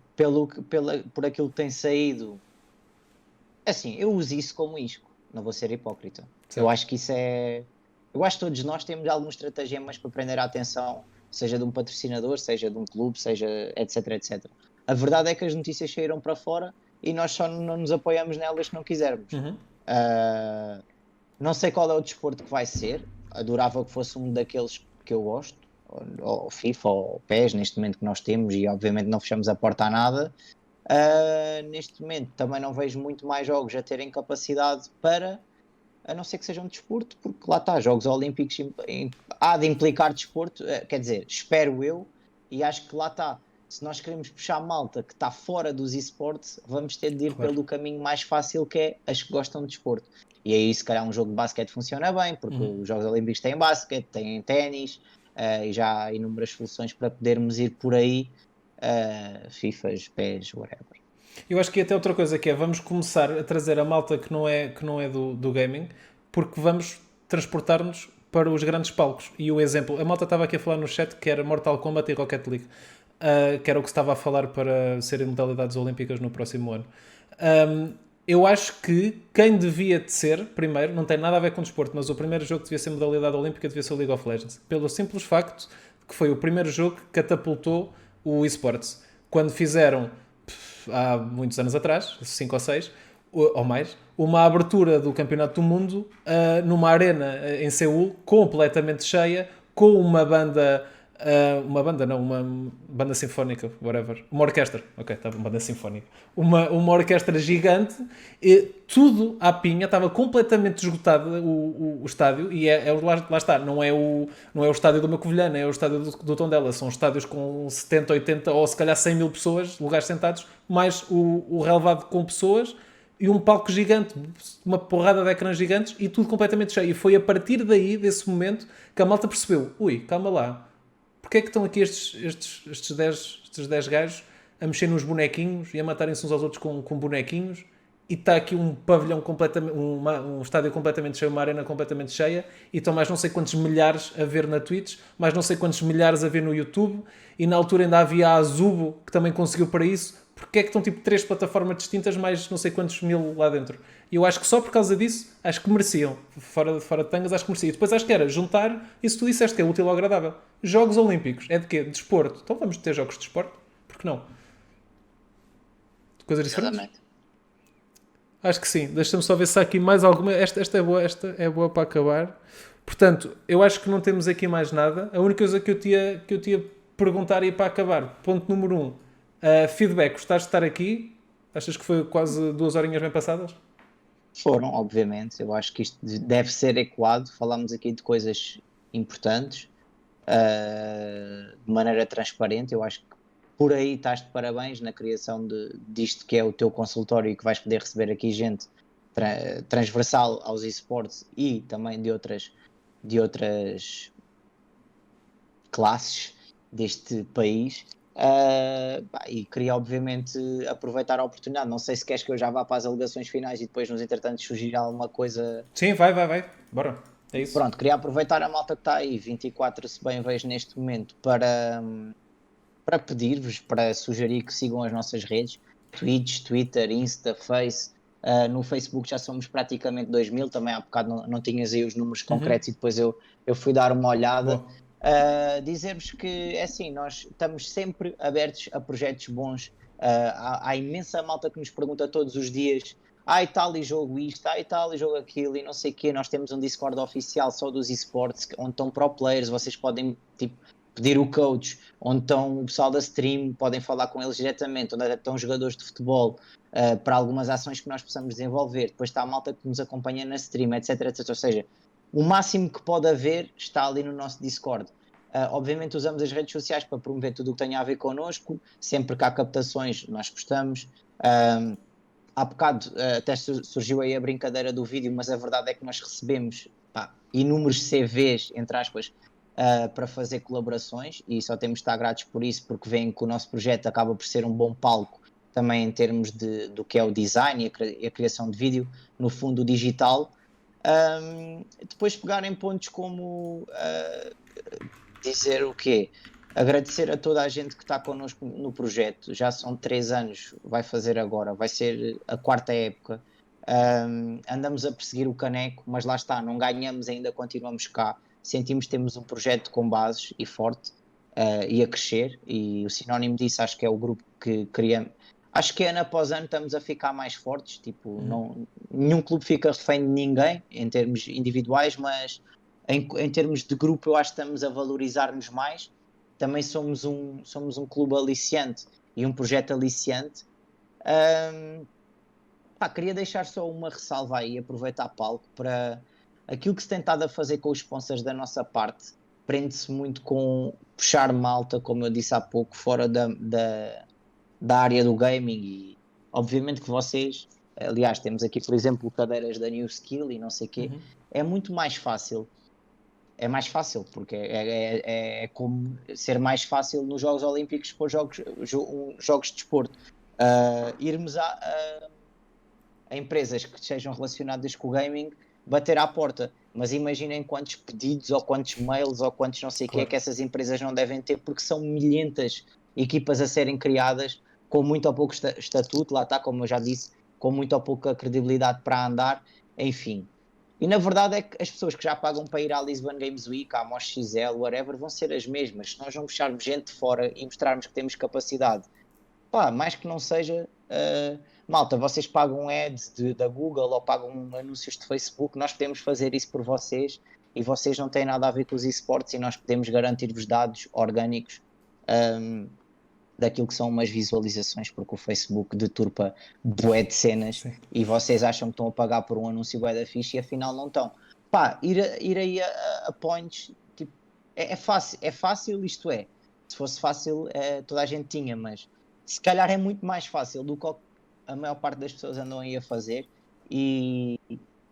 por aquilo que tem saído, assim, eu uso isso como isco, não vou ser hipócrita. Eu
Certo.
acho que isso é. Eu acho que todos nós temos alguns estratagemas para prender a atenção, seja de um patrocinador, seja de um clube, seja etc, etc. A verdade é que as notícias saíram para fora e nós só não nos apoiamos nelas se não quisermos.
Uhum.
Uh, não sei qual é o desporto que vai ser, adorava que fosse um daqueles que eu gosto, ou FIFA ou PES, neste momento que nós temos, e obviamente não fechamos a porta a nada. Neste momento também não vejo muito mais jogos a terem capacidade para, a não ser que seja um desporto, porque lá está, Jogos Olímpicos há de implicar desporto, quer dizer, espero eu, e acho que lá está. Se nós queremos puxar malta que está fora dos esportes, vamos ter de ir
Claro.
pelo caminho mais fácil, que é as que gostam de desporto. E aí, se calhar, um jogo de basquete funciona bem, porque os Jogos Olímpicos têm basquete, têm ténis, e já há inúmeras soluções para podermos ir por aí, FIFAs, PES, whatever.
Eu acho que até outra coisa que é, vamos começar a trazer a malta que não é do gaming, porque vamos transportar-nos para os grandes palcos. E o exemplo, a malta estava aqui a falar no chat que era Mortal Kombat e Rocket League, que era o que se estava a falar para serem modalidades olímpicas no próximo ano. Eu acho que quem devia de ser, primeiro, não tem nada a ver com desporto, mas o primeiro jogo que devia ser modalidade olímpica devia ser o League of Legends. Pelo simples facto de que foi o primeiro jogo que catapultou o esportes. Quando fizeram, há muitos anos atrás, 5 ou 6, ou mais, uma abertura do Campeonato do Mundo numa arena em Seul, completamente cheia, com uma banda Uma banda, não, uma banda sinfónica, whatever. Uma orquestra, ok, estava uma banda sinfónica. Uma orquestra gigante, e tudo à pinha, estava completamente esgotado o estádio, e lá está, não é o estádio do Covilhã, é o estádio do Tondela, são estádios com 70, 80 ou se calhar 100 mil pessoas, lugares sentados, mais o relevado com pessoas, e um palco gigante, uma porrada de ecrãs gigantes, e tudo completamente cheio. E foi a partir daí, desse momento, que a malta percebeu, ui, calma lá, porque é que estão aqui estes 10 gajos a mexer nos bonequinhos e a matarem-se uns aos outros com bonequinhos, e está aqui um pavilhão completamente, um estádio completamente cheio, uma arena completamente cheia, e estão mais não sei quantos milhares a ver na Twitch, mais não sei quantos milhares a ver no YouTube, e na altura ainda havia a Azubo, que também conseguiu para isso. Porque é que estão tipo 3 plataformas distintas, mais não sei quantos mil lá dentro? E eu acho que só por causa disso, acho que mereciam. Fora de tangas, acho que mereciam. E depois acho que era juntar isso que tu disseste, que é útil ou agradável. Jogos Olímpicos, é de quê? Desporto. Então vamos ter jogos de desporto? Por que não? Coisas diferentes?
Exatamente.
Acho que sim. Deixa-me só ver se há aqui mais alguma. Esta é boa para acabar. Portanto, eu acho que não temos aqui mais nada. A única coisa que eu tinha perguntar e para acabar. Ponto número 1. Feedback. Gostaste de estar aqui? Achas que foi quase 2 horinhas bem passadas?
Foram, obviamente. Eu acho que isto deve ser ecoado. Falámos aqui de coisas importantes, de maneira transparente. Eu acho que por aí estás de parabéns na criação disto que é o teu consultório e que vais poder receber aqui gente transversal aos esportes e também de outras classes deste país. E queria obviamente aproveitar a oportunidade. Não sei se queres que eu já vá para as alegações finais e depois nos entretantos surgir alguma coisa.
Sim, vai. Bora. É isso.
Pronto, queria aproveitar a malta que está aí 24, se bem vejo neste momento, para pedir-vos, para sugerir que sigam as nossas redes, Twitch, Twitter, Insta, Face. No Facebook já somos praticamente 2000, também há bocado não tinhas aí os números concretos e depois eu fui dar uma olhada.
Boa.
Dizer-vos que é assim, nós estamos sempre abertos a projetos bons. Há imensa malta que nos pergunta todos os dias: e tal e jogo isto, e tal e jogo aquilo, e não sei o quê. Nós temos um Discord oficial só dos esportes, onde estão pro players, vocês podem tipo, pedir o coach, onde estão o pessoal da stream, podem falar com eles diretamente, onde estão jogadores de futebol, para algumas ações que nós possamos desenvolver. Depois está a malta que nos acompanha na stream, etc, etc. Ou seja, o máximo que pode haver está ali no nosso Discord. Obviamente usamos as redes sociais para promover tudo o que tenha a ver connosco, sempre que há captações nós gostamos. Há bocado até surgiu aí a brincadeira do vídeo, mas a verdade é que nós recebemos inúmeros CVs, entre aspas, para fazer colaborações, e só temos de estar gratos por isso, porque veem que o nosso projeto acaba por ser um bom palco também em termos do que é o design e a criação de vídeo, no fundo digital. Depois pegar em pontos como dizer o quê? Agradecer a toda a gente que está connosco no projeto. Já são 3 anos, vai fazer agora, vai ser a 4ª época. Andamos a perseguir o caneco, mas lá está, não ganhamos ainda, continuamos cá. Sentimos que temos um projeto com bases e forte, e a crescer, e o sinónimo disso acho que é o grupo que criamos. Acho que ano após ano estamos a ficar mais fortes, tipo, nenhum clube fica refém de ninguém em termos individuais, mas em termos de grupo eu acho que estamos a valorizar-nos mais. Também somos um clube aliciante e um projeto aliciante. Queria deixar só uma ressalva aí, aproveitar palco para aquilo que se tem estado a fazer com os sponsors da nossa parte. Prende-se muito com puxar malta, como eu disse há pouco, fora da área do gaming, e obviamente que vocês, aliás, temos aqui por exemplo cadeiras da New Skill e não sei o quê, é muito mais fácil. É mais fácil, porque é como ser mais fácil nos Jogos Olímpicos para jogos de desporto. Irmos a empresas que sejam relacionadas com o gaming, bater à porta. Mas imaginem quantos pedidos ou quantos mails ou quantos não sei o que é que essas empresas não devem ter, porque são milhentas equipas a serem criadas com muito ou pouco estatuto, lá está, como eu já disse, com muito ou pouca credibilidade para andar, enfim. E na verdade é que as pessoas que já pagam para ir à Lisbon Games Week, à Mosh XL, whatever, vão ser as mesmas. Se nós não puxarmos gente de fora e mostrarmos que temos capacidade, mais que não seja, malta, vocês pagam ads da Google ou pagam anúncios de Facebook, nós podemos fazer isso por vocês e vocês não têm nada a ver com os esportes e nós podemos garantir-vos dados orgânicos daquilo que são umas visualizações, porque o Facebook deturpa bué de cenas e vocês acham que estão a pagar por um anúncio bué da fixe e afinal não estão. Pá, ir aí a points, tipo, é fácil, isto é. Se fosse fácil, toda a gente tinha, mas se calhar é muito mais fácil do que a maior parte das pessoas andam aí a fazer e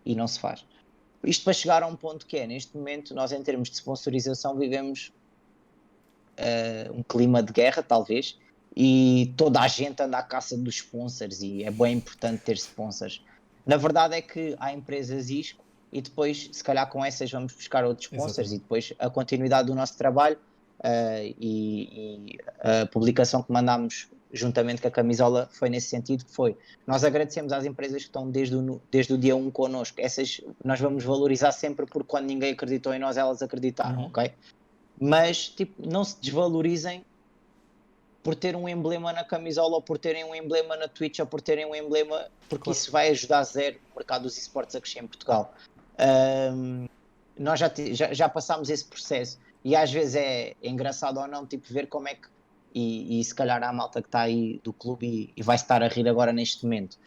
não se faz. Isto para chegar a um ponto que é, neste momento, nós em termos de sponsorização vivemos um clima de guerra, talvez, e toda a gente anda à caça dos sponsors e é bem importante ter sponsors. Na verdade é que há empresas isco e depois, se calhar com essas vamos buscar outros sponsors. Exatamente. E depois a continuidade do nosso trabalho e a publicação que mandámos juntamente com a camisola foi nesse sentido, que foi, nós agradecemos às empresas que estão desde o dia 1 connosco, essas nós vamos valorizar sempre porque quando ninguém acreditou em nós, elas acreditaram, ok? Mas tipo, não se desvalorizem por ter um emblema na camisola ou por terem um emblema na Twitch ou por terem um emblema, porque isso vai ajudar zero o mercado dos esportes a crescer em Portugal. Nós já passámos esse processo e às vezes é engraçado ou não, tipo, ver como é que e se calhar há a malta que está aí do clube e vai estar a rir agora neste momento.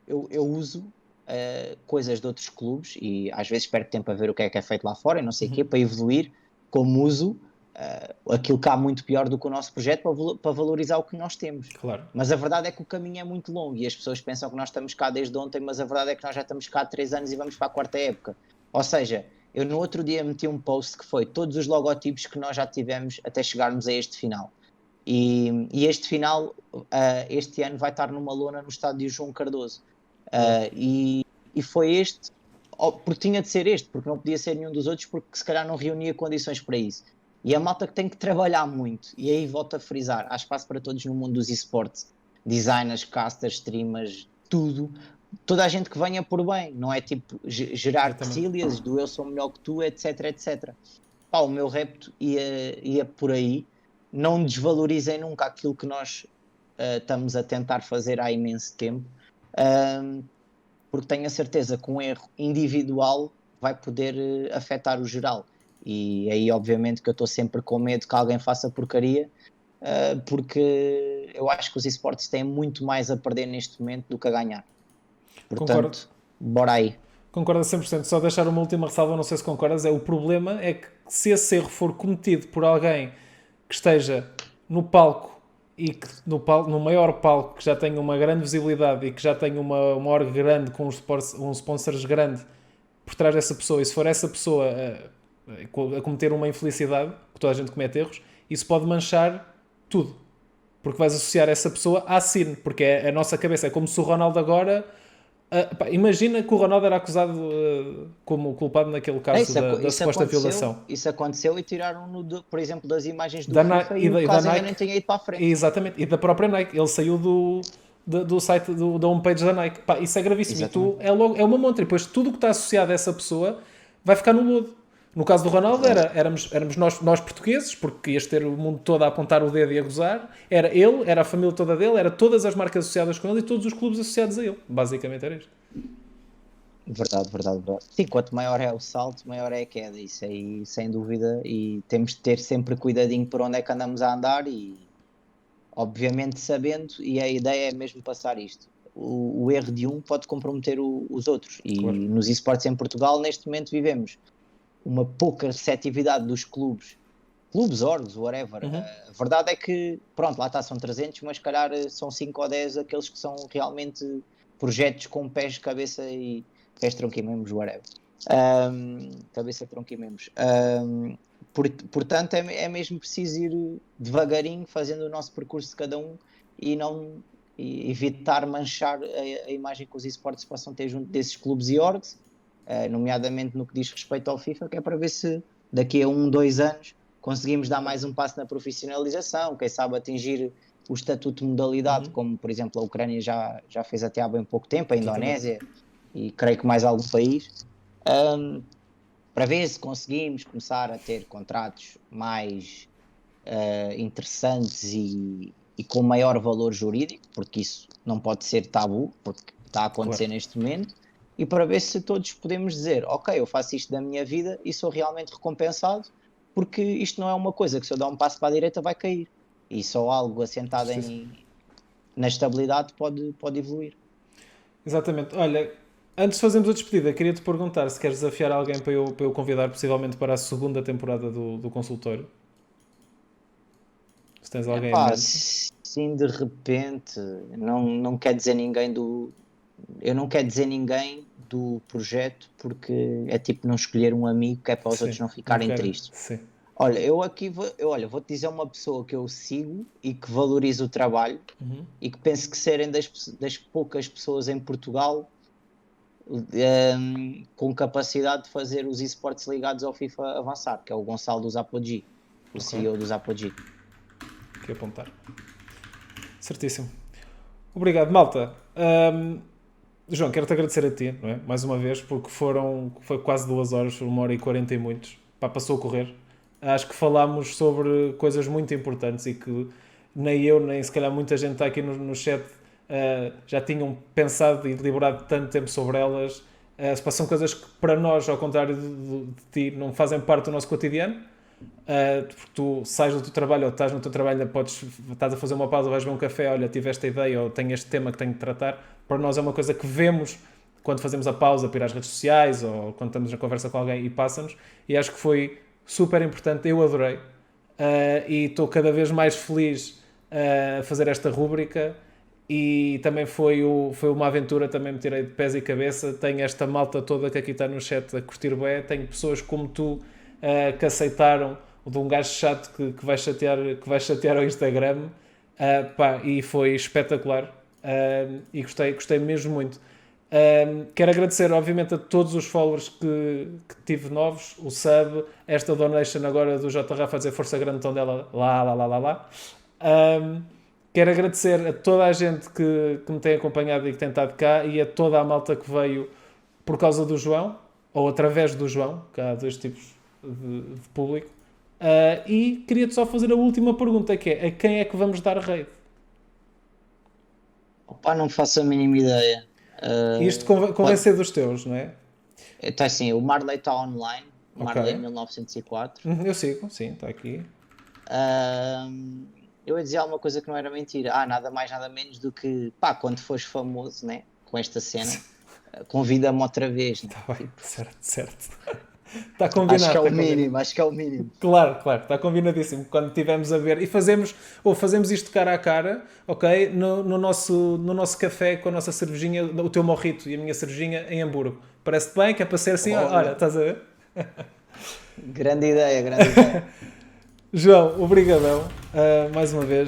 Eu uso coisas de outros clubes e às vezes perco tempo a ver o que é feito lá fora e não sei o quê, para evoluir, como uso aquilo que há muito pior do que o nosso projeto para valorizar o que nós temos.
Claro.
Mas a verdade é que o caminho é muito longo e as pessoas pensam que nós estamos cá desde ontem, mas a verdade é que nós já estamos cá há 3 anos e vamos para a 4ª época. Ou seja, eu no outro dia meti um post que foi todos os logotipos que nós já tivemos até chegarmos a este final. E este final, este ano, vai estar numa lona no estádio João Cardoso. E foi este, porque tinha de ser este, porque não podia ser nenhum dos outros, porque se calhar não reunia condições para isso. E a malta que tem que trabalhar muito, e aí volto a frisar, há espaço para todos no mundo dos esportes, designers, casters, streamers, tudo. Toda a gente que venha por bem, não é tipo gerar quesilhas do eu sou melhor que tu, etc, etc. Pá, o meu repto ia por aí. Não desvalorizem nunca aquilo que nós estamos a tentar fazer há imenso tempo, porque tenho a certeza que um erro individual vai poder afetar o geral. E aí obviamente que eu estou sempre com medo que alguém faça porcaria, porque eu acho que os esportes têm muito mais a perder neste momento do que a ganhar. Portanto, concordo. Bora aí.
Concordo a 100%. Só deixar uma última ressalva, não sei se concordas, o problema é que se esse erro for cometido por alguém que esteja no palco e que no maior palco, que já tenha uma grande visibilidade e que já tenha uma org grande com um sponsors grande por trás dessa pessoa, e se for essa pessoa a cometer uma infelicidade, que toda a gente comete erros, isso pode manchar tudo. Porque vais associar essa pessoa à SIN, porque é a nossa cabeça. É como se o Ronaldo agora... imagina que o Ronaldo era acusado como culpado naquele caso da suposta violação.
Isso aconteceu e tiraram-no, por exemplo, das imagens do FIFA e o caso ainda nem tinha ido para a frente.
Exatamente, e da própria Nike. Ele saiu do site, da homepage da Nike. Pá, isso é gravíssimo. E tu, é uma montra. E depois tudo o que está associado a essa pessoa vai ficar no lodo. No caso do Ronaldo, éramos nós portugueses, porque ias ter o mundo todo a apontar o dedo e a gozar. Era ele, era a família toda dele, era todas as marcas associadas com ele e todos os clubes associados a ele. Basicamente era isto.
Verdade. Sim, quanto maior é o salto, maior é a queda. Isso aí, sem dúvida. E temos de ter sempre cuidadinho por onde é que andamos a andar e, obviamente, sabendo. E a ideia é mesmo passar isto. O erro de um pode comprometer os outros. E claro, nos esportes em Portugal, neste momento, vivemos uma pouca receptividade dos clubes, orgs, whatever. A verdade é que, pronto, lá está, são 300, mas se calhar são 5 ou 10 aqueles que são realmente projetos com pés, cabeça e pés, tronco e membros, whatever. Cabeça, tronco e membros. Portanto, é mesmo preciso ir devagarinho, fazendo o nosso percurso de cada um e evitar manchar a imagem que os esportes possam ter junto desses clubes e orgs, nomeadamente no que diz respeito ao FIFA, que é para ver se daqui a 1-2 anos conseguimos dar mais um passo na profissionalização, quem sabe atingir o estatuto de modalidade, como por exemplo a Ucrânia já fez até há bem pouco tempo, a Indonésia e creio que mais algum país, para ver se conseguimos começar a ter contratos mais interessantes e com maior valor jurídico, porque isso não pode ser tabu, porque está a acontecer neste momento. e para ver se todos podemos dizer, ok, eu faço isto da minha vida e sou realmente recompensado, porque isto não é uma coisa que se eu dar um passo para a direita vai cair. E só algo assentado na estabilidade pode evoluir.
Exatamente. Olha, antes de fazermos a despedida, queria-te perguntar se queres desafiar alguém para eu convidar, possivelmente para a segunda temporada do consultório. Se tens alguém em
Epá,
mente.
sim, de repente, não quer dizer ninguém do. Eu não quero dizer ninguém do projeto porque é tipo não escolher um amigo que é para os
Sim,
outros não
não
ficarem
quero.
tristes.
Sim.
Olha, eu aqui vou-te dizer uma pessoa que eu sigo e que valorizo o trabalho e que penso que serem das poucas pessoas em Portugal com capacidade de fazer os esportes ligados ao FIFA avançar, que é o Gonçalo dos Apogee, o
Ok.
CEO dos Apogee.
Aqui apontar. Certíssimo. Obrigado, malta. João, quero-te agradecer a ti, não é? Mais uma vez, porque foi quase 2 horas, 1 hora e 40 e muitos. Pá, passou a correr. Acho que falámos sobre coisas muito importantes e que nem eu, nem se calhar muita gente está aqui no chat já tinham pensado e deliberado tanto tempo sobre elas. São coisas que para nós, ao contrário de ti, não fazem parte do nosso cotidiano. Porque tu sais do teu trabalho ou estás no teu trabalho, estás a fazer uma pausa, vais ver um café, olha, tive esta ideia ou tenho este tema que tenho de tratar. Para nós é uma coisa que vemos quando fazemos a pausa para ir às redes sociais ou quando estamos na conversa com alguém e passa-nos. E acho que foi super importante, eu adorei. E estou cada vez mais feliz a fazer esta rúbrica. E também foi uma aventura, também me tirei de pés e cabeça. Tenho esta malta toda que aqui está no chat a curtir bem. Tenho pessoas como tu que aceitaram, ou de um gajo chato que vai chatear o Instagram. Pá, e foi espetacular. E gostei mesmo muito. Quero agradecer, obviamente, a todos os followers que tive novos, o sub, esta donation agora do J. Rafa a dizer força grande tom dela, lá. Quero agradecer a toda a gente que me tem acompanhado e que tem estado cá e a toda a malta que veio por causa do João, ou através do João, que há dois tipos de público. E queria-te só fazer a última pergunta, que é: a quem é que vamos dar raid?
Opa, não faço a mínima ideia.
Isto convém
Pode,
ser dos teus, não é?
então assim, o Marley está online, o
Ok.
Marley 1904.
Eu sigo, sim, está aqui.
Eu ia dizer alguma coisa que não era mentira. Nada mais, nada menos do que, pá, quando fores famoso, né, com esta cena, convida-me outra vez, né?
Está bem,
Tipo,
certo. Está
acho que
combinado,
é
está
o
combinado.
mínimo, acho que é o mínimo.
Claro, está combinadíssimo. Quando estivermos a ver. E fazemos isto cara a cara, ok? No nosso café com a nossa cervejinha, o teu morrito e a minha cervejinha em Hamburgo. Parece-te bem que é para ser assim? Olha,
Olha,
estás a ver?
grande ideia, grande ideia.
João, obrigadão mais uma vez.